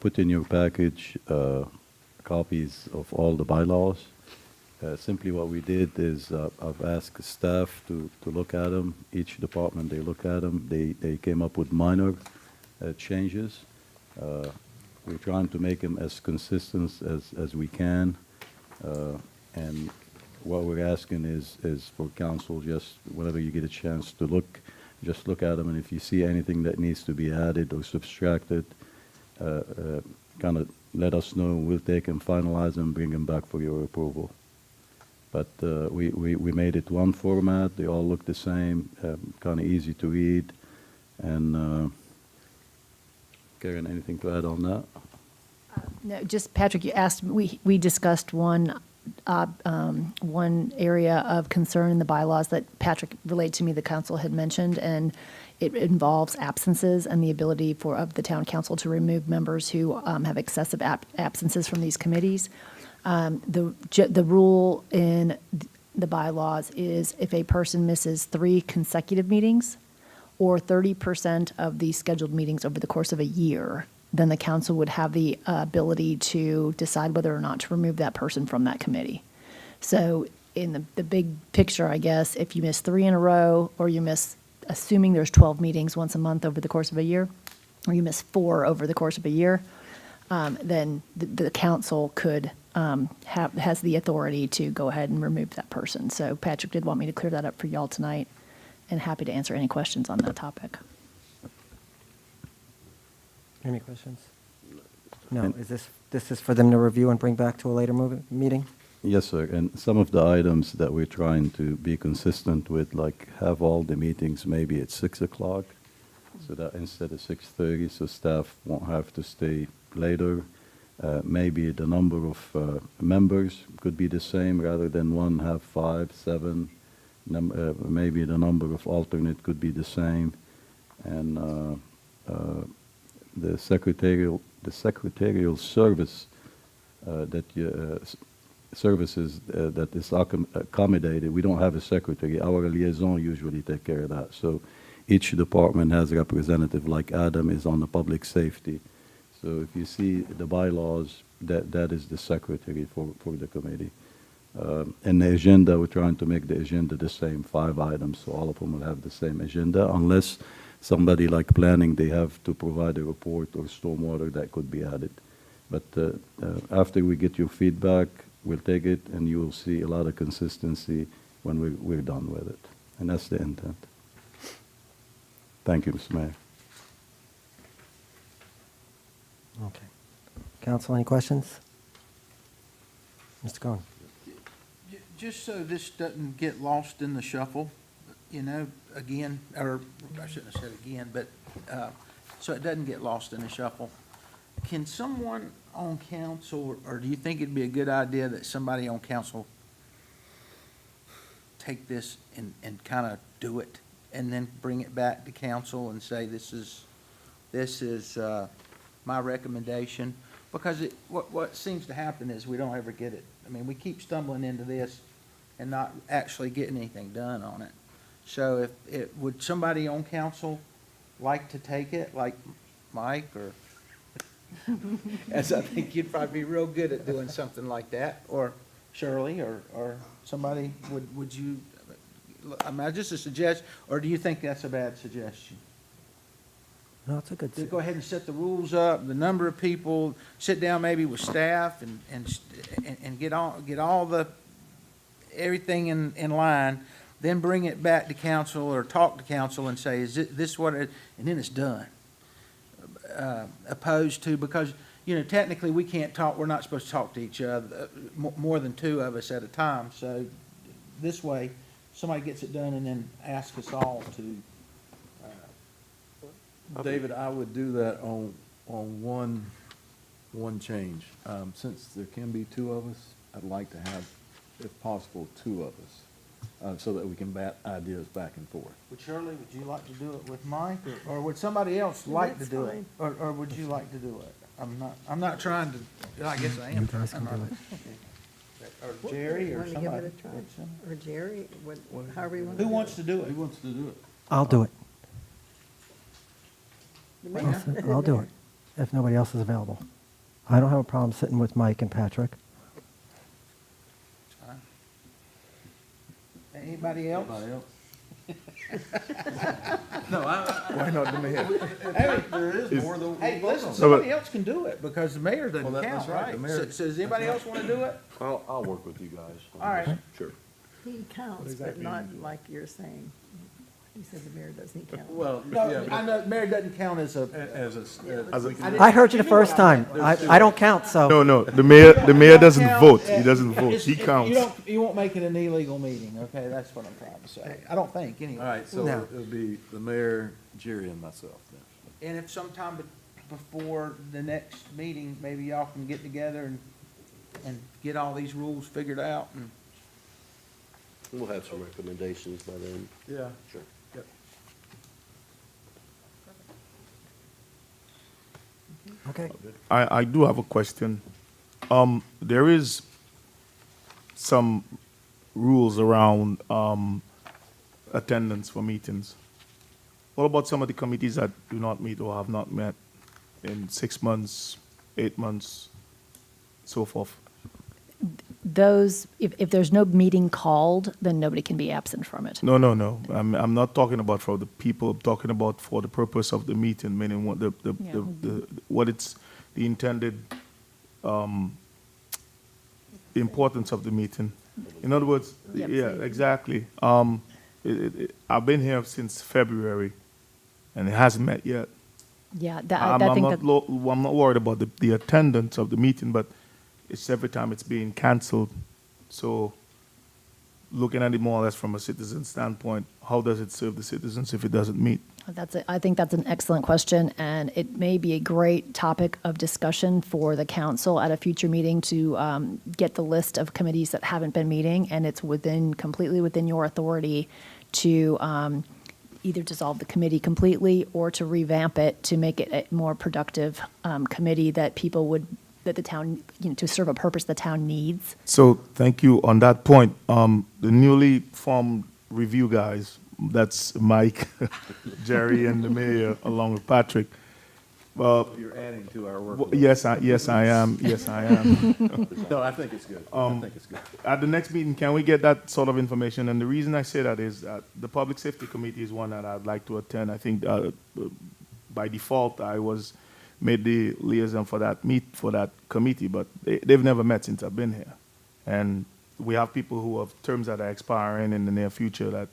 put in your package copies of all the bylaws. Simply what we did is I've asked staff to look at them. Each department, they look at them. They came up with minor changes. We're trying to make them as consistent as we can. And what we're asking is for council, just whenever you get a chance to look, just look at them, and if you see anything that needs to be added or subtracted, kind of let us know. We'll take them, finalize them, bring them back for your approval. But we made it one format. They all look the same, kind of easy to read. And Karen, anything to add on that?
No, just Patrick, you asked, we discussed one area of concern in the bylaws that Patrick relayed to me the council had mentioned, and it involves absences and the ability of the town council to remove members who have excessive absences from these committees. The rule in the bylaws is if a person misses 3 consecutive meetings or 30% of the scheduled meetings over the course of a year, then the council would have the ability to decide whether or not to remove that person from that committee. So in the big picture, I guess, if you miss 3 in a row, or you miss, assuming there's 12 meetings once a month over the course of a year, or you miss 4 over the course of a year, then the council could has the authority to go ahead and remove that person. So Patrick did want me to clear that up for y'all tonight, and happy to answer any questions on that topic.
Any questions? No, this is for them to review and bring back to a later meeting?
Yes, sir. And some of the items that we're trying to be consistent with, like have all the meetings maybe at 6 o'clock, so that instead of 6:30, so staff won't have to stay later. Maybe the number of members could be the same, rather than 1 have 5, 7. Maybe the number of alternate could be the same. And the secretarial service services that is accommodated. We don't have a secretary. Our liaison usually take care of that. So each department has a representative, like Adam is on the public safety. So if you see the bylaws, that is the secretary for the committee. And the agenda, we're trying to make the agenda the same, 5 items, so all of them will have the same agenda, unless somebody like planning, they have to provide a report or stormwater that could be added. But after we get your feedback, we'll take it, and you will see a lot of consistency when we're done with it. And that's the intent. Thank you, Mr. Mayor.
Okay. Council, any questions? Mr. Cohen?
Just so this doesn't get lost in the shuffle, you know, again, or I shouldn't have said again, but so it doesn't get lost in the shuffle. Can someone on council, or do you think it'd be a good idea that somebody on council take this and kind of do it, and then bring it back to council and say, this is my recommendation? Because what seems to happen is we don't ever get it. I mean, we keep stumbling into this and not actually getting anything done on it. So would somebody on council like to take it, like Mike, or, as I think you'd probably be real good at doing something like that, or Shirley, or somebody, would you, I mean, just a suggestion, or do you think that's a bad suggestion?
No, it's a good.
To go ahead and set the rules up, the number of people, sit down maybe with staff and get all the, everything in line, then bring it back to council or talk to council and say, is this what it, and then it's done. Opposed to, because, technically we can't talk, we're not supposed to talk to each other, more than two of us at a time. So this way, somebody gets it done and then asks us all to.
David, I would do that on one change. Since there can be two of us, I'd like to have, if possible, two of us, so that we can bat ideas back and forth.
Would Shirley, would you like to do it with Mike, or would somebody else like to
That's
do it?
fine.
Or would you like to do it? I'm not trying to, I guess I am.
guys can
I'm not-
do
Or Jerry or
Want to give
somebody.
it a try? Or Jerry, however you want.
Who wants to do it?
Who wants to do it?
I'll do it.
The
I'll
mayor.
sit- I'll do it, if nobody else is available. I don't have a problem sitting with Mike and Patrick.
Anybody else?
Anybody else?
Why not the mayor?
Hey,
There is more than.
hey, listen,
No,
somebody
but-
else can do it, because the mayor doesn't
Well,
count,
that's right,
right?
the mayor-
So does anybody else want to do it?
I'll work with you guys.
All right.
Sure.
He counts, but not like you're saying. He said the mayor doesn't count.
Well,
No,
yeah,
I know, mayor doesn't count as a.
as a,
As a-
we can-
didn't-
I heard you the
know what
first
I
time.
meant.
I don't count, so.
No, the mayor doesn't
Count,
vote.
yeah.
He doesn't vote.
It's-
He
it-
counts.
You won't make it an illegal meeting, okay? That's what I'm trying to say. I don't think, anyway.
all right, so
No.
it'll be the mayor, Jerry, and myself then.
And if sometime before the next meeting, maybe y'all can get together and get all these rules figured out and.
We'll have some recommendations by then.
Yeah.
Sure.
Yep.
Okay.
I do have a question. There is some rules around attendance for meetings. What about some of the committees that do not meet or have not met in 6 months, 8 months, so forth?
Those, if there's no meeting called, then nobody can be absent from it.
No. I'm not talking about for the people. I'm talking about for the purpose of the meeting, meaning what what it's the intended importance of the meeting. In other words,
Yep.
yeah, exactly. I've been here since February, and it hasn't met yet.
Yeah,
I'm not worried about the attendance of the meeting, but it's every time it's being canceled. So looking at it more or less from a citizen standpoint, how does it serve the citizens if it doesn't meet?
I think that's an excellent question, and it may be a great topic of discussion for the council at a future meeting to get the list of committees that haven't been meeting, and it's completely within your authority to either dissolve the committee completely or to revamp it to make it a more productive committee that the town, to serve a purpose the town needs.
So thank you on that point. The newly formed review guys, that's Mike, Jerry, and the mayor, along with Patrick.
You're adding to our work.
Yes, I am. Yes, I am.
No, I think it's good. I think it's good.
At the next meeting, can we get that sort of information? And the reason I say that is that the Public Safety Committee is one that I'd like to attend. I think by default, I was made the liaison for that committee, but they've never met since I've been here. And we have people who have terms that are expiring in the near future that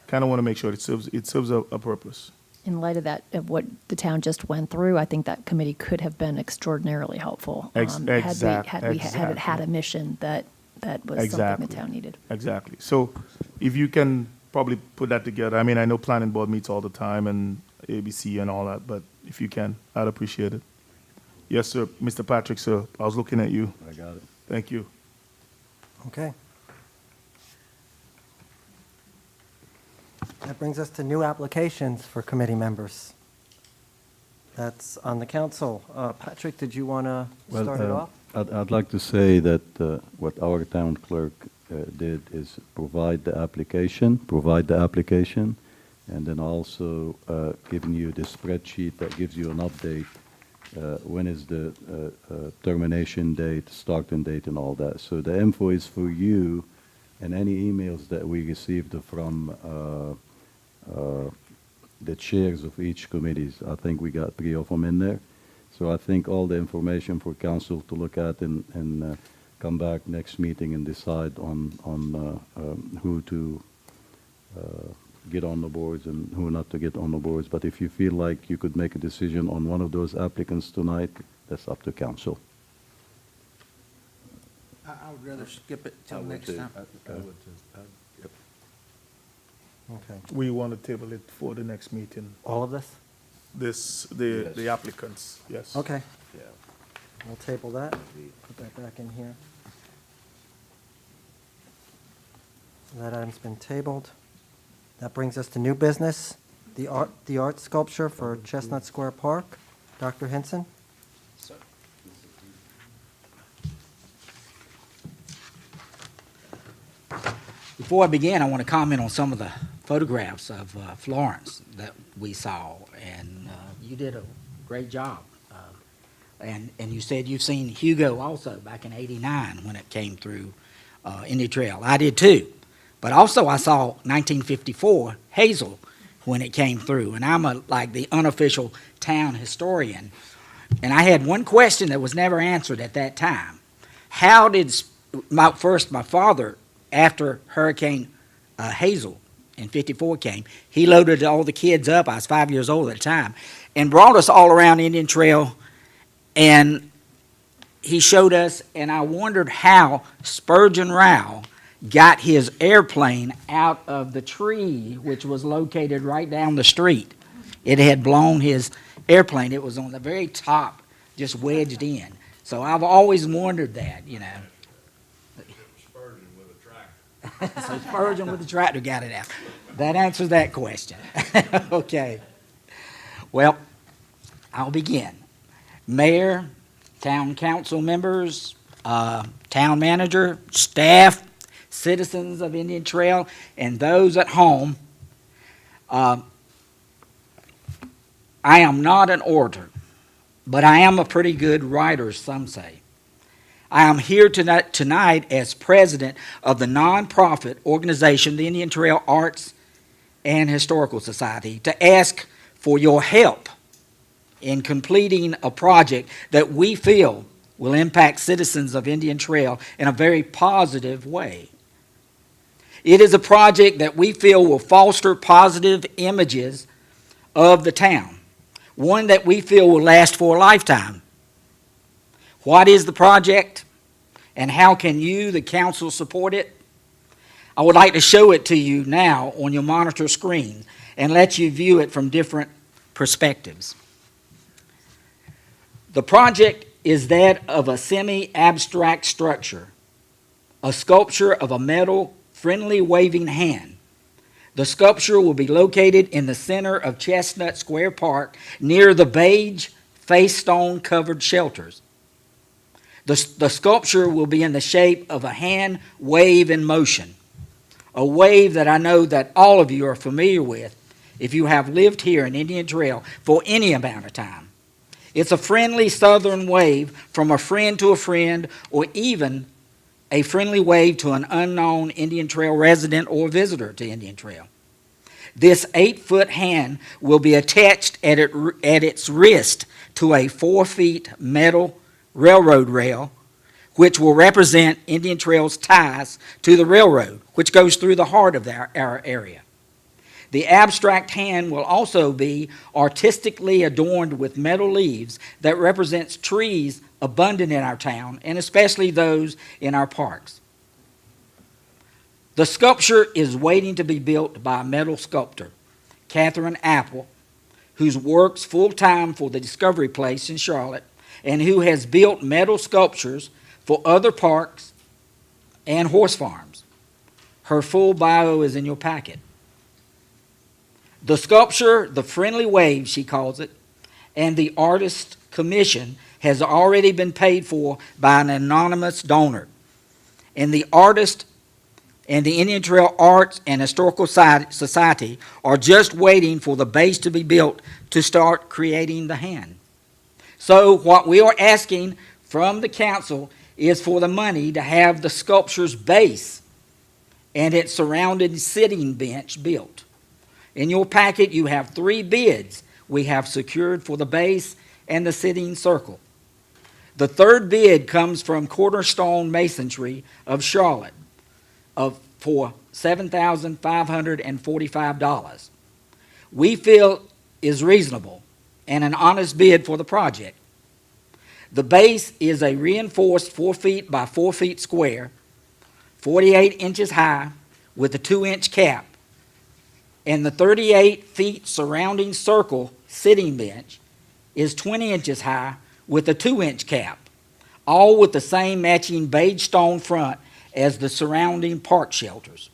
kind of want to make sure it serves a purpose.
In light of that, of what the town just went through, I think that committee could have been extraordinarily helpful. Had it had a mission that was something the town needed.
Exactly. So if you can probably put that together. I mean, I know planning board meets all the time and ABC and all that, but if you can, I'd appreciate it. Yes, sir. Mr. Patrick, sir, I was looking at you.
I got it.
Thank you.
Okay. That brings us to new applications for committee members. That's on the council. Patrick, did you want to start it off?
I'd like to say that what our town clerk did is provide the application, and then also giving you the spreadsheet that gives you an update. When is the termination date, starting date, and all that. So the info is for you, and any emails that we received from the chairs of each committees. I think we got 3 of them in there. So I think all the information for council to look at and come back next meeting and decide on who to get on the boards and who not to get on the boards. But if you feel like you could make a decision on one of those applicants tonight, that's up to council.
I would rather skip it
I
till
would
next
too.
time.
Yep.
Okay.
We want to table it for the next meeting.
All of this?
The
Yes.
applicants, yes.
Okay,
Yeah.
we'll table that. Put that back in here. So that item's been tabled. That brings us to new business, the art sculpture for Chestnut Square Park. Dr. Hinson?
Before I begin, I want to comment on some of the photographs of Florence that we saw, and you did a great job. And you said you've seen Hugo also back in '89 when it came through Indian Trail. I did too. But also I saw 1954 Hazel when it came through, and I'm like the unofficial town historian. And I had one question that was never answered at that time. How did my father, after Hurricane Hazel in '54 came, he loaded all the kids up, I was 5 years old at the time, and brought us all around Indian Trail, and he showed us, and I wondered how Spurgeon Rao got his airplane out of the tree, which was located right down the street. It had blown his airplane. It was on the very top, just wedged in. So I've always wondered that, you know.
Spurgeon with a tractor.
So Spurgeon with the tractor got it out. That answers that question. Okay. Well, I'll begin. Mayor, town council members, town manager, staff, citizens of Indian Trail, and those at home, I am not an orator, but I am a pretty good writer, some say. I am here tonight as president of the nonprofit organization, the Indian Trail Arts and Historical Society, to ask for your help in completing a project that we feel will impact citizens of Indian Trail in a very positive way. It is a project that we feel will foster positive images of the town, one that we feel will last for a lifetime. What is the project, and how can you, the council, support it? I would like to show it to you now on your monitor screen and let you view it from different perspectives. The project is that of a semi-abstract structure, a sculpture of a metal, friendly waving hand. The sculpture will be located in the center of Chestnut Square Park near the beige face stone covered shelters. The sculpture will be in the shape of a hand wave in motion, a wave that I know that all of you are familiar with if you have lived here in Indian Trail for any amount of time. It's a friendly southern wave from a friend to a friend, or even a friendly wave to an unknown Indian Trail resident or visitor to Indian Trail. This 8-foot hand will be attached at its wrist to a 4-foot metal railroad rail, which will represent Indian Trail's ties to the railroad, which goes through the heart of our area. The abstract hand will also be artistically adorned with metal leaves that represents trees abundant in our town, and especially those in our parks. The sculpture is waiting to be built by a metal sculptor, Catherine Apple, who works full-time for the Discovery Place in Charlotte, and who has built metal sculptures for other parks and horse farms. Her full bio is in your packet. The sculpture, the friendly wave, she calls it, and the artist commission has already been paid for by an anonymous donor. And the artist and the Indian Trail Arts and Historical Society are just waiting for the base to be built to start creating the hand. So what we are asking from the council is for the money to have the sculpture's base and its surrounding sitting bench built. In your packet, you have 3 bids we have secured for the base and the sitting circle. The third bid comes from Cornerstone Masonry of Charlotte for $7,545. We feel is reasonable and an honest bid for the project. The base is a reinforced 4 feet by 4 feet square, 48 inches high, with a 2-inch cap. And the 38 feet surrounding circle sitting bench is 20 inches high with a 2-inch cap, all with the same matching beige stone front as the surrounding park shelters.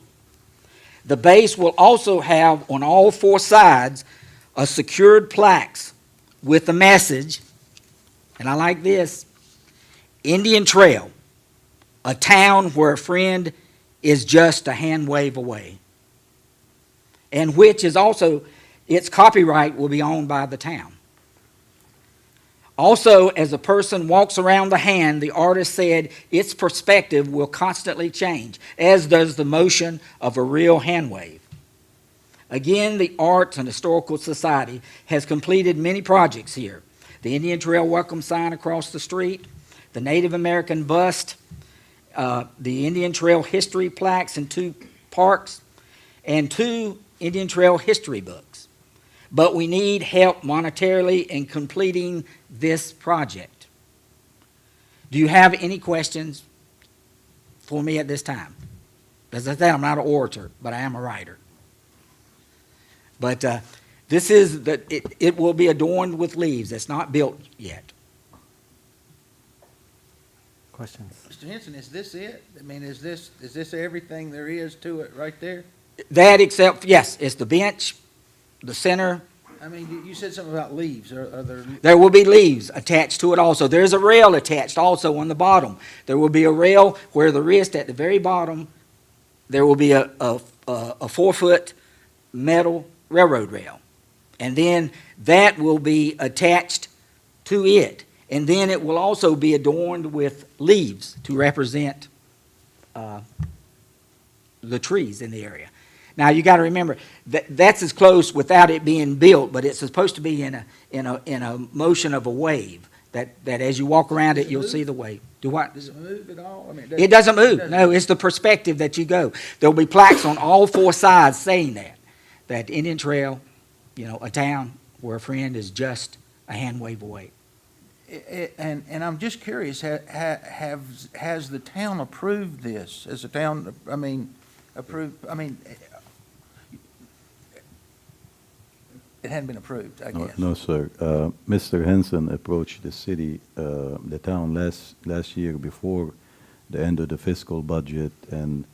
The base will also have on all 4 sides a secured plaques with the message, and I like this, Indian Trail, a town where a friend is just a hand wave away. And which is also, its copyright will be owned by the town. Also, as a person walks around the hand, the artist said its perspective will constantly change, as does the motion of a real hand wave. Again, the Arts and Historical Society has completed many projects here. The Indian Trail welcome sign across the street, the Native American bust, the Indian Trail history plaques in 2 parks, and 2 Indian Trail history books. But we need help monetarily in completing this project. Do you have any questions for me at this time? As I said, I'm not an orator, but I am a writer. But this is, it will be adorned with leaves. It's not built yet.
Questions?
Mr. Henson, is this it? I mean, is this everything there is to it right there?
That except, yes, it's the bench, the center.
I mean, you said something about leaves. Are there?
There will be leaves attached to it also. There's a rail attached also on the bottom. There will be a rail where the wrist at the very bottom, there will be a 4-foot metal railroad rail. And then that will be attached to it. And then it will also be adorned with leaves to represent the trees in the area. Now, you got to remember, that's as close without it being built, but it's supposed to be in a motion of a wave, that as you walk around it, you'll see the wave. Do what?
Does it move at all? I mean,
It doesn't move. No, it's the perspective that you go. There'll be plaques on all 4 sides saying that Indian Trail, a town where a friend is just a hand wave away.
And I'm just curious, has the town approved this? Has the town, approved, it hadn't been approved, I guess.
No, sir. Mr. Henson approached the city, the town last year before the end of the fiscal budget, and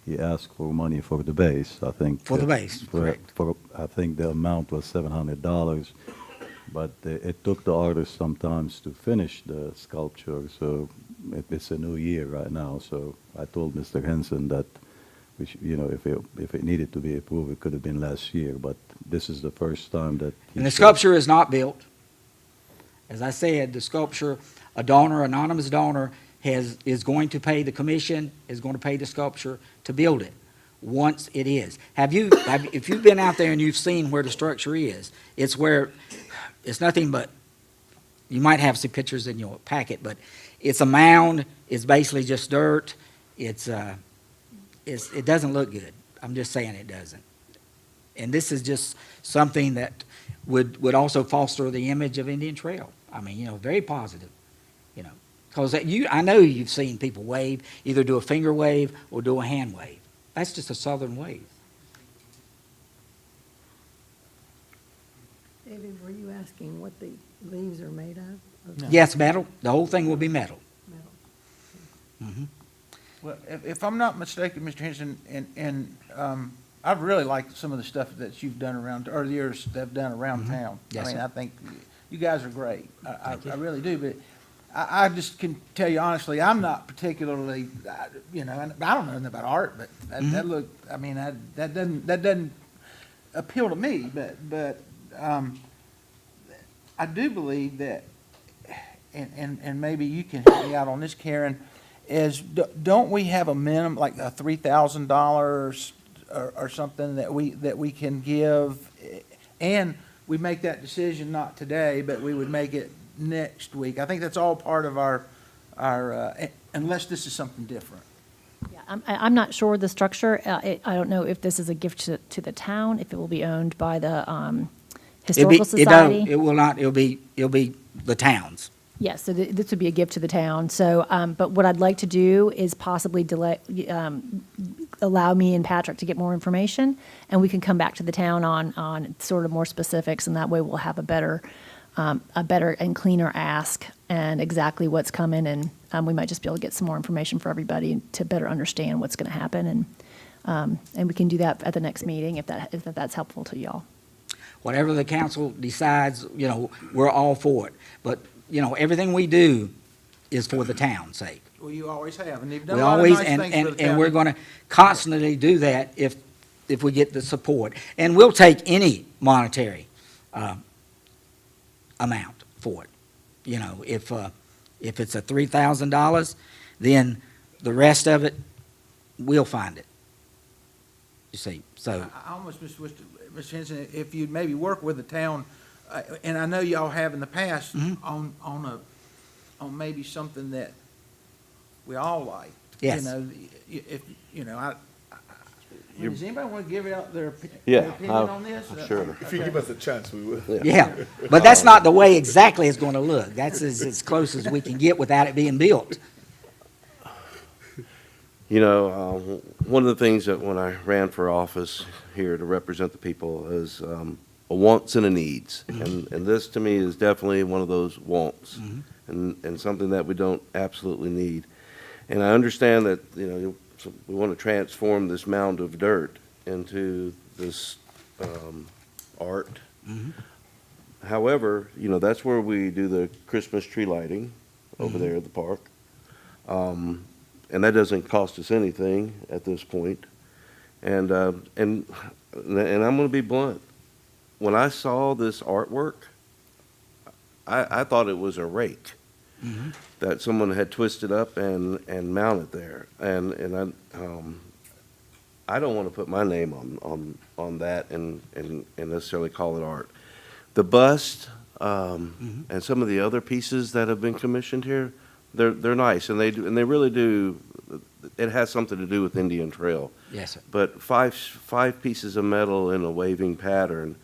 he asked for money for the base, I think.
For the base, correct.
I think the amount was $700, but it took the artist sometimes to finish the sculpture, so it's a new year right now. So I told Mr. Henson that if it needed to be approved, it could have been last year, but this is the first time that.
And the sculpture is not built. As I said, the sculpture, anonymous donor, is going to pay the commission, is going to pay the sculpture to build it once it is. If you've been out there and you've seen where the structure is, it's where, it's nothing but, you might have some pictures in your packet, but it's a mound, it's basically just dirt, it doesn't look good. I'm just saying it doesn't. And this is just something that would also foster the image of Indian Trail. Very positive, because I know you've seen people wave, either do a finger wave or do a hand wave. That's just a southern wave.
David, were you asking what the leaves are made of?
No.
Yes, metal. The whole thing will be metal. Mm-hmm.
Well, if I'm not mistaken, Mr. Henson, and I've really liked some of the stuff that you've done around, or yours that have done around town.
Yes, sir.
I think you guys are great. I really do, but I just can tell you honestly, I'm not particularly, and I don't know nothing about art, but that doesn't appeal to me, but I do believe that, and maybe you can help me out on this, Karen, is don't we have a minimum, like a $3,000 or something that we can give, and we make that decision not today, but we would make it next week. I think that's all part of our, unless this is something different.
Yeah, I'm not sure of the structure. I don't know if this is a gift to the town, if it will be owned by the Historical Society.
It will not, it'll be the town's.
Yes, so this would be a gift to the town. So, but what I'd like to do is possibly allow me and Patrick to get more information, and we can come back to the town on sort of more specifics, and that way we'll have a better and cleaner ask and exactly what's coming, and we might just be able to get some more information for everybody to better understand what's going to happen, and we can do that at the next meeting if that's helpful to y'all.
Whatever the council decides, we're all for it. But, everything we do is for the town's sake.
Well, you always have, and you've done
We
a lot of
always,
nice
and,
things for
and,
the town.
and we're gonna constantly do that if we get the support. And we'll take any monetary, amount for it. If it's a $3,000, then the rest of it, we'll find it. You see, so.
I almost wish, Mr. Henson, if you'd maybe work with the town, and I know y'all have in the past, on maybe something that we all like.
Yes.
If, does anybody want to give out their
Yeah,
opinion on this?
sure.
If you give us a chance, we will.
Yeah, but that's not the way exactly it's gonna look. That's as close as we can get without it being built.
One of the things that when I ran for office here to represent the people is a wants and a needs. And this, to me, is definitely one of those wants, and something that we don't absolutely need. And I understand that, we want to transform this mound of dirt into this art. However, that's where we do the Christmas tree lighting over there at the park. And that doesn't cost us anything at this point. And I'm going to be blunt. When I saw this artwork, I thought it was a rake that someone had twisted up and mounted there. And I don't want to put my name on that and necessarily call it art. The bust and some of the other pieces that have been commissioned here, they're nice, and they really do. It has something to do with Indian Trail.
Yes, sir.
But five pieces of metal in a waving pattern.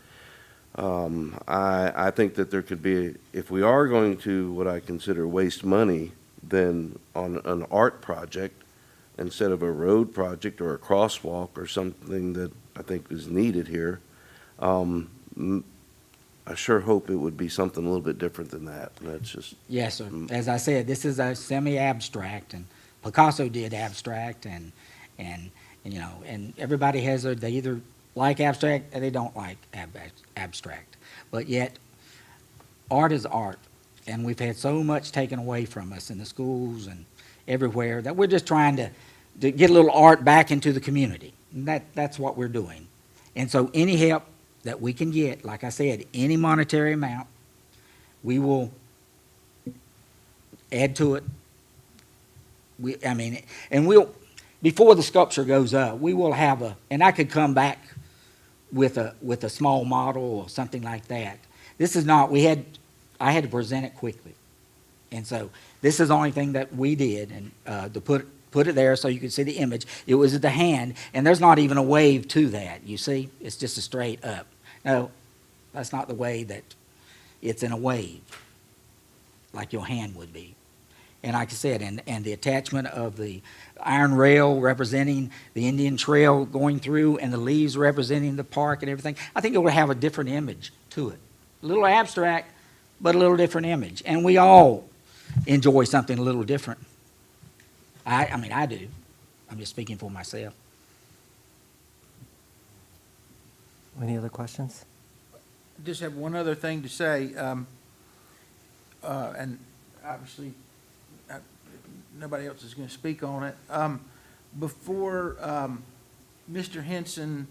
I think that there could be, if we are going to what I consider waste money, then on an art project instead of a road project or a crosswalk or something that I think is needed here. I sure hope it would be something a little bit different than that. And that's just.
Yes, sir. As I said, this is a semi-abstract, and Picasso did abstract, and everybody has they either like abstract or they don't like abstract. But yet, art is art, and we've had so much taken away from us in the schools and everywhere that we're just trying to get a little art back into the community. And that's what we're doing. And so any help that we can get, like I said, any monetary amount, we will add to it. Before the sculpture goes up, we will have and I could come back with a small model or something like that. This is not, I had to present it quickly. And so this is the only thing that we did, and to put it there so you could see the image. It was the hand, and there's not even a wave to that, you see? It's just a straight up. No, that's not the way that it's in a wave, like your hand would be. And like I said, and the attachment of the iron rail representing the Indian Trail going through and the leaves representing the park and everything, I think it would have a different image to it. A little abstract, but a little different image. And we all enjoy something a little different. I do. I'm just speaking for myself.
Any other questions?
Just have one other thing to say, and obviously, nobody else is going to speak on it. Before Mr. Henson,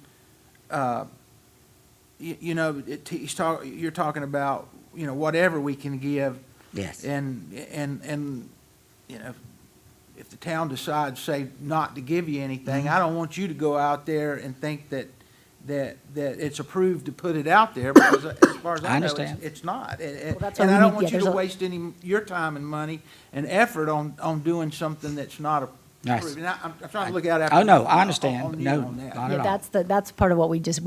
you're talking about, whatever we can give.
Yes.
And if the town decides, say, not to give you anything, I don't want you to go out there and think that it's approved to put it out there, because as far as
I
I know,
understand.
it's not. And
that's why
and
we
I don't
need-
want
yeah,
you to
there's a-
waste your time and money and effort on doing something that's not
Nice.
approved. And I'm trying to look out after.
Oh, no, I
on
understand.
you
No,
on that.
not
Yeah,
at all.
that's part of what we just,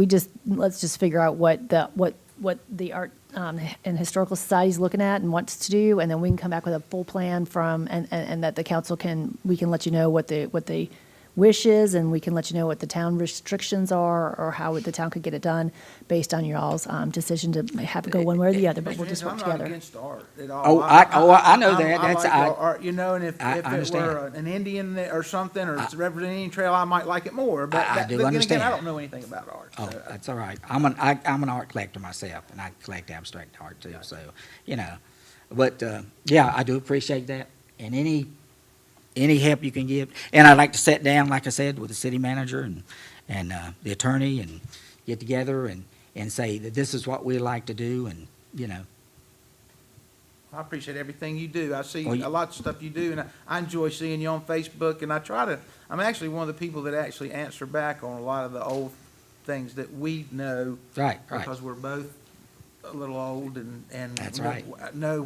let's just figure out what the Art and Historical Society is looking at and wants to do, and then we can come back with a full plan and that the council we can let you know what the wish is, and we can let you know what the town restrictions are, or how the town could get it done based on your all's decision to have it go one way or the other, but we'll just work
I'm not
together.
against art at all.
Oh, I know that.
I
That's-
like
I-
art, you know, and if
I
it were
understand.
an Indian or something, or it's representing Indian Trail, I might like it more, but
I do
then again,
understand.
I don't know anything about art.
Oh,
so.
that's all right. I'm an art collector myself, and I collect abstract art too, so, you know. But, yeah, I do appreciate that, and any help you can give. And I'd like to sit down, like I said, with the city manager and the attorney, and get together and say that this is what we like to do, and, you know.
I appreciate everything you do. I see
Well,
a lot of stuff you do, and I enjoy seeing you on Facebook, and I'm actually one of the people that actually answer back on a lot of the old things that we know.
Right.
Because we're both a little old and.
That's right.
Know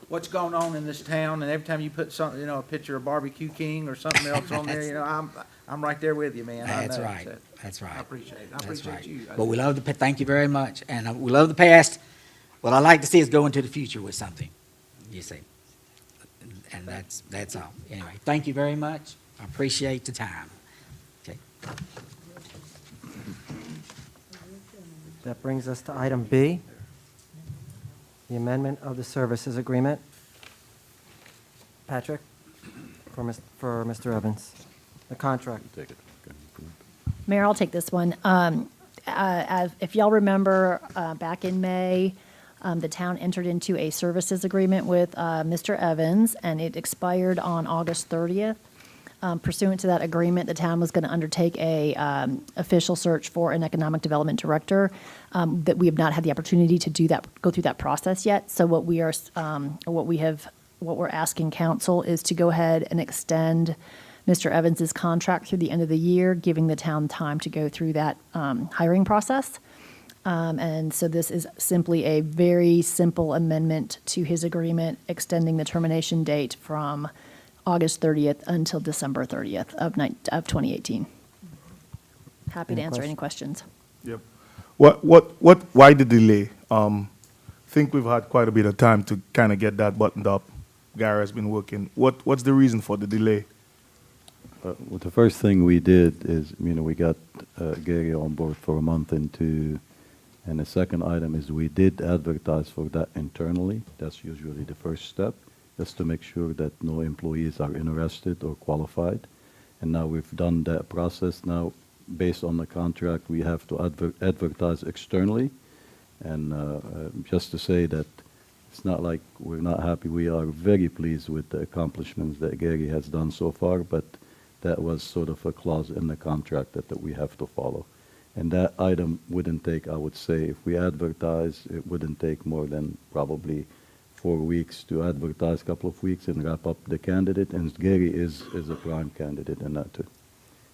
what's going on in this town, and every time you put something, a picture of Barbecue King or something else on there, I'm right there with you, man. I
That's
know,
right.
so
That's right.
I appreciate it. I
That's
appreciate
right.
you. I
But
do.
we love thank you very much, and we love the past. What I like to see is go into the future with something, you see. And that's all. Anyway, thank you very much. I appreciate the time. Okay.
That brings us to item B, the amendment of the services agreement. Patrick, for Mr. Evans, the contract.
Take it.
Mayor, I'll take this one. If y'all remember, back in May, the town entered into a services agreement with Mr. Evans, and it expired on August 30th. Pursuant to that agreement, the town was going to undertake a official search for an economic development director. That we have not had the opportunity to go through that process yet. So what we're asking council is to go ahead and extend Mr. Evans's contract through the end of the year, giving the town time to go through that hiring process. And so this is simply a very simple amendment to his agreement, extending the termination date from August 30th until December 30th of 2018. Happy to
Any
answer any questions.
Yep. Why the delay? Think we've had quite a bit of time to kind of get that buttoned up. Gary has been working. What's the reason for the delay?
Well, the first thing we did is, we got Gary on board for a month and two. And the second item is we did advertise for that internally. That's usually the first step, just to make sure that no employees are interested or qualified. And now we've done that process. Now, based on the contract, we have to advertise externally. And just to say that it's not like we're not happy. We are very pleased with the accomplishments that Gary has done so far, but that was sort of a clause in the contract that we have to follow. And that item wouldn't take, I would say, if we advertise, it wouldn't take more than probably 4 weeks to advertise, a couple of weeks, and wrap up the candidate. And Gary is a prime candidate in that too.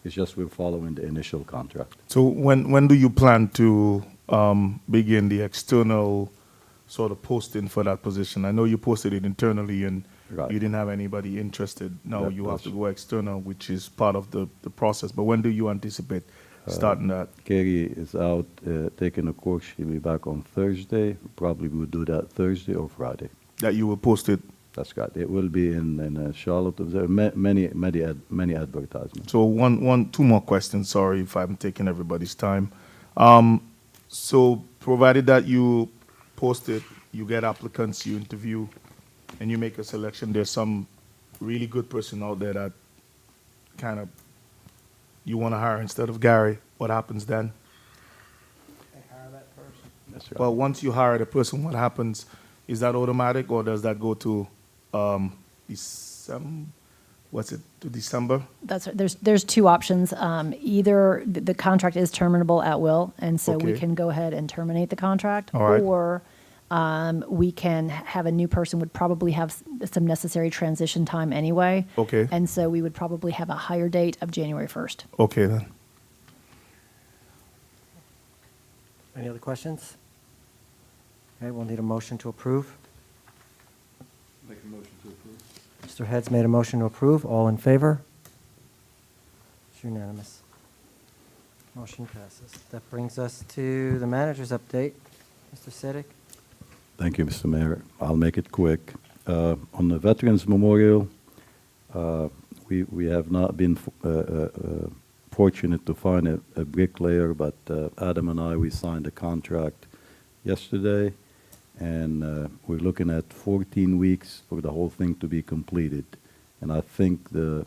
It's just we're following the initial contract.
So when do you plan to begin the external sort of posting for that position? I know you posted it internally and
Right.
you didn't have anybody interested. Now
Yep,
you have
that's-
to go external, which is part of the process. But when do you anticipate starting that?
Gary is out taking a course. She'll be back on Thursday. Probably we'll do that Thursday or Friday.
That you will post it?
That's right. It will be in Charlotte. There are many advertisements.
So two more questions. Sorry if I'm taking everybody's time. So provided that you post it, you get applicants, you interview, and you make a selection, there's some really good person out there that kind of you want to hire instead of Gary. What happens then?
They hire that person.
That's right.
Well, once you hire the person, what happens? Is that automatic, or does that go to December? What's it, to December?
There's two options. Either the contract is terminable at will, and so we
Okay.
can go ahead and terminate the contract,
All right.
or we can have a new person would probably have some necessary transition time anyway.
Okay.
And so we would probably have a higher date of January 1st.
Okay, then.
Any other questions? Okay, we'll need a motion to approve.
Make a motion to approve.
Mr. Heads made a motion to approve. All in favor? It's unanimous. Motion passes. That brings us to the manager's update. Mr. Siddick?
Thank you, Mr. Mayor. I'll make it quick. On the Veterans Memorial, we have not been fortunate to find a bricklayer, but Adam and I, we signed a contract yesterday, and we're looking at 14 weeks for the whole thing to be completed. And I think the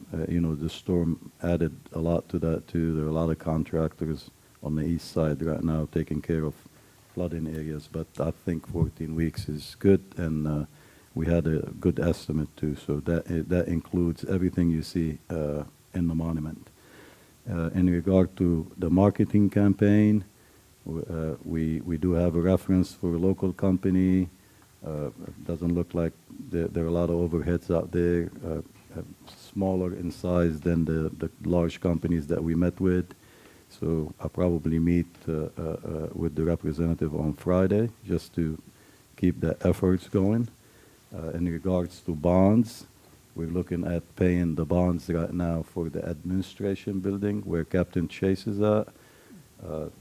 storm added a lot to that too. There are a lot of contractors on the east side right now taking care of flooding areas, but I think 14 weeks is good, and we had a good estimate too. So that includes everything you see in the monument. In regard to the marketing campaign, we do have a reference for a local company. It doesn't look like there are a lot of overheads out there, smaller in size than the large companies that we met with. So I'll probably meet with the representative on Friday just to keep the efforts going. In regards to bonds, we're looking at paying the bonds right now for the administration building where Captain Chase is at.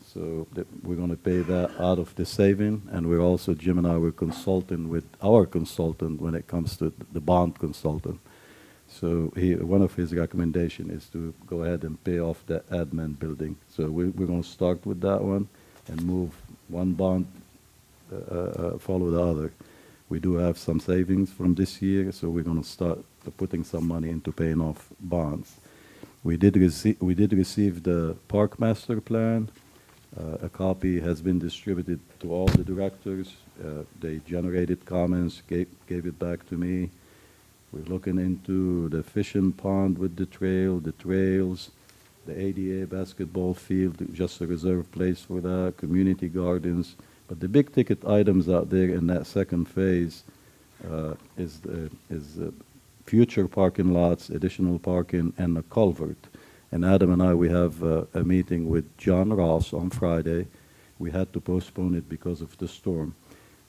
So we're going to pay that out of the saving, and we're also, Jim and I were consulting with our consultant when it comes to the bond consultant. So one of his recommendations is to go ahead and pay off the admin building. So we're going to start with that one and move one bond, follow the other. We do have some savings from this year, so we're going to start putting some money into paying off bonds. We did receive the park master plan. A copy has been distributed to all the directors. They generated comments, gave it back to me. We're looking into the fishing pond with the trails, the ADA basketball field, just a reserved place for that, community gardens. But the big ticket items out there in that second phase is future parking lots, additional parking, and a culvert. And Adam and I, we have a meeting with John Ross on Friday. We had to postpone it because of the storm.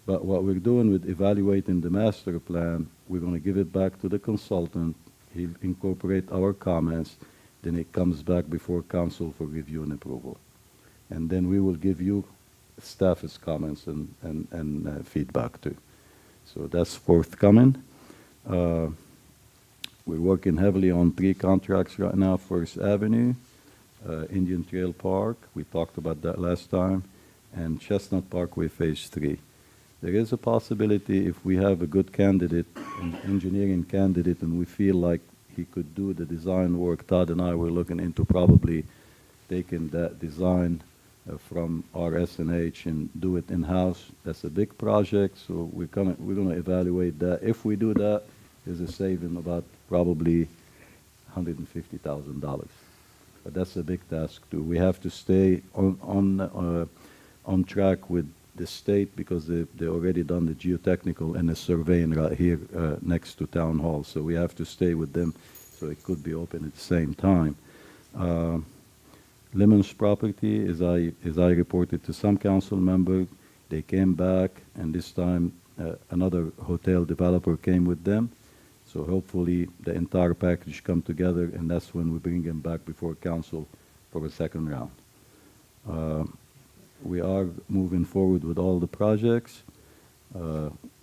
But what we're doing with evaluating the master plan, we're going to give it back to the consultant. He'll incorporate our comments. Then it comes back before council for review and approval. And then we will give you staff's comments and feedback too. So that's forthcoming. We're working heavily on 3 contracts right now. First Avenue, Indian Trail Park, we talked about that last time, and Chestnut Parkway Phase 3. There is a possibility if we have a good candidate, an engineering candidate, and we feel like he could do the design work, Todd and I were looking into probably taking that design from RS&H and do it in-house. That's a big project, so we're gonna evaluate that. If we do that, there's a saving about probably $150,000. But that's a big task too. We have to stay on track with the state because they already done the geotechnical and the surveying right here next to Town Hall. So we have to stay with them so it could be open at the same time. Lemon's property, as I reported to some council member, they came back, and this time another hotel developer came with them. So hopefully the entire package come together, and that's when we bring them back before council for a second round. We are moving forward with all the projects.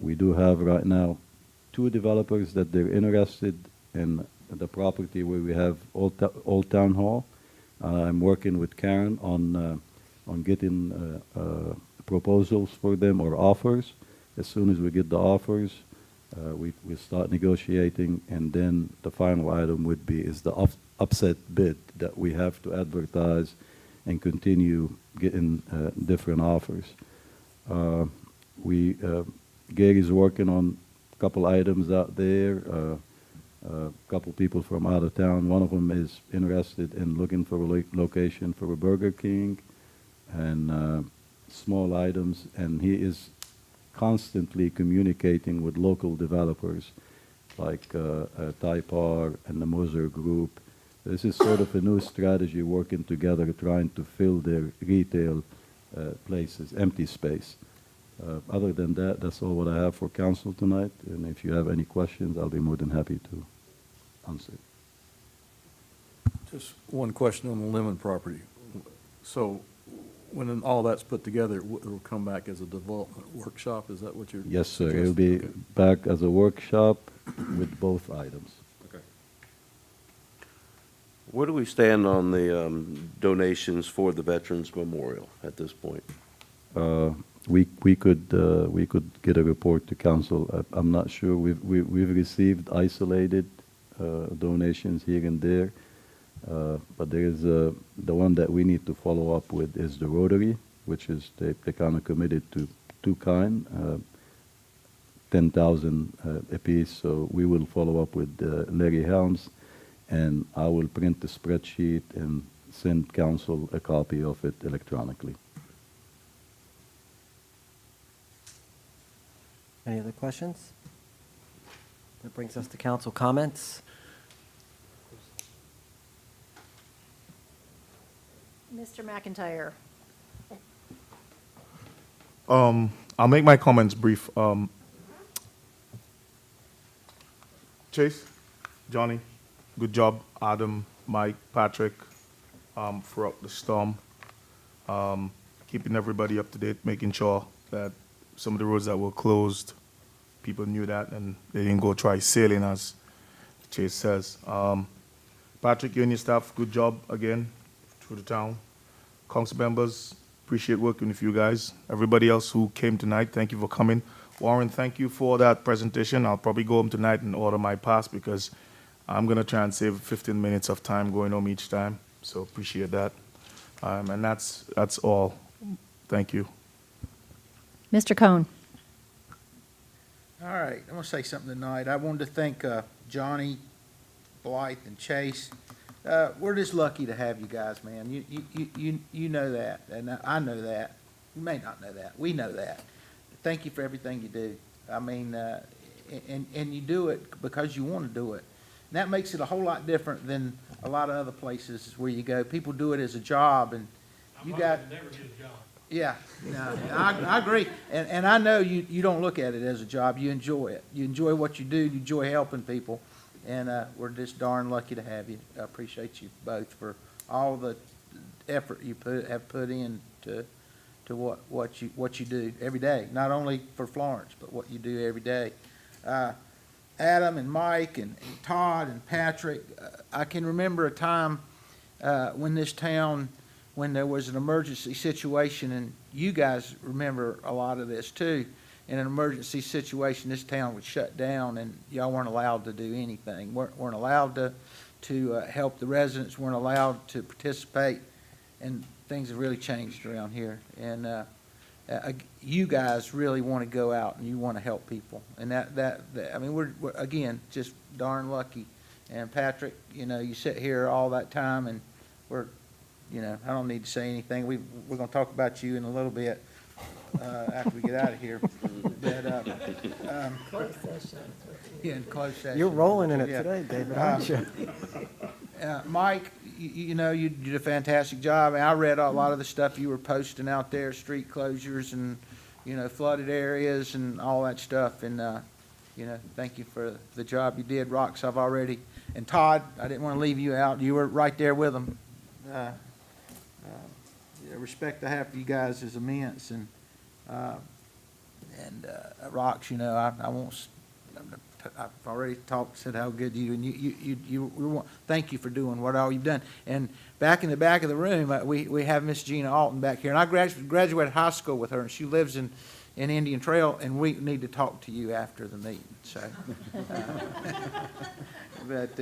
We do have right now 2 developers that they're interested in the property where we have Old Town Hall. I'm working with Karen on getting proposals for them or offers. As soon as we get the offers, we start negotiating, and then the final item would be is the upset bid that we have to advertise and continue getting different offers. Gary's working on a couple items out there. A couple people from out of town. One of them is interested in looking for a location for a Burger King and small items, and he is constantly communicating with local developers like Taipar and the Moser Group. This is sort of a new strategy, working together, trying to fill their retail places, empty space. Other than that, that's all what I have for council tonight. And if you have any questions, I'll be more than happy to answer.
Just one question on the Lemon property. So when all that's put together, it will come back as a development workshop? Is that what you're
Yes, sir.
suggesting?
It'll be
Okay.
back as a workshop with both items.
Okay.
Where do we stand on the donations for the Veterans Memorial at this point?
We could get a report to council. I'm not sure. We've received isolated donations here and there, but there is the one that we need to follow up with is the Rotary, which is they kind of committed to two kind, 10,000 apiece. So we will follow up with Larry Helms, and I will print the spreadsheet and send council a copy of it electronically.
Any other questions? That brings us to council comments.
Mr. McIntyre.
I'll make my comments brief. Chase, Johnny, good job. Adam, Mike, Patrick, throughout the storm. Keeping everybody up to date, making sure that some of the roads that were closed, people knew that and they didn't go try sailing, as Chase says. Patrick, you and your staff, good job again through the town. Council members, appreciate working with you guys. Everybody else who came tonight, thank you for coming. Warren, thank you for that presentation. I'll probably go home tonight and order my pass because I'm going to try and save 15 minutes of time going home each time. So appreciate that. And that's all. Thank you.
Mr. Cohn.
All right, I'm gonna say something tonight. I wanted to thank Johnny, Blythe, and Chase. We're just lucky to have you guys, man. You know that, and I know that. You may not know that. We know that. Thank you for everything you do. I mean, and you do it because you want to do it. And that makes it a whole lot different than a lot of other places where you go. People do it as a job, and you got. Yeah, no, I agree. And I know you don't look at it as a job. You enjoy it. You enjoy what you do. You enjoy helping people. And we're just darn lucky to have you. I appreciate you both for all the effort you have put in to what you do every day. Not only for Florence, but what you do every day. Adam and Mike and Todd and Patrick, I can remember a time when this town, when there was an emergency situation, and you guys remember a lot of this too. In an emergency situation, this town would shut down, and y'all weren't allowed to do anything. weren't allowed to help the residents. Weren't allowed to participate, and things have really changed around here. And you guys really want to go out and you want to help people, and that I mean, we're again just darn lucky. And Patrick, you know, you sit here all that time, and we're. You know, I don't need to say anything. We're going to talk about you in a little bit after we get out of here. But,
Closed session.
Yeah, in closed session.
You're rolling in it
Yeah.
today, David, aren't you?
Mike, you know, you did a fantastic job. I read a lot of the stuff you were posting out there, street closures and, you know, flooded areas and all that stuff. And, you know, thank you for the job you did. Rox, I've already. And Todd, I didn't want to leave you out. You were right there with them. The respect I have for you guys is immense, and Rox, you know, I won't. I've already said how good you and you thank you for doing what all you've done. And back in the back of the room, we have Miss Gina Alton back here, and I graduated high school with her, and she lives in Indian Trail, and we need to talk to you after the meeting. So, but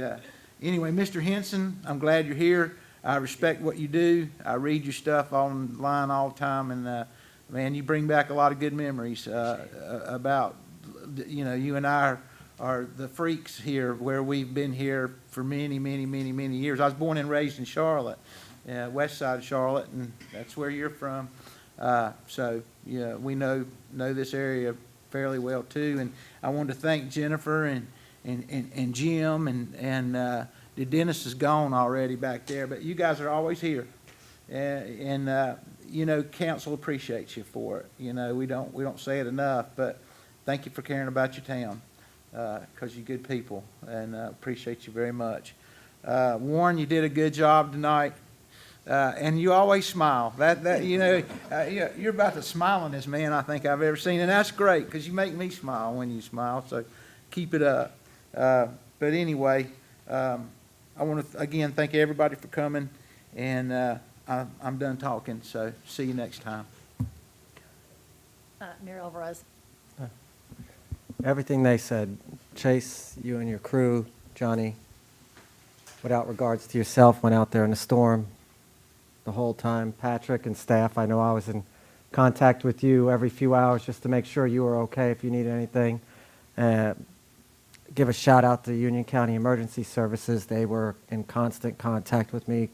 anyway, Mr. Henson, I'm glad you're here. I respect what you do. I read your stuff online all the time, and man, you bring back a lot of good memories about, you know, you and I are the freaks here, where we've been here for many, many, many, many years. I was born and raised in Charlotte, west side of Charlotte, and that's where you're from. So, yeah, we know this area fairly well too. And I want to thank Jennifer and Jim and the dentist is gone already back there, but you guys are always here. And you know, council appreciates you for it. You know, we don't say it enough, but thank you for caring about your town, because you're good people, and appreciate you very much. Warren, you did a good job tonight. And you always smile. You know, you're about the smilingest man I think I've ever seen, and that's great because you make me smile when you smile. So keep it up. But anyway, I want to again thank everybody for coming, and I'm done talking. So see you next time.
Mayor Alvarez.
Everything they said, Chase, you and your crew, Johnny, without regards to yourself, went out there in the storm the whole time. Patrick and staff, I know I was in contact with you every few hours just to make sure you were okay if you needed anything. Give a shout out to Union County Emergency Services. They were in constant contact with me,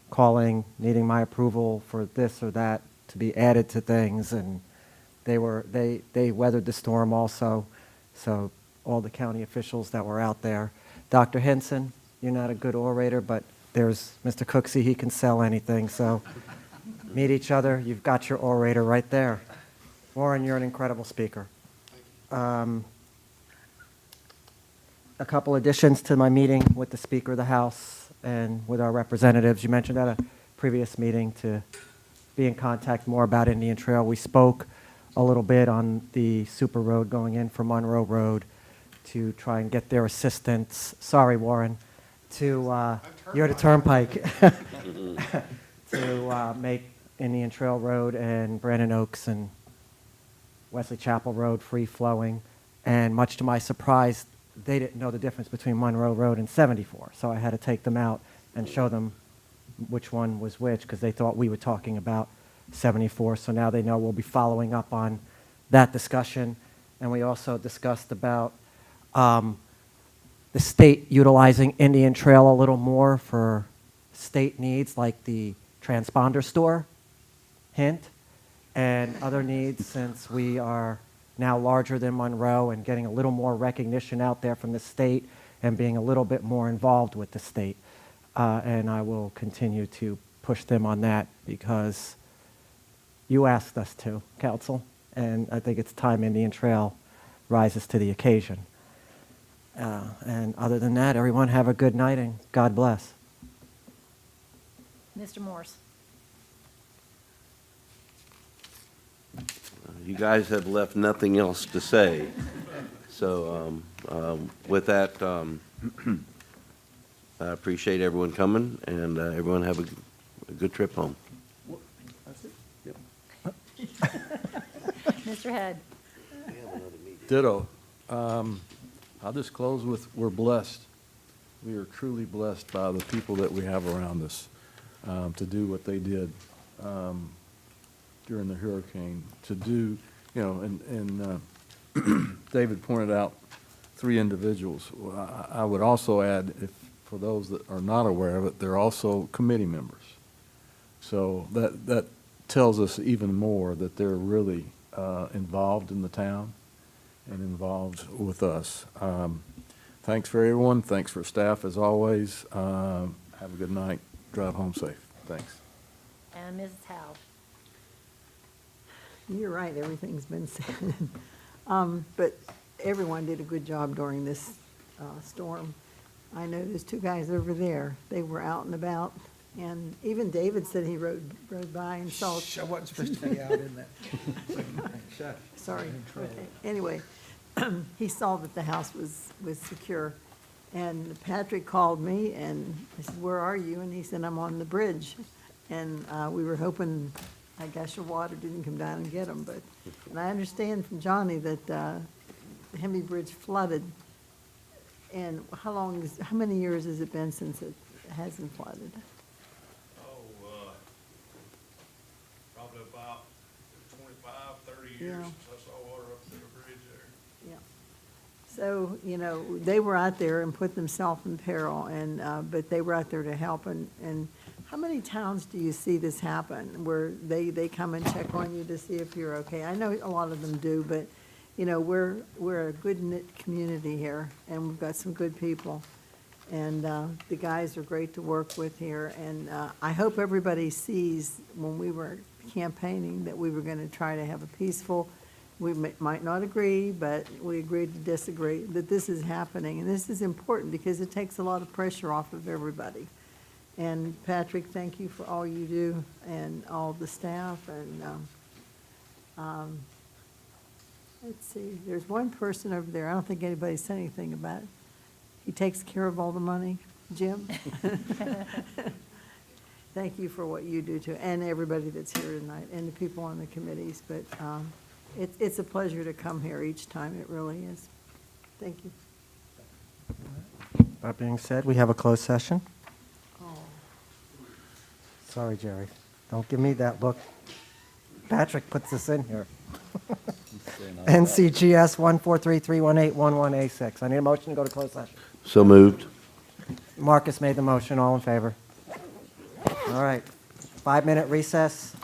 calling, needing my approval for this or that to be added to things, and they weathered the storm also. So all the county officials that were out there. Dr. Henson, you're not a good orator, but there's Mr. Cooksey, he can sell anything, so meet each other. You've got your orator right there. Warren, you're an incredible speaker. A couple additions to my meeting with the Speaker of the House and with our representatives. You mentioned at a previous meeting to be in contact more about Indian Trail. We spoke a little bit on the super road going in from Monroe Road to try and get their assistance. Sorry, Warren. You're the turnpike, to make Indian Trail Road and Brandon Oaks and Wesley Chapel Road free-flowing. And much to my surprise, they didn't know the difference between Monroe Road and 74. So I had to take them out and show them which one was which, because they thought we were talking about 74. So now they know we'll be following up on that discussion. And we also discussed about the state utilizing Indian Trail a little more for state needs, like the transponder store, hint, and other needs, since we are now larger than Monroe and getting a little more recognition out there from the state and being a little bit more involved with the state. And I will continue to push them on that because you asked us to, Council, and I think it's time Indian Trail rises to the occasion. And other than that, everyone have a good night and God bless.
Mr. Morse.
You guys have left nothing else to say. So with that, I appreciate everyone coming, and everyone have a good trip home.
That's it? Yep.
Mr. Head.
Ditto. I'll just close with, we're blessed. We are truly blessed by the people that we have around us to do what they did during the hurricane. To do, you know, and David pointed out 3 individuals. I would also add, if for those that are not aware of it, they're also committee members. So that tells us even more that they're really involved in the town and involved with us. Thanks for everyone. Thanks for staff as always. Have a good night. Drive home safe. Thanks.
And Mrs. Howe.
You're right, everything's been said. But everyone did a good job during this storm. I know there's 2 guys over there. They were out and about, and even David said he rode by and saw.
I wasn't supposed to be out in that.
Sorry. Okay. Anyway, he saw that the house was secure, and Patrick called me, and I said, "Where are you?" And he said, "I'm on the bridge," and we were hoping, I guess, your water didn't come down and get them, but, and I understand from Johnny that the Hemi Bridge flooded. And how many years has it been since it hasn't flooded?
Probably about 25, 30 years
Yeah.
since I saw water up through the bridge there.
Yeah. So, they were out there and put themselves in peril, but they were out there to help. And how many towns do you see this happen, where they come and check on you to see if you're okay? I know a lot of them do, but, we're a good knit community here, and we've got some good people. And the guys are great to work with here, and I hope everybody sees, when we were campaigning, that we were going to try to have a peaceful, we might not agree, but we agreed to disagree, that this is happening. And this is important because it takes a lot of pressure off of everybody. And Patrick, thank you for all you do, and all the staff. And let's see, there's one person over there, I don't think anybody said anything about it. He takes care of all the money, Jim. Thank you for what you do too, and everybody that's here tonight, and the people on the committees. But it's a pleasure to come here each time, it really is. Thank you.
That being said, we have a closed session.
Oh.
Sorry, Jerry. Don't give me that look. Patrick puts this in here. NCGS 143-318-11A6. I need a motion to go to closed session.
So moved.
Marcus made the motion. All in favor? All right. 5-minute recess.